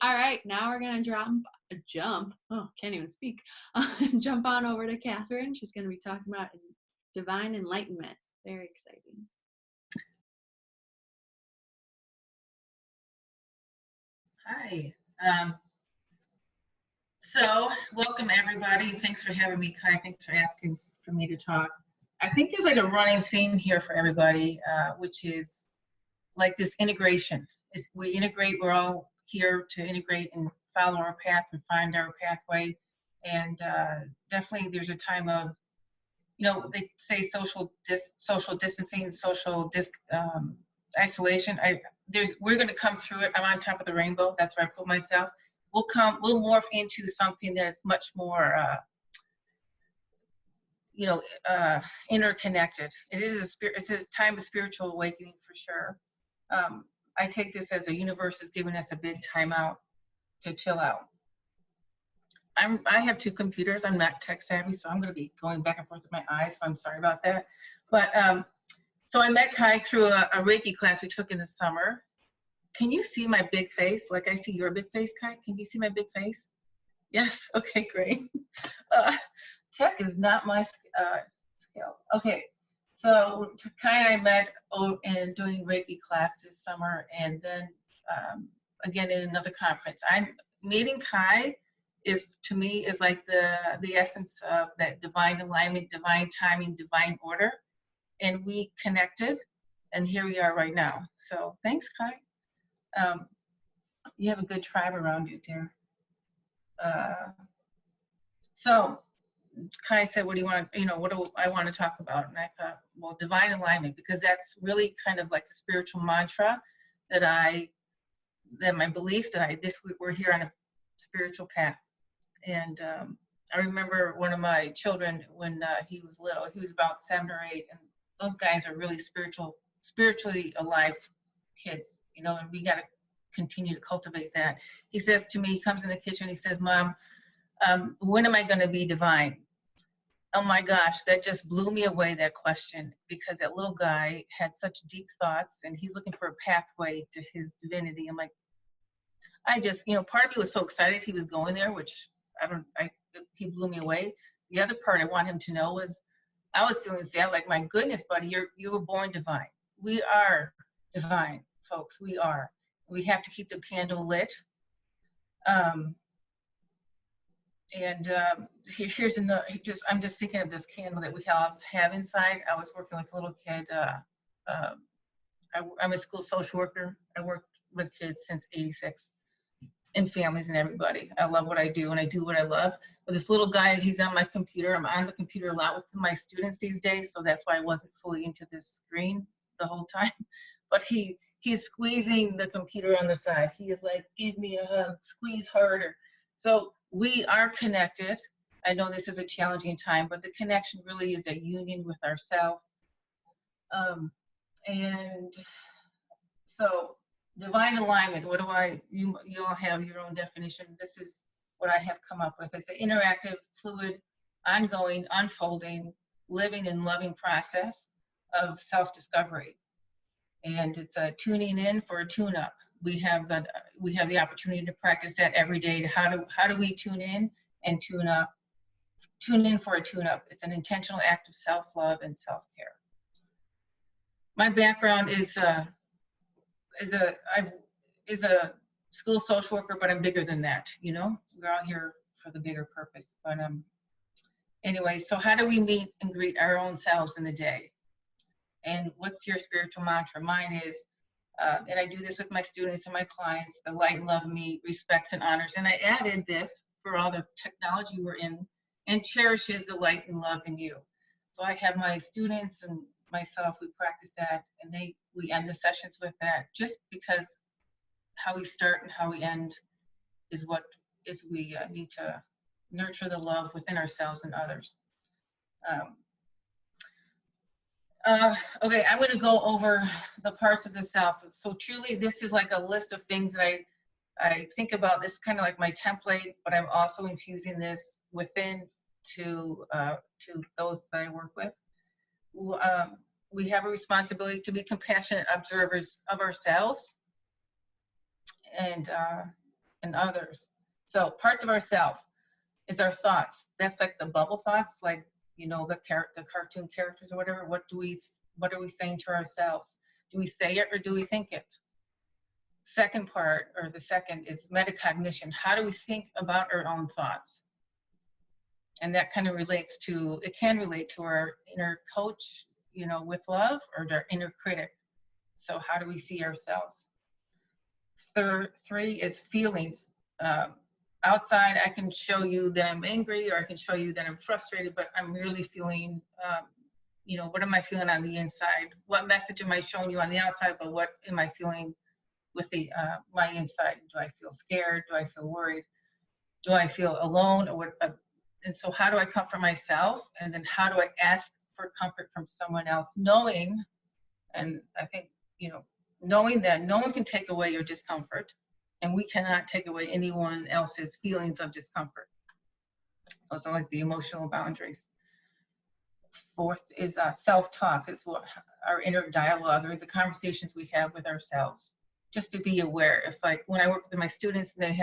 All right, now we're going to jump. Oh, can't even speak. Jump on over to Kathryn. She's going to be talking about divine enlightenment. Very exciting. Hi. So welcome everybody. Thanks for having me, Kai. Thanks for asking for me to talk. I think there's like a running theme here for everybody, which is like this integration. We integrate, we're all here to integrate and follow our path and find our pathway. And definitely there's a time of, you know, they say social distancing, social isolation. We're going to come through it. I'm on top of the rainbow. That's where I put myself. We'll morph into something that's much more, interconnected. It's a time of spiritual awakening for sure. I take this as the universe is giving us a big time out to chill out. I have two computers. I'm not tech savvy, so I'm going to be going back and forth with my eyes, so I'm sorry about that. But so I met Kai through a Reiki class we took in the summer. Can you see my big face? Like I see your big face, Kai? Can you see my big face? Yes? Okay, great. Tech is not my skill. Okay, so Kai and I met doing Reiki class this summer, and then again in another conference. Meeting Kai to me is like the essence of that divine alignment, divine timing, divine order, and we connected, and here we are right now. So thanks, Kai. You have a good tribe around you, dear. So Kai said, what do you want, what do I want to talk about? And I thought, well, divine alignment, because that's really kind of like the spiritual mantra that my belief that we're here on a spiritual path. And I remember one of my children when he was little, he was about 7 or 8, and those guys are really spiritually alive kids, and we got to continue to cultivate that. He says to me, he comes in the kitchen, he says, Mom, when am I going to be divine? Oh my gosh, that just blew me away, that question, because that little guy had such deep thoughts and he's looking for a pathway to his divinity. I'm like, part of me was so excited he was going there, which he blew me away. the other part I want him to know was I was feeling sad, like, my goodness, buddy, you were born divine. We are divine, folks. We are. We have to keep the candle lit. Here's another. I'm just thinking of this candle that we have inside. I was working with a little kid. I'm a school social worker. I worked with kids since '86, and families and everybody. I love what I do, and I do what I love. But this little guy, he's on my computer. I'm on the computer a lot with my students these days, so that's why I wasn't fully into this screen the whole time. But he's squeezing the computer on the side. He is like, give me a hug, squeeze harder. So we are connected. I know this is a challenging time, but the connection really is a union with ourselves. And so divine alignment, you all have your own definition. This is what I have come up with. It's an interactive, fluid, ongoing, unfolding, living and loving process of self-discovery. And it's a tuning in for a tune-up. We have the opportunity to practice that every day. How do we tune in and tune up? Tune in for a tune-up. It's an intentional act of self-love and self-care. My background is a school social worker, but I'm bigger than that. You know, we're all here for the bigger purpose. But anyway, so how do we meet and greet our own selves in the day? And what's your spiritual mantra? Mine is, and I do this with my students and my clients, the light and love of me respects and honors. And I added this for all the technology we're in, and cherishes the light and love in you. So I have my students and myself, we practice that, and we end the sessions with that, just because how we start and how we end is we need to nurture the love within ourselves and others. Okay, I'm going to go over the parts of the self. So truly, this is like a list of things that I think about. This kind of like my template, but I'm also infusing this within to those that I work with. We have a responsibility to be compassionate observers of ourselves and others. So parts of ourself is our thoughts. That's like the bubble thoughts, like, you know, the cartoon characters or whatever. What are we saying to ourselves? Do we say it or do we think it? Second part, or the second, is metacognition. How do we think about our own thoughts? And that kind of it can relate to our inner coach, you know, with love, or our inner critic. So how do we see ourselves? Three is feelings. Outside, I can show you that I'm angry, or I can show you that I'm frustrated, but I'm really feeling, you know, what am I feeling on the inside? What message am I showing you on the outside, but what am I feeling with my inside? Do I feel scared? Do I feel worried? Do I feel alone? Or what? And so how do I comfort myself? And then how do I ask for comfort from someone else? Knowing, and I think, you know, knowing that no one can take away your discomfort, and we cannot take away anyone else's feelings of discomfort. Those are like the emotional boundaries. Fourth is self-talk, is what our inner dialogue, or the conversations we have with ourselves. Just to be aware, if like when I work with my students and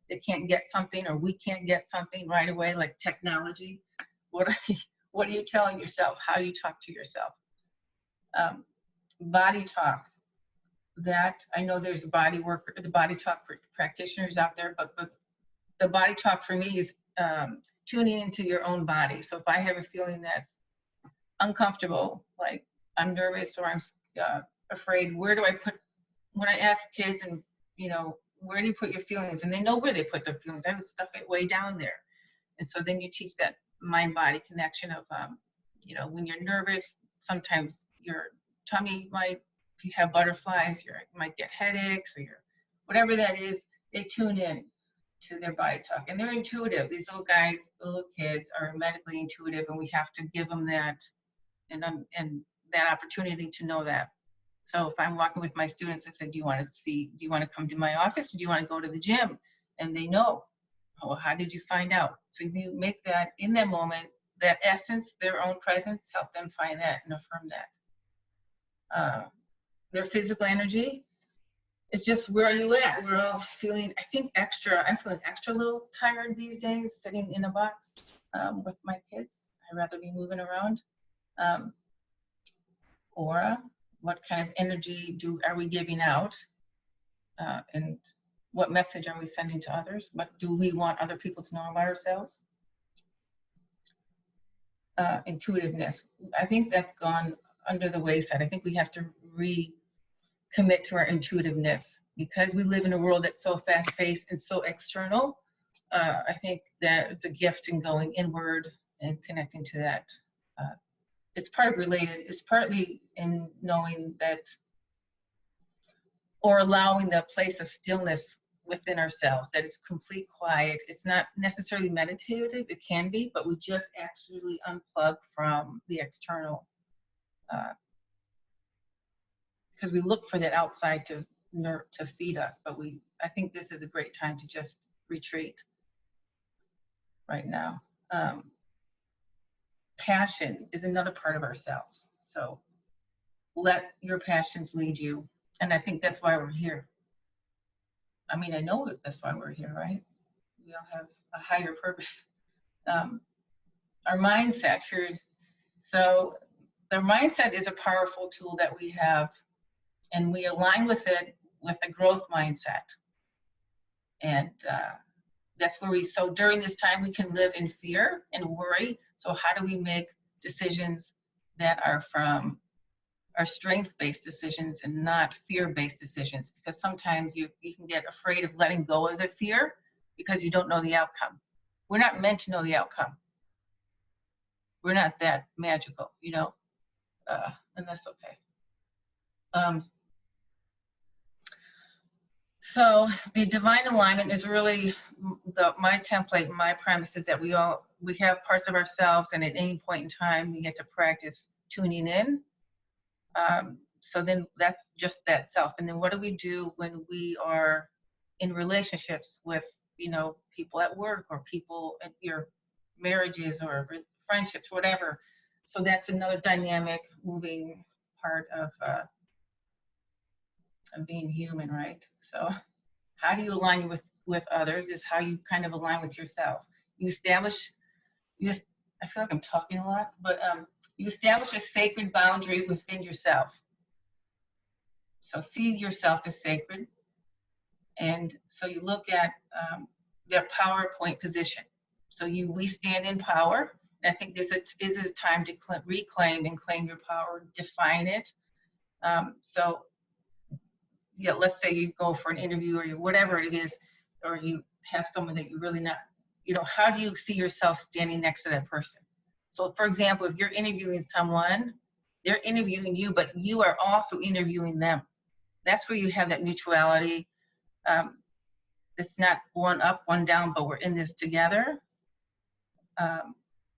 they can't get something, or we can't get something right away, like technology, what are you telling yourself? How do you talk to yourself? Body talk. That I know there's the body talk practitioners out there, but the body talk for me is tuning into your own body. So if I have a feeling that's uncomfortable, like I'm nervous or I'm afraid, where do I put, when I ask kids, and you know, where do you put your feelings? And they know where they put their feelings. I would stuff it way down there. And so then you teach that mind-body connection of, you know, when you're nervous, sometimes your tummy might, if you have butterflies, you might get headaches, or whatever that is, they tune in to their body talk. And they're intuitive. These little guys, the little kids are medically intuitive, and we have to give them that and that opportunity to know that. So if I'm walking with my students, I said, do you want to come to my office, or do you want to go to the gym? And they know. Oh, how did you find out? So you make that in that moment, that essence, their own presence, help them find that and affirm that. Their physical energy is just, where are you at? We're all feeling, I'm feeling extra little tired these days, sitting in a box. with my kids. I'd rather be moving around. Aura, what kind of energy are we giving out? And what message are we sending to others? What do we want other people to know about ourselves? Intuitiveness. I think that's gone under the wayside. I think we have to recommit to our intuitiveness because we live in a world that's so fast-paced and so external. I think that it's a gift in going inward and connecting to that. It's part of related. It's partly in knowing that, or allowing the place of stillness within ourselves, that it's complete quiet. It's not necessarily meditative, it can be, but we just actually unplug from the external. Because we look for that outside to feed us, but I think this is a great time to just retreat right now. Passion is another part of ourselves. So let your passions lead you. And I think that's why we're here. I mean, I know that's why we're here, right? We all have a higher purpose. Our mindset, so the mindset is a powerful tool that we have, and we align with it with a growth mindset. And that's where so during this time, we can live in fear and worry. So how do we make decisions that are from our strength-based decisions and not fear-based decisions? Because sometimes you can get afraid of letting go of the fear because you don't know the outcome. We're not meant to know the outcome. We're not that magical, you know, and that's okay. So the divine alignment is really my template, my premise is that we have parts of ourselves, and at any point in time we get to practice tuning in. So then that's just that self. And then what do we do when we are in relationships with, you know, people at work or people at your marriages or friendships, whatever. So that's another dynamic moving part of being human, right? So how do you align with others is how you kind of align with yourself. I feel like I'm talking a lot, but you establish a sacred boundary within yourself. So see yourself as sacred. And so you look at their PowerPoint position. So we stand in power. And I think this is time to reclaim and claim your power, define it. So yeah, let's say you go for an interview or whatever it is, or you have someone that you really not, you know, how do you see yourself standing next to that person? So for example, if you're interviewing someone, they're interviewing you, but you are also interviewing them. That's where you have that mutuality. It's not one up, one down, but we're in this together.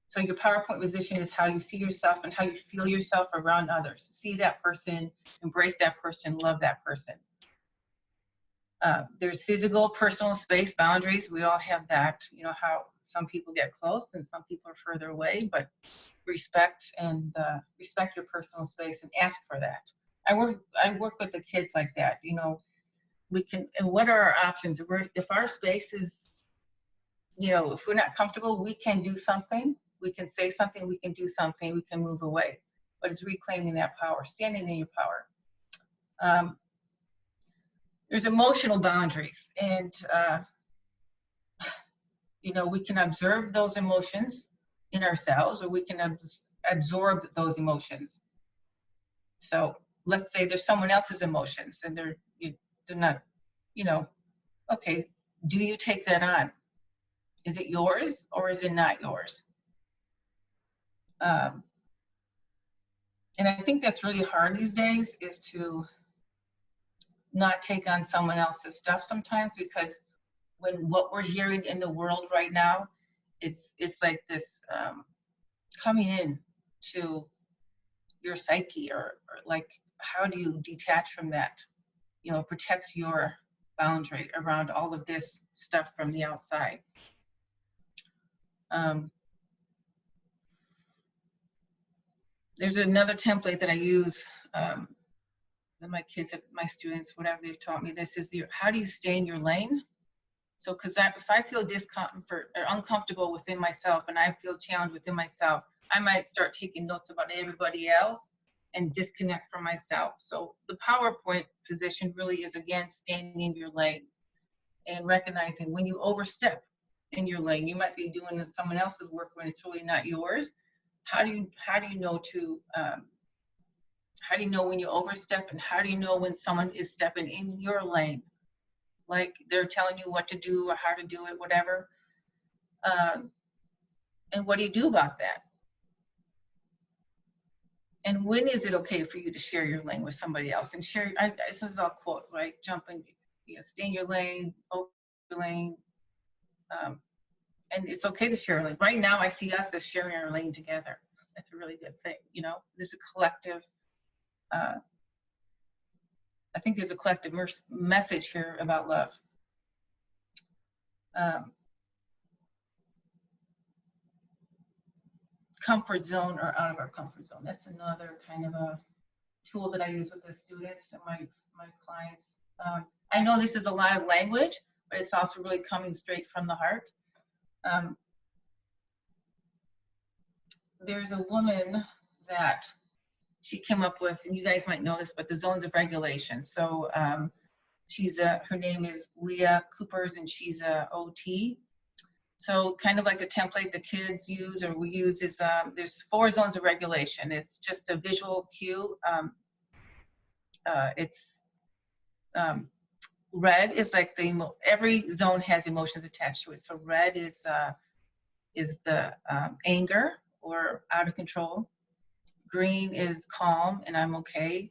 So your PowerPoint position is how you see yourself and how you feel yourself around others. See that person, embrace that person, love that person. There's physical, personal space boundaries. We all have that. You know how some people get close and some people are further away, but respect your personal space and ask for that. I work with the kids like that. You know, we can. And what are our options? If our space is, you know, if we're not comfortable, we can do something. We can say something. We can do something. We can move away. But it's reclaiming that power, standing in your power. There's emotional boundaries, and you know, we can observe those emotions in ourselves, or we can absorb those emotions. So let's say there's someone else's emotions, and they're not, you know, okay, do you take that on? Is it yours or is it not yours? And I think that's really hard these days, is to not take on someone else's stuff sometimes, because when what we're hearing in the world right now, it's like this coming in to your psyche, or like, how do you detach from that? You know, protect your boundary around all of this stuff from the outside. There's another template that I use that my kids, my students, whatever they've taught me. This is how do you stay in your lane So, because if I feel discomfort or uncomfortable within myself and I feel challenged within myself, I might start taking notes about everybody else and disconnect from myself. So the PowerPoint position really is, again, staying in your lane and recognizing when you overstep in your lane. You might be doing someone else's work when it's really not yours. How do you know to how do you know when you overstep, and how do you know when someone is stepping in your lane, like they're telling you what to do or how to do it, whatever? And what do you do about that? And when is it okay for you to share your lane with somebody else? And share, this is all quote, right? Jumping, stay in your lane, over your lane. And it's okay to share a lane. Right now, I see us as sharing our lane together. That's a really good thing. There's a collective, I think there's a collective message here about love. Comfort zone or out of our comfort zone. That's another kind of a tool that I use with the students and my clients. I know this is a lot of language, but it's also really coming straight from the heart. There's a woman that she came up with, and you guys might know this, but the zones of regulation. So her name is Leah Coopers, and she's a OT. So kind of like the template the kids use or we use is there's 4 zones of regulation. It's just a visual cue. Red is like every zone has emotions attached to it. So red is the anger or out of control. Green is calm and I'm okay.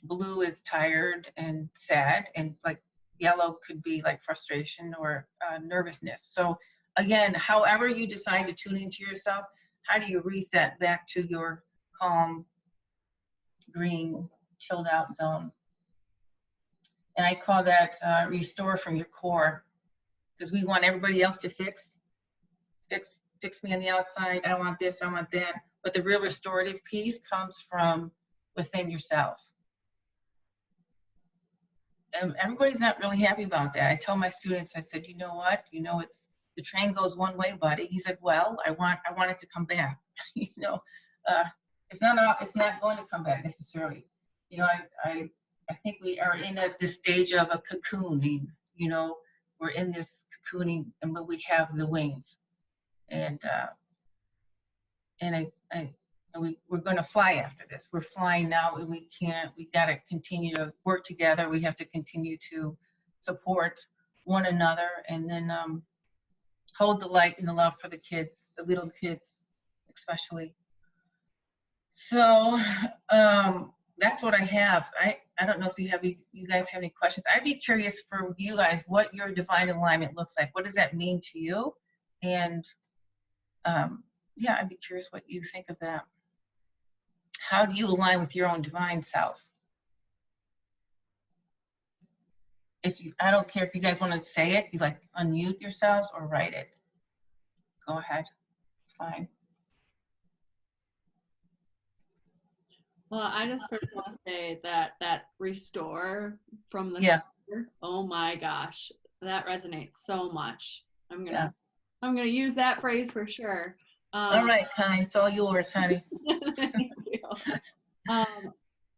Blue is tired and sad, and like yellow could be like frustration or nervousness. So again, however you decide to tune into yourself, how do you reset back to your calm, green, chilled out zone? And I call that restore from your core, because we want everybody else to fix me on the outside. I want this, I want that. But the real restorative piece comes from within yourself. And everybody's not really happy about that. I tell my students, I said, you know what? It's the train goes one way, buddy. He's like, well, I want it to come back. It's not going to come back necessarily. I think we are in this stage of a cocooning. We're in this cocooning, but we have the wings, and we're going to fly after this. We're flying now, and we got to continue to work together. We have to continue to support one another, and then hold the light and the love for the kids, the little kids especially. So that's what I have. I don't know if you guys have any questions. I'd be curious for you guys what your divine alignment looks like. What does that mean to you? And yeah, I'd be curious what you think of that. How do you align with your own divine self? I don't care if you guys want to say it, you like unmute yourselves or write it. Go ahead, it's fine. Well, I just first want to say that restore from the core, oh my gosh, that resonates so much. I'm gonna use that phrase for sure. All right, Kai, it's all yours, honey. Thank you.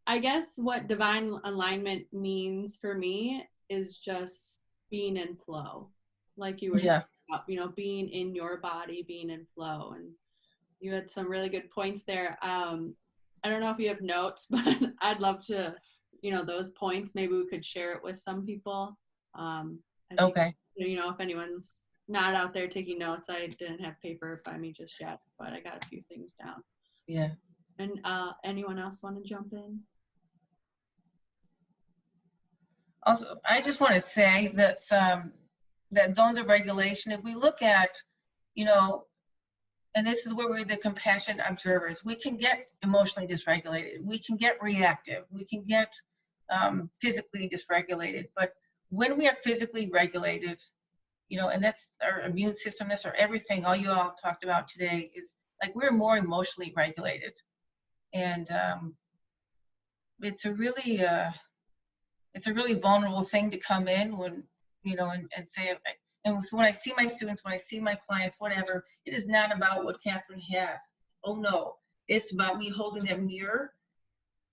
I guess what divine alignment means for me is just being in flow, like you were talking about, being in your body, being in flow. And you had some really good points there. I don't know if you have notes, but I'd love to, those points, maybe we could share it with some people. Okay. If anyone's not out there taking notes, I didn't have paper by me just yet, but I got a few things down. Yeah. And anyone else want to jump in? Also, I just want to say that that zones of regulation, if we look at, and this is where we're the compassionate observers, we can get emotionally dysregulated. We can get reactive. We can get physically dysregulated. But when we are physically regulated, and that's our immune system, that's our everything, all you all talked about today, is like we're more emotionally regulated. And it's a really vulnerable thing to come in when you know, and say, and so when I see my students, when I see my clients, whatever, it is not about what Kathryn has. Oh no, it's about me holding that mirror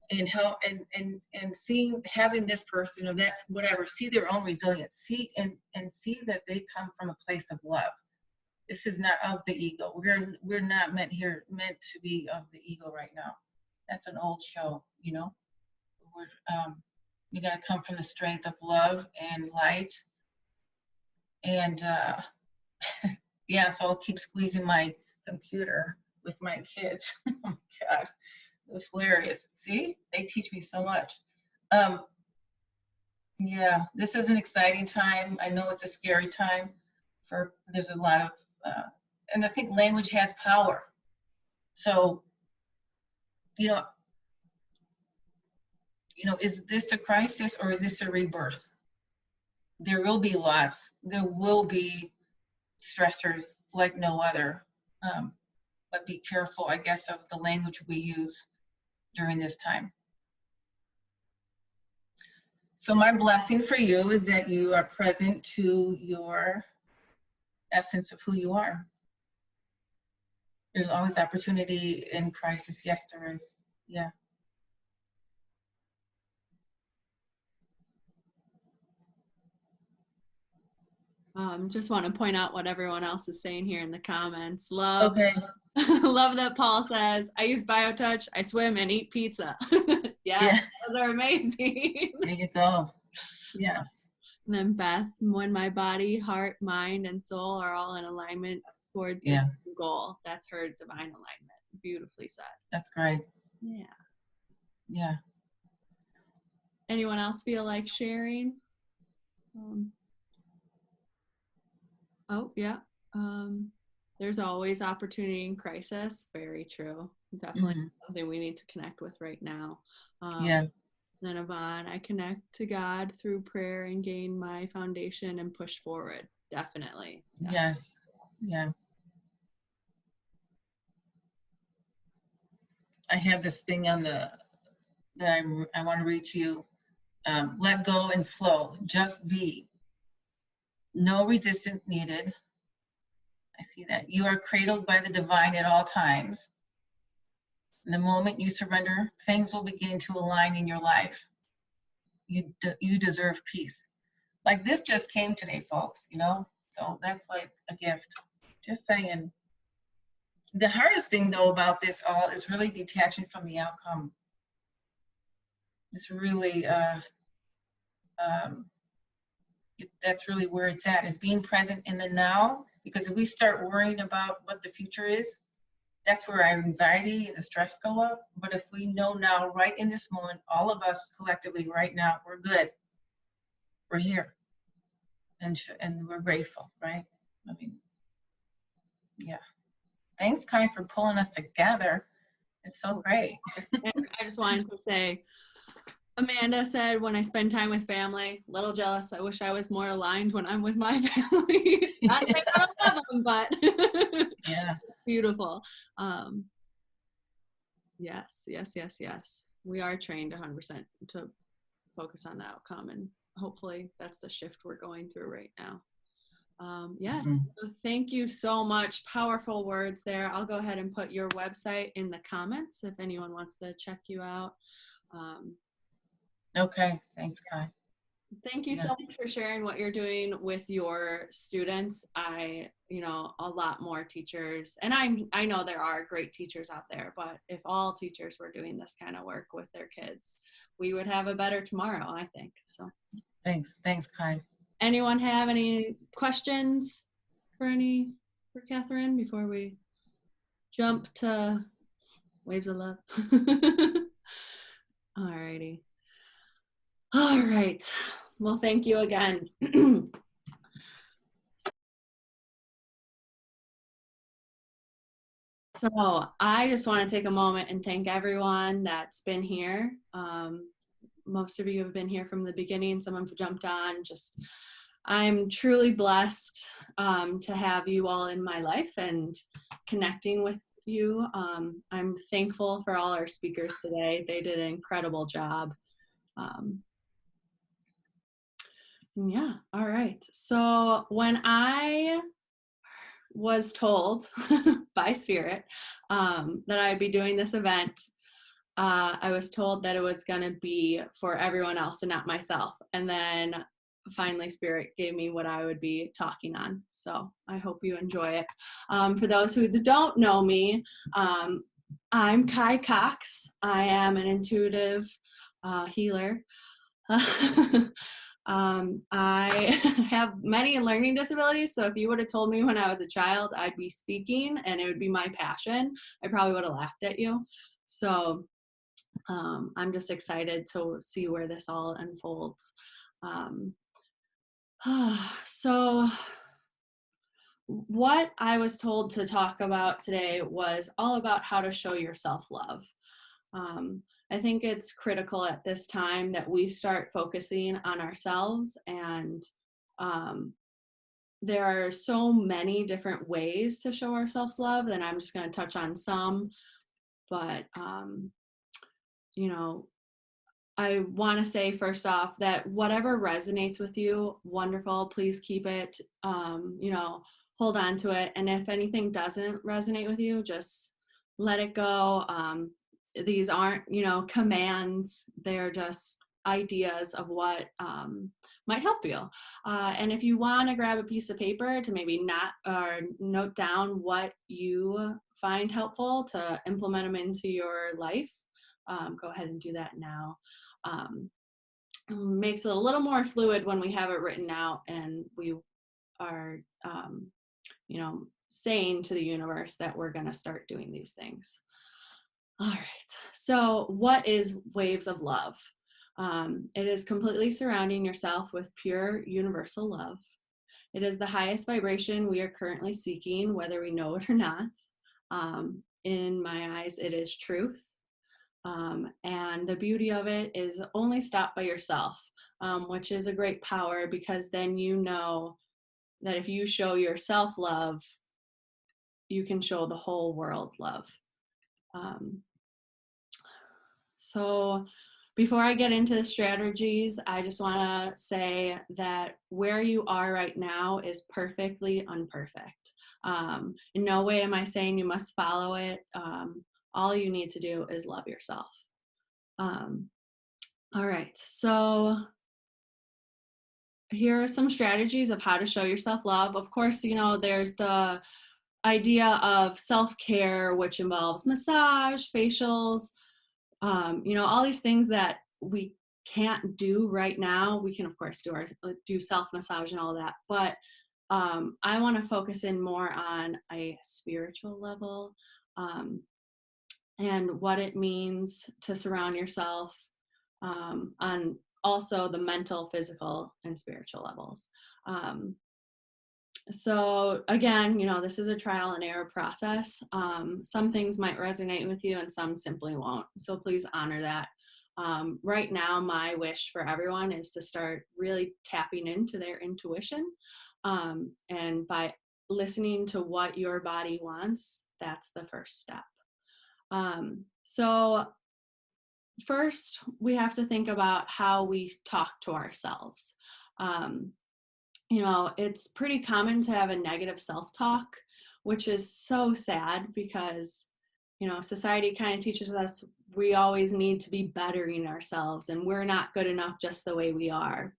and help and seeing, having this person or that, whatever, see their own resilience, see and see that they come from a place of love. This is not of the ego. We're not meant to be of the ego right now. That's an old show, you know. You got to come from the strength of love and light. And yeah, so I'll keep squeezing my computer with my kids. Oh my God, it was hilarious. See, they teach me so much. Yeah, this is an exciting time. I know it's a scary time. There's a lot of, and I think language has power. So, you know, is this a crisis or is this a rebirth? There will be loss. There will be stressors like no other. But be careful, I guess, of the language we use during this time. So my blessing for you is that you are present to your essence of who you are. There's always opportunity in crisis. Yes, there is. Yeah. Just want to point out what everyone else is saying here in the comments. Love, Okay. love that Paul says, I use BioTouch, I swim and eat pizza. Yeah, those are amazing. There you go. Yes. And then Beth, when my body, heart, mind, and soul are all in alignment toward this goal. That's her divine alignment. Beautifully said. That's great. Yeah. Yeah. Anyone else feel like sharing? Oh, yeah. There's always opportunity in crisis. Very true. Definitely something we need to connect with right now. Then Yvonne, I connect to God through prayer and gain my foundation and push forward. Definitely. Yes. Yeah. I have this thing on that I want to read to you. Let go and flow. Just be. No resistance needed. I see that. You are cradled by the divine at all times. The moment you surrender, things will begin to align in your life. You deserve peace. Like this just came today, folks, you know? So that's like a gift. Just saying. The hardest thing, though, about this all is really detaching from the outcome. It's really, that's really where it's at, is being present in the now. Because if we start worrying about what the future is, that's where our anxiety and the stress go up. But if we know now, right in this moment, all of us collectively right now, we're good. We're here. And we're grateful, right? I mean, yeah. Thanks, Kai, for pulling us together. It's so great. I just wanted to say, Amanda said, when I spend time with family, a little jealous. I wish I was more aligned when I'm with my family. Not that I don't love them, but yeah, it's beautiful. Yes. We are trained 100% to focus on the outcome, and hopefully that's the shift we're going through right now. Yes, so thank you so much. Powerful words there. I'll go ahead and put your website in the comments if anyone wants to check you out. Okay, thanks, Kai. Thank you so much for sharing what you're doing with your students. A lot more teachers, and I know there are great teachers out there, but if all teachers were doing this kind of work with their kids, we would have a better tomorrow, I think. So thanks, Kai. Anyone have any questions for Kathryn before we jump to waves of love? Alrighty. All right. Well, thank you again. So I just want to take a moment and thank everyone that's been here. Most of you have been here from the beginning. Some have jumped on. I'm truly blessed to have you all in my life and connecting with you. I'm thankful for all our speakers today. They did an incredible job. Yeah. All right. So when I was told by Spirit that I'd be doing this event, I was told that it was going to be for everyone else and not myself. And then finally Spirit gave me what I would be talking on. So I hope you enjoy it. For those who don't know me, I'm Kaileen Cox. I am an intuitive healer. I have many learning disabilities, so if you would have told me when I was a child I'd be speaking and it would be my passion, I probably would have laughed at you. So I'm just excited to see where this all unfolds. So what I was told to talk about today was all about how to show your self-love. I think it's critical at this time that we start focusing on ourselves, and there are so many different ways to show ourselves love, and I'm just going to touch on some, but you know, I want to say first off that whatever resonates with you, wonderful, please keep it, you know, hold on to it. And if anything doesn't resonate with you, just let it go. These aren't, you know, commands. They're just ideas of what might help you. And if you want to grab a piece of paper to maybe note down what you find helpful to implement them into your life, go ahead and do that now. Makes it a little more fluid when we have it written out and we are, you know, saying to the universe that we're going to start doing these things. All right. So what is waves of love? It is completely surrounding yourself with pure universal love. It is the highest vibration we are currently seeking, whether we know it or not. In my eyes, it is truth. And the beauty of it is only stopped by yourself, which is a great power, because then you know that if you show yourself love, you can show the whole world love. So before I get into the strategies, I just want to say that where you are right now is perfectly unperfect. In no way am I saying you must follow it. All you need to do is love yourself. All right, so here are some strategies of how to show yourself love. Of course, you know, there's the idea of self-care, which involves massage, facials, you know, all these things that we can't do right now. We can, of course, do self-massage and all that, but I want to focus in more on a spiritual level, and what it means to surround yourself on also the mental, physical, and spiritual levels. So again, you know, this is a trial and error process. Some things might resonate with you and some simply won't. So please honor that. Right now, my wish for everyone is to start really tapping into their intuition. And by listening to what your body wants, that's the first step. So first, we have to think about how we talk to ourselves. You know, it's pretty common to have a negative self-talk, which is so sad because, you know, society kind of teaches us we always need to be bettering ourselves and we're not good enough just the way we are.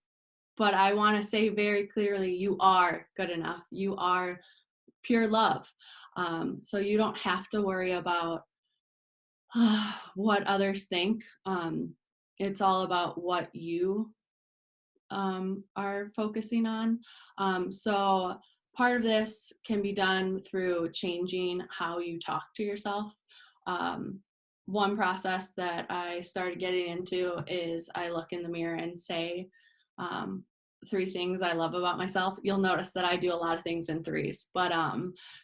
But I want to say very clearly, you are good enough. You are pure love. So you don't have to worry about what others think. It's all about what you are focusing on. So part of this can be done through changing how you talk to yourself. One process that I started getting into is I look in the mirror and say 3 things I love about myself. You'll notice that I do a lot of things in threes, but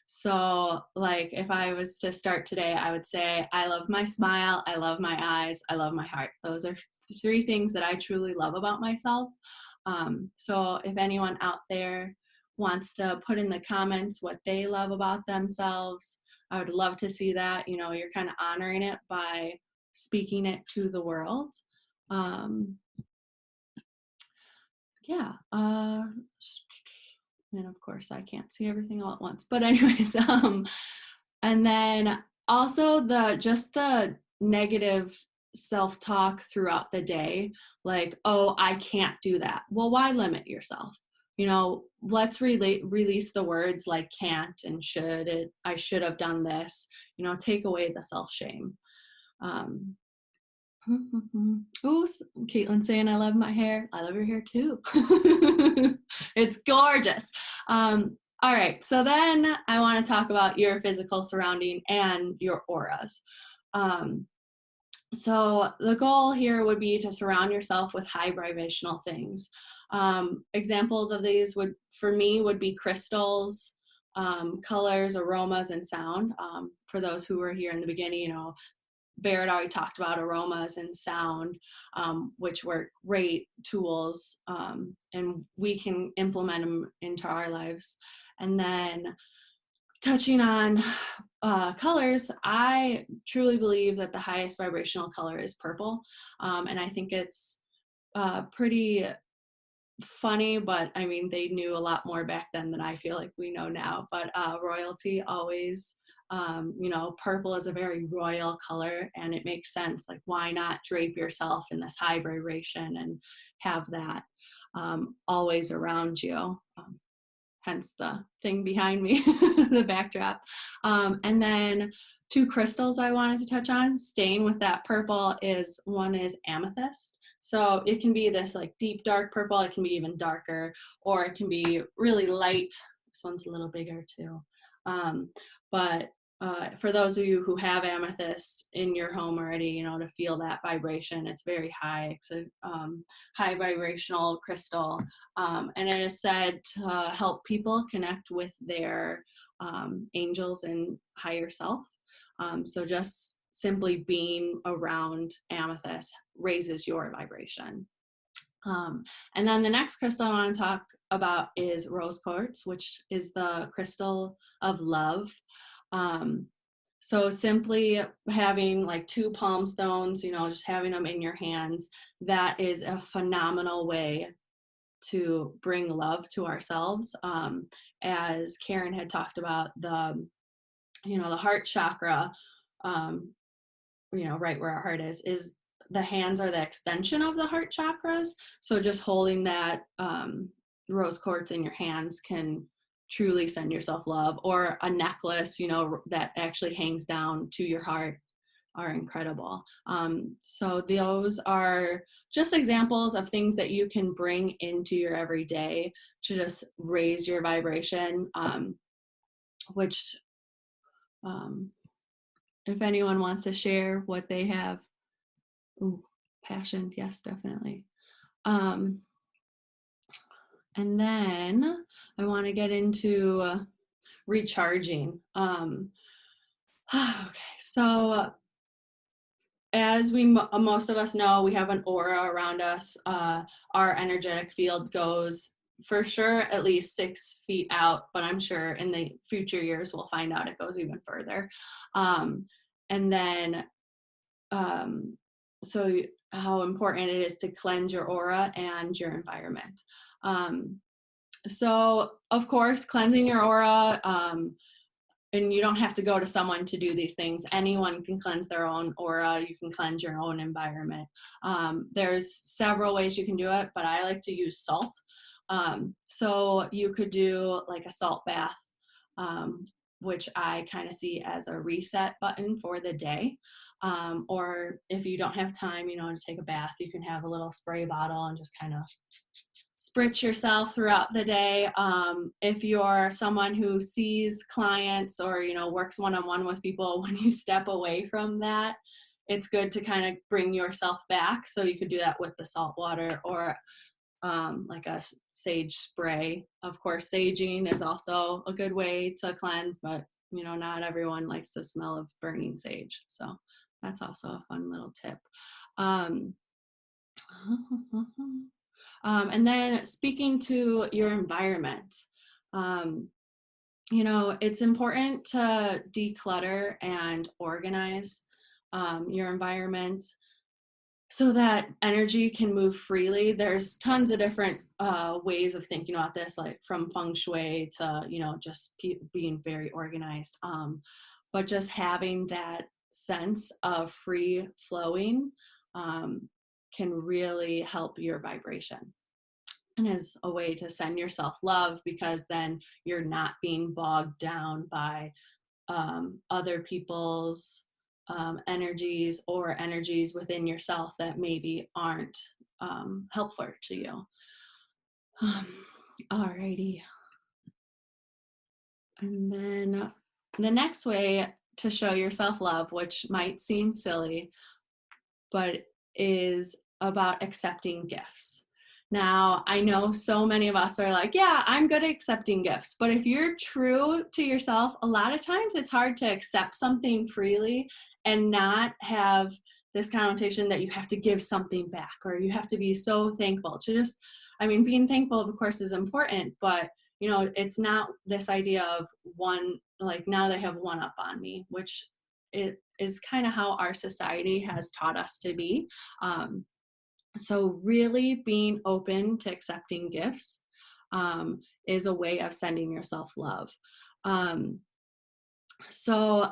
so like if I was to start today, I would say I love my smile, I love my eyes, I love my heart. Those are 3 things that I truly love about myself. So if anyone out there wants to put in the comments what they love about themselves, I would love to see that. You know, you're kind of honoring it by speaking it to the world. yeah, and of course I can't see everything all at once, but anyways, and then also the negative self-talk throughout the day, like, oh, I can't do that. Well, why limit yourself? Let's release the words like can't and should, I should have done this, take away the self-shame. Ooh, Caitlin saying I love my hair. I love your hair too. It's gorgeous. All right, so then I want to talk about your physical surrounding and your auras. So the goal here would be to surround yourself with high vibrational things. Examples of these would be crystals, colors, aromas, and sound. For those who were here in the beginning, Beret already talked about aromas and sound, which were great tools, and we can implement them into our lives. And then touching on colors, I truly believe that the highest vibrational color is purple. And I think it's pretty funny, but I mean, they knew a lot more back then than I feel like we know now. But royalty always, purple is a very royal color, and it makes sense. Like, why not drape yourself in this high vibration and have that always around you? Hence the thing behind me, the backdrop. And then 2 crystals I wanted to touch on, staying with that purple, one is amethyst. So it can be this like deep dark purple, it can be even darker, or it can be really light. This one's a little bigger too. But for those of you who have amethyst in your home already, to feel that vibration, it's very high. It's a high vibrational crystal, and it is said to help people connect with their angels and higher self. So just simply being around amethyst raises your vibration. And then the next crystal I want to talk about is rose quartz, which is the crystal of love. So simply having like 2 palm stones, just having them in your hands, that is a phenomenal way to bring love to ourselves. As Karen had talked about, the heart chakra, right where our heart is the hands are the extension of the heart chakras. So just holding that rose quartz in your hands can truly send yourself love, or a necklace, that actually hangs down to your heart, are incredible. So those are just examples of things that you can bring into your everyday to just raise your vibration, which if anyone wants to share what they have. Ooh, passion, yes, definitely. And then I want to get into recharging. Okay, so as most of us know, we have an aura around us. Our energetic field goes for sure at least 6 feet out, but I'm sure in the future years we'll find out it goes even further. And then so how important it is to cleanse your aura and your environment. So of course, cleansing your aura, and you don't have to go to someone to do these things. Anyone can cleanse their own aura. You can cleanse your own environment. There's several ways you can do it, but I like to use salt. So you could do like a salt bath, which I kind of see as a reset button for the day. Or if you don't have time, to take a bath, you can have a little spray bottle and just kind of spritz yourself throughout the day. If you're someone who sees clients or, works one-on-one with people, when you step away from that, it's good to kind of bring yourself back. So you could do that with the salt water, or like a sage spray. Of course, saging is also a good way to cleanse, but not everyone likes the smell of burning sage. So that's also a fun little tip. And then speaking to your environment, it's important to declutter and organize your environment. so that energy can move freely. There's tons of different ways of thinking about this, like from feng shui to, just being very organized. But just having that sense of free flowing can really help your vibration, and is a way to send yourself love, because then you're not being bogged down by other people's energies, or energies within yourself that maybe aren't helpful to you. Alrighty. And then the next way to show yourself love, which might seem silly, but is about accepting gifts. Now, I know so many of us are like, yeah, I'm good at accepting gifts. But if you're true to yourself, a lot of times it's hard to accept something freely and not have this connotation that you have to give something back, or you have to be so thankful. To just, being thankful, of course, is important, but it's not this idea of one, like, now they have one up on me, which it is kind of how our society has taught us to be. So really being open to accepting gifts is a way of sending yourself love. So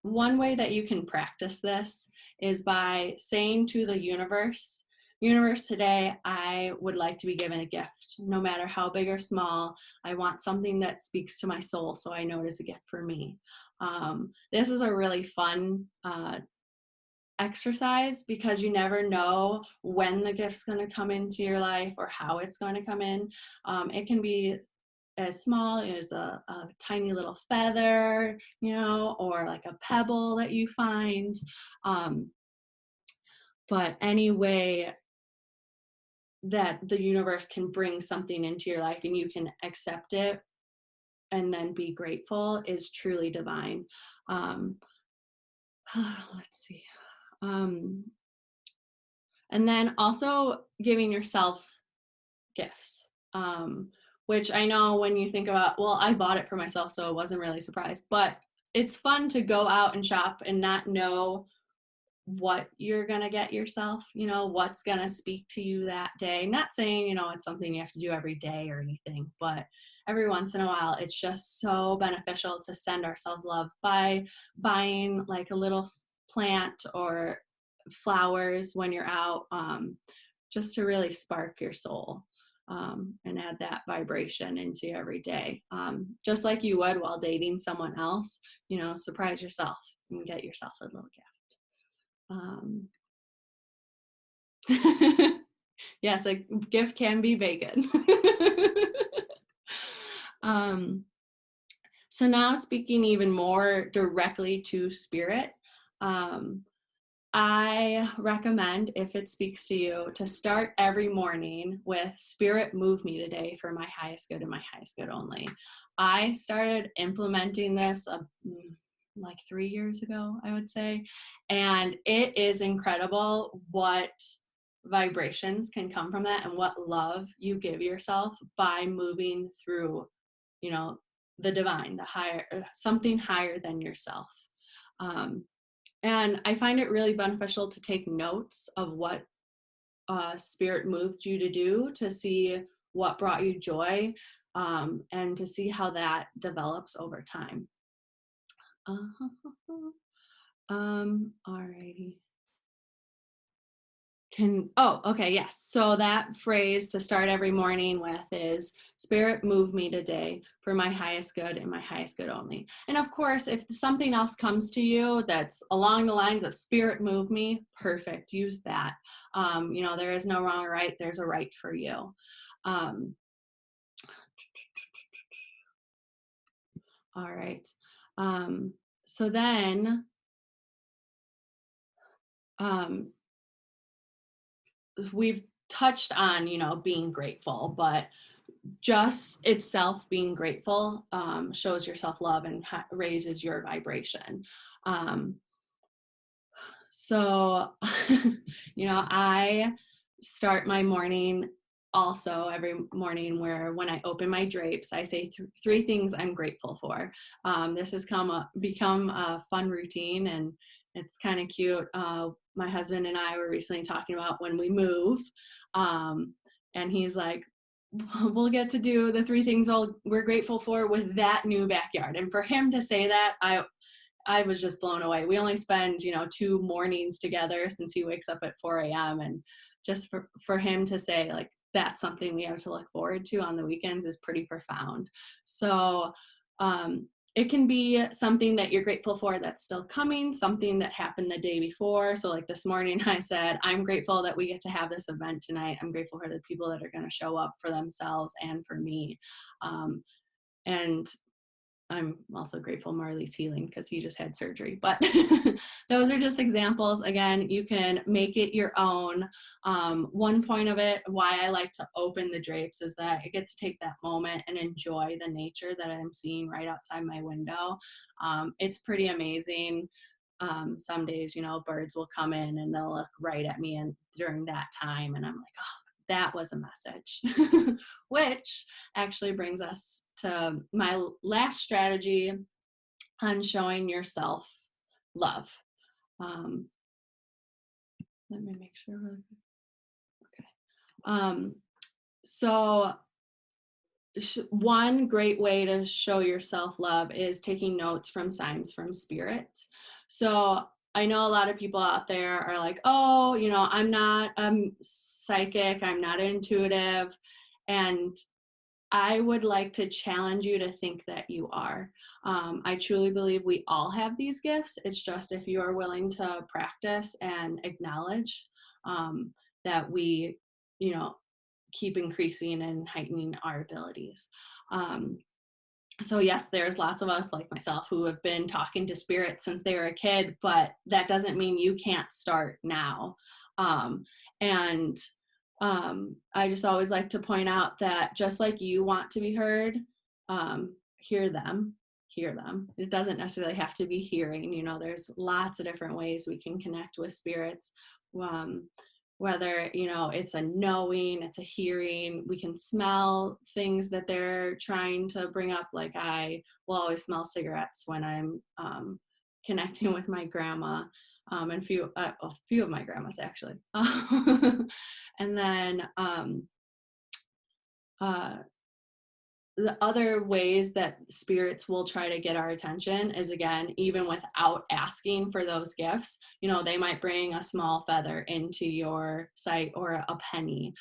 one way that you can practice this is by saying to the universe, today, I would like to be given a gift, no matter how big or small. I want something that speaks to my soul, so I know it is a gift for me. This is a really fun exercise, because you never know when the gift's going to come into your life or how it's going to come in. It can be as small as a tiny little feather, or like a pebble that you find. But any way that the universe can bring something into your life and you can accept it and then be grateful is truly divine. Let's see. And then also giving yourself gifts, which I know when you think about, well, I bought it for myself, so I wasn't really surprised, but it's fun to go out and shop and not know what you're going to get yourself, what's going to speak to you that day. Not saying, it's something you have to do every day or anything, but every once in a while, it's just so beneficial to send ourselves love by buying like a little plant or flowers when you're out, just to really spark your soul and add that vibration into every day. Just like you would while dating someone else, surprise yourself and get yourself a little gift. Yes, a gift can be bacon. So now, speaking even more directly to spirit, I recommend, if it speaks to you, to start every morning with "Spirit, move me today for my highest good and my highest good only." I started implementing this like 3 years ago, I would say, and it is incredible what vibrations can come from that and what love you give yourself by moving through, the divine, the higher, something higher than yourself. And I find it really beneficial to take notes of what spirit moved you to do, to see what brought you joy, and to see how that develops over time. Alrighty. Okay, yes. So that phrase to start every morning with is "Spirit, move me today for my highest good and my highest good only." And of course, if something else comes to you that's along the lines of "Spirit, move me," perfect. Use that. There is no wrong or right. There's a right for you. All right. So then, we've touched on, being grateful, but just itself being grateful shows yourself love and raises your vibration. So, I start my morning also every morning where when I open my drapes, I say three things I'm grateful for. This has become a fun routine, and It's kind of cute. My husband and I were recently talking about when we move, and he's like, we'll get to do the 3 things we're grateful for with that new backyard. And for him to say that, I was just blown away. We only spend, 2 mornings together since he wakes up at 4 a.m. And just for him to say, like, that's something we have to look forward to on the weekends is pretty profound. So it can be something that you're grateful for that's still coming, something that happened the day before. So like this morning I said, I'm grateful that we get to have this event tonight. I'm grateful for the people that are going to show up for themselves and for me. And I'm also grateful Marley's healing because he just had surgery. But those are just examples. Again, you can make it your own. One point of it, why I like to open the drapes, is that I get to take that moment and enjoy the nature that I'm seeing right outside my window. It's pretty amazing. Some days, birds will come in and they'll look right at me and during that time. And I'm like, oh, that was a message, which actually brings us to my last strategy on showing yourself love. Let me make sure. Okay. So one great way to show yourself love is taking notes from signs from spirits. So I know a lot of people out there are like, oh, I'm not psychic, I'm not intuitive. And I would like to challenge you to think that you are. I truly believe we all have these gifts. It's just if you are willing to practice and acknowledge that we, keep increasing and heightening our abilities. So yes, there's lots of us like myself who have been talking to spirits since they were a kid, but that doesn't mean you can't start now. I just always like to point out that just like you want to be heard, hear them. It doesn't necessarily have to be hearing, there's lots of different ways we can connect with spirits. Whether, it's a knowing, it's a hearing, we can smell things that they're trying to bring up. Like I will always smell cigarettes when I'm connecting with my grandma, and a few of my grandmas actually. And then the other ways that spirits will try to get our attention is, again, even without asking for those gifts, they might bring a small feather into your sight or a penny.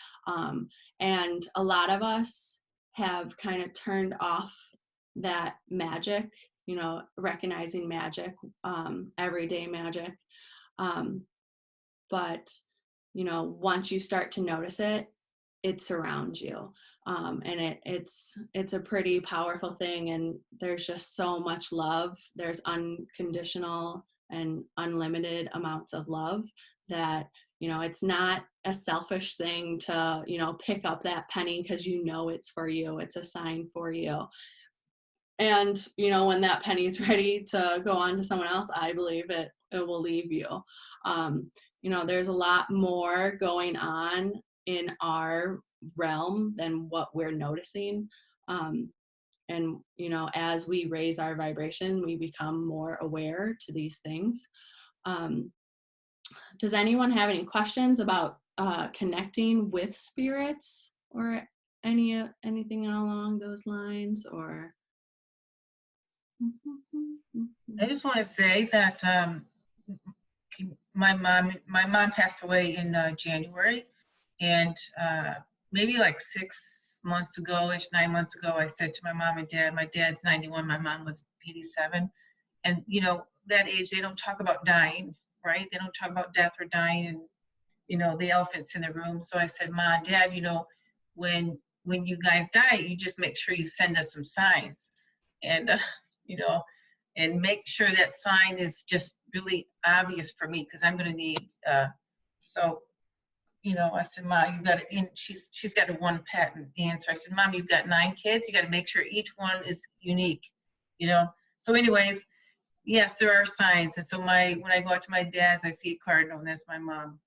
And a lot of us have kind of turned off that magic, recognizing magic, everyday magic. But, once you start to notice it, it surrounds you. And it's a pretty powerful thing. And there's just so much love. There's unconditional and unlimited amounts of love that, it's not a selfish thing to, pick up that penny because it's for you. It's a sign for you. And, when that penny's ready to go on to someone else, I believe it will leave you. There's a lot more going on in our realm than what we're noticing. And, as we raise our vibration, we become more aware to these things. Does anyone have any questions about connecting with spirits or anything along those lines? Or I just want to say that my mom passed away in January, and maybe like 6 months ago-ish, 9 months ago, I said to my mom and dad, my dad's 91, my mom was 87, and that age they don't talk about dying, right? They don't talk about death or dying, and the elephants in the room. So I said, Ma, Dad, when you guys die, you just make sure you send us some signs, and and make sure that sign is just really obvious for me, because I'm going to need, so, I said, Ma, you got to, she's got a one patent answer. I said, Mom, you've got 9 kids. You got to make sure each one is unique, So anyways, yes, there are signs. And so when I go out to my dad's, I see a cardinal, and that's my mom,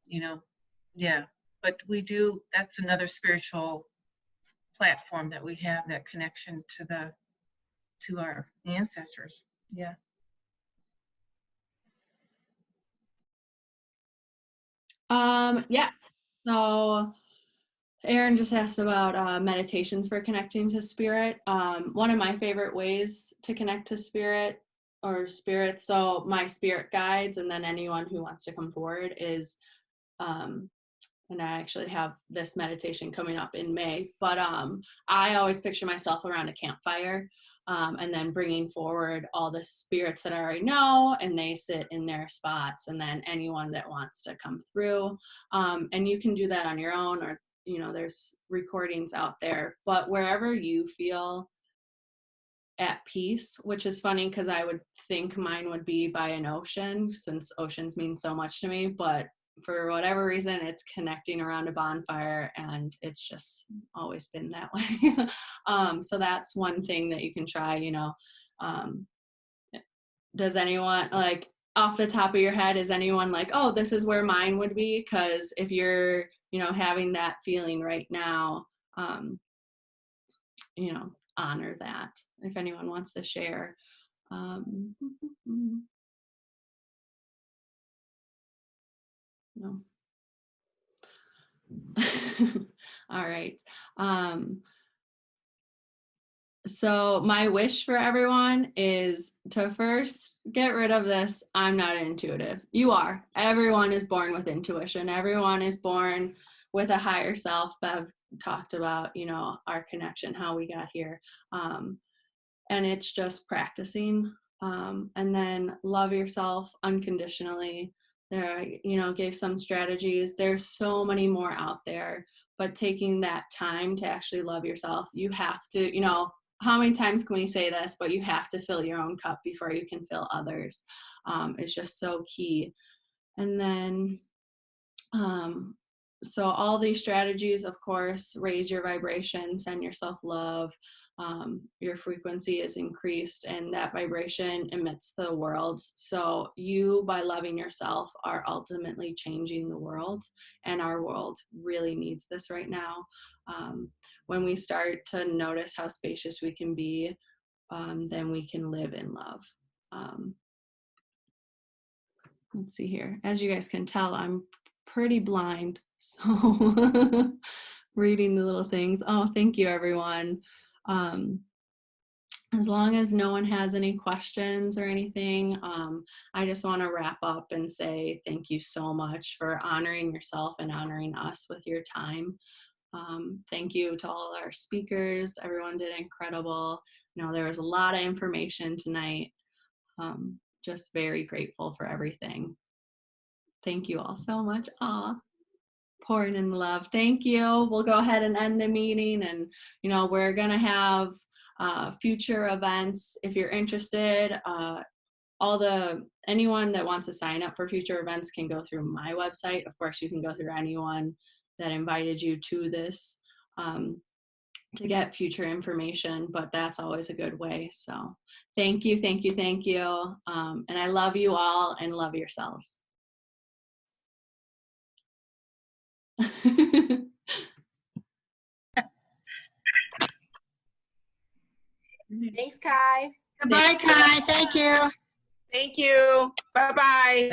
yeah. But that's another spiritual platform that we have, that connection to our ancestors. Yeah. Yes. So Aaron just asked about meditations for connecting to spirit. One of my favorite ways to connect to spirit or spirits, so my spirit guides, and then anyone who wants to come forward is, and I actually have this meditation coming up in May, but I always picture myself around a campfire, and then bringing forward all the spirits that I already know, and they sit in their spots, and then anyone that wants to come through. And you can do that on your own, or there's recordings out there, but wherever you feel at peace, which is funny because I would think mine would be by an ocean, since oceans mean so much to me, but for whatever reason it's connecting around a bonfire, and it's just always been that way. So that's one thing that you can try. Does anyone, like, off the top of your head, is anyone like, oh, this is where mine would be? Because if you're having that feeling right now, honor that, if anyone wants to share. No. All right. So my wish for everyone is to first get rid of this, I'm not intuitive. You are. Everyone is born with intuition. Everyone is born with a higher self. Bev talked about, our connection, how we got here. And it's just practicing. And then love yourself unconditionally. There, gave some strategies. There's so many more out there, but taking that time to actually love yourself, you have to, how many times can we say this, but you have to fill your own cup before you can fill others. It's just so key. And then, so all these strategies, of course, raise your vibration, send yourself love. Your frequency is increased, and that vibration emits the world. So you, by loving yourself, are ultimately changing the world, and our world really needs this right now. When we start to notice how spacious we can be, then we can live in love. Let's see here. As you guys can tell, I'm pretty blind, so reading the little things. Oh, thank you, everyone. As long as no one has any questions or anything, I just want to wrap up and say thank you so much for honoring yourself and honoring us with your time. Thank you to all our speakers. Everyone did incredible. There was a lot of information tonight. Just very grateful for everything. Thank you all so much. Pouring in love. Thank you. We'll go ahead and end the meeting, and we're gonna have future events. If you're interested, anyone that wants to sign up for future events can go through my website. Of course, you can go through anyone that invited you to this to get future information, but that's always a good way. So thank you, thank you, thank you. And I love you all, and love yourselves. Thanks, Kai. Goodbye, Kai. Thank you. Thank you. Bye-bye.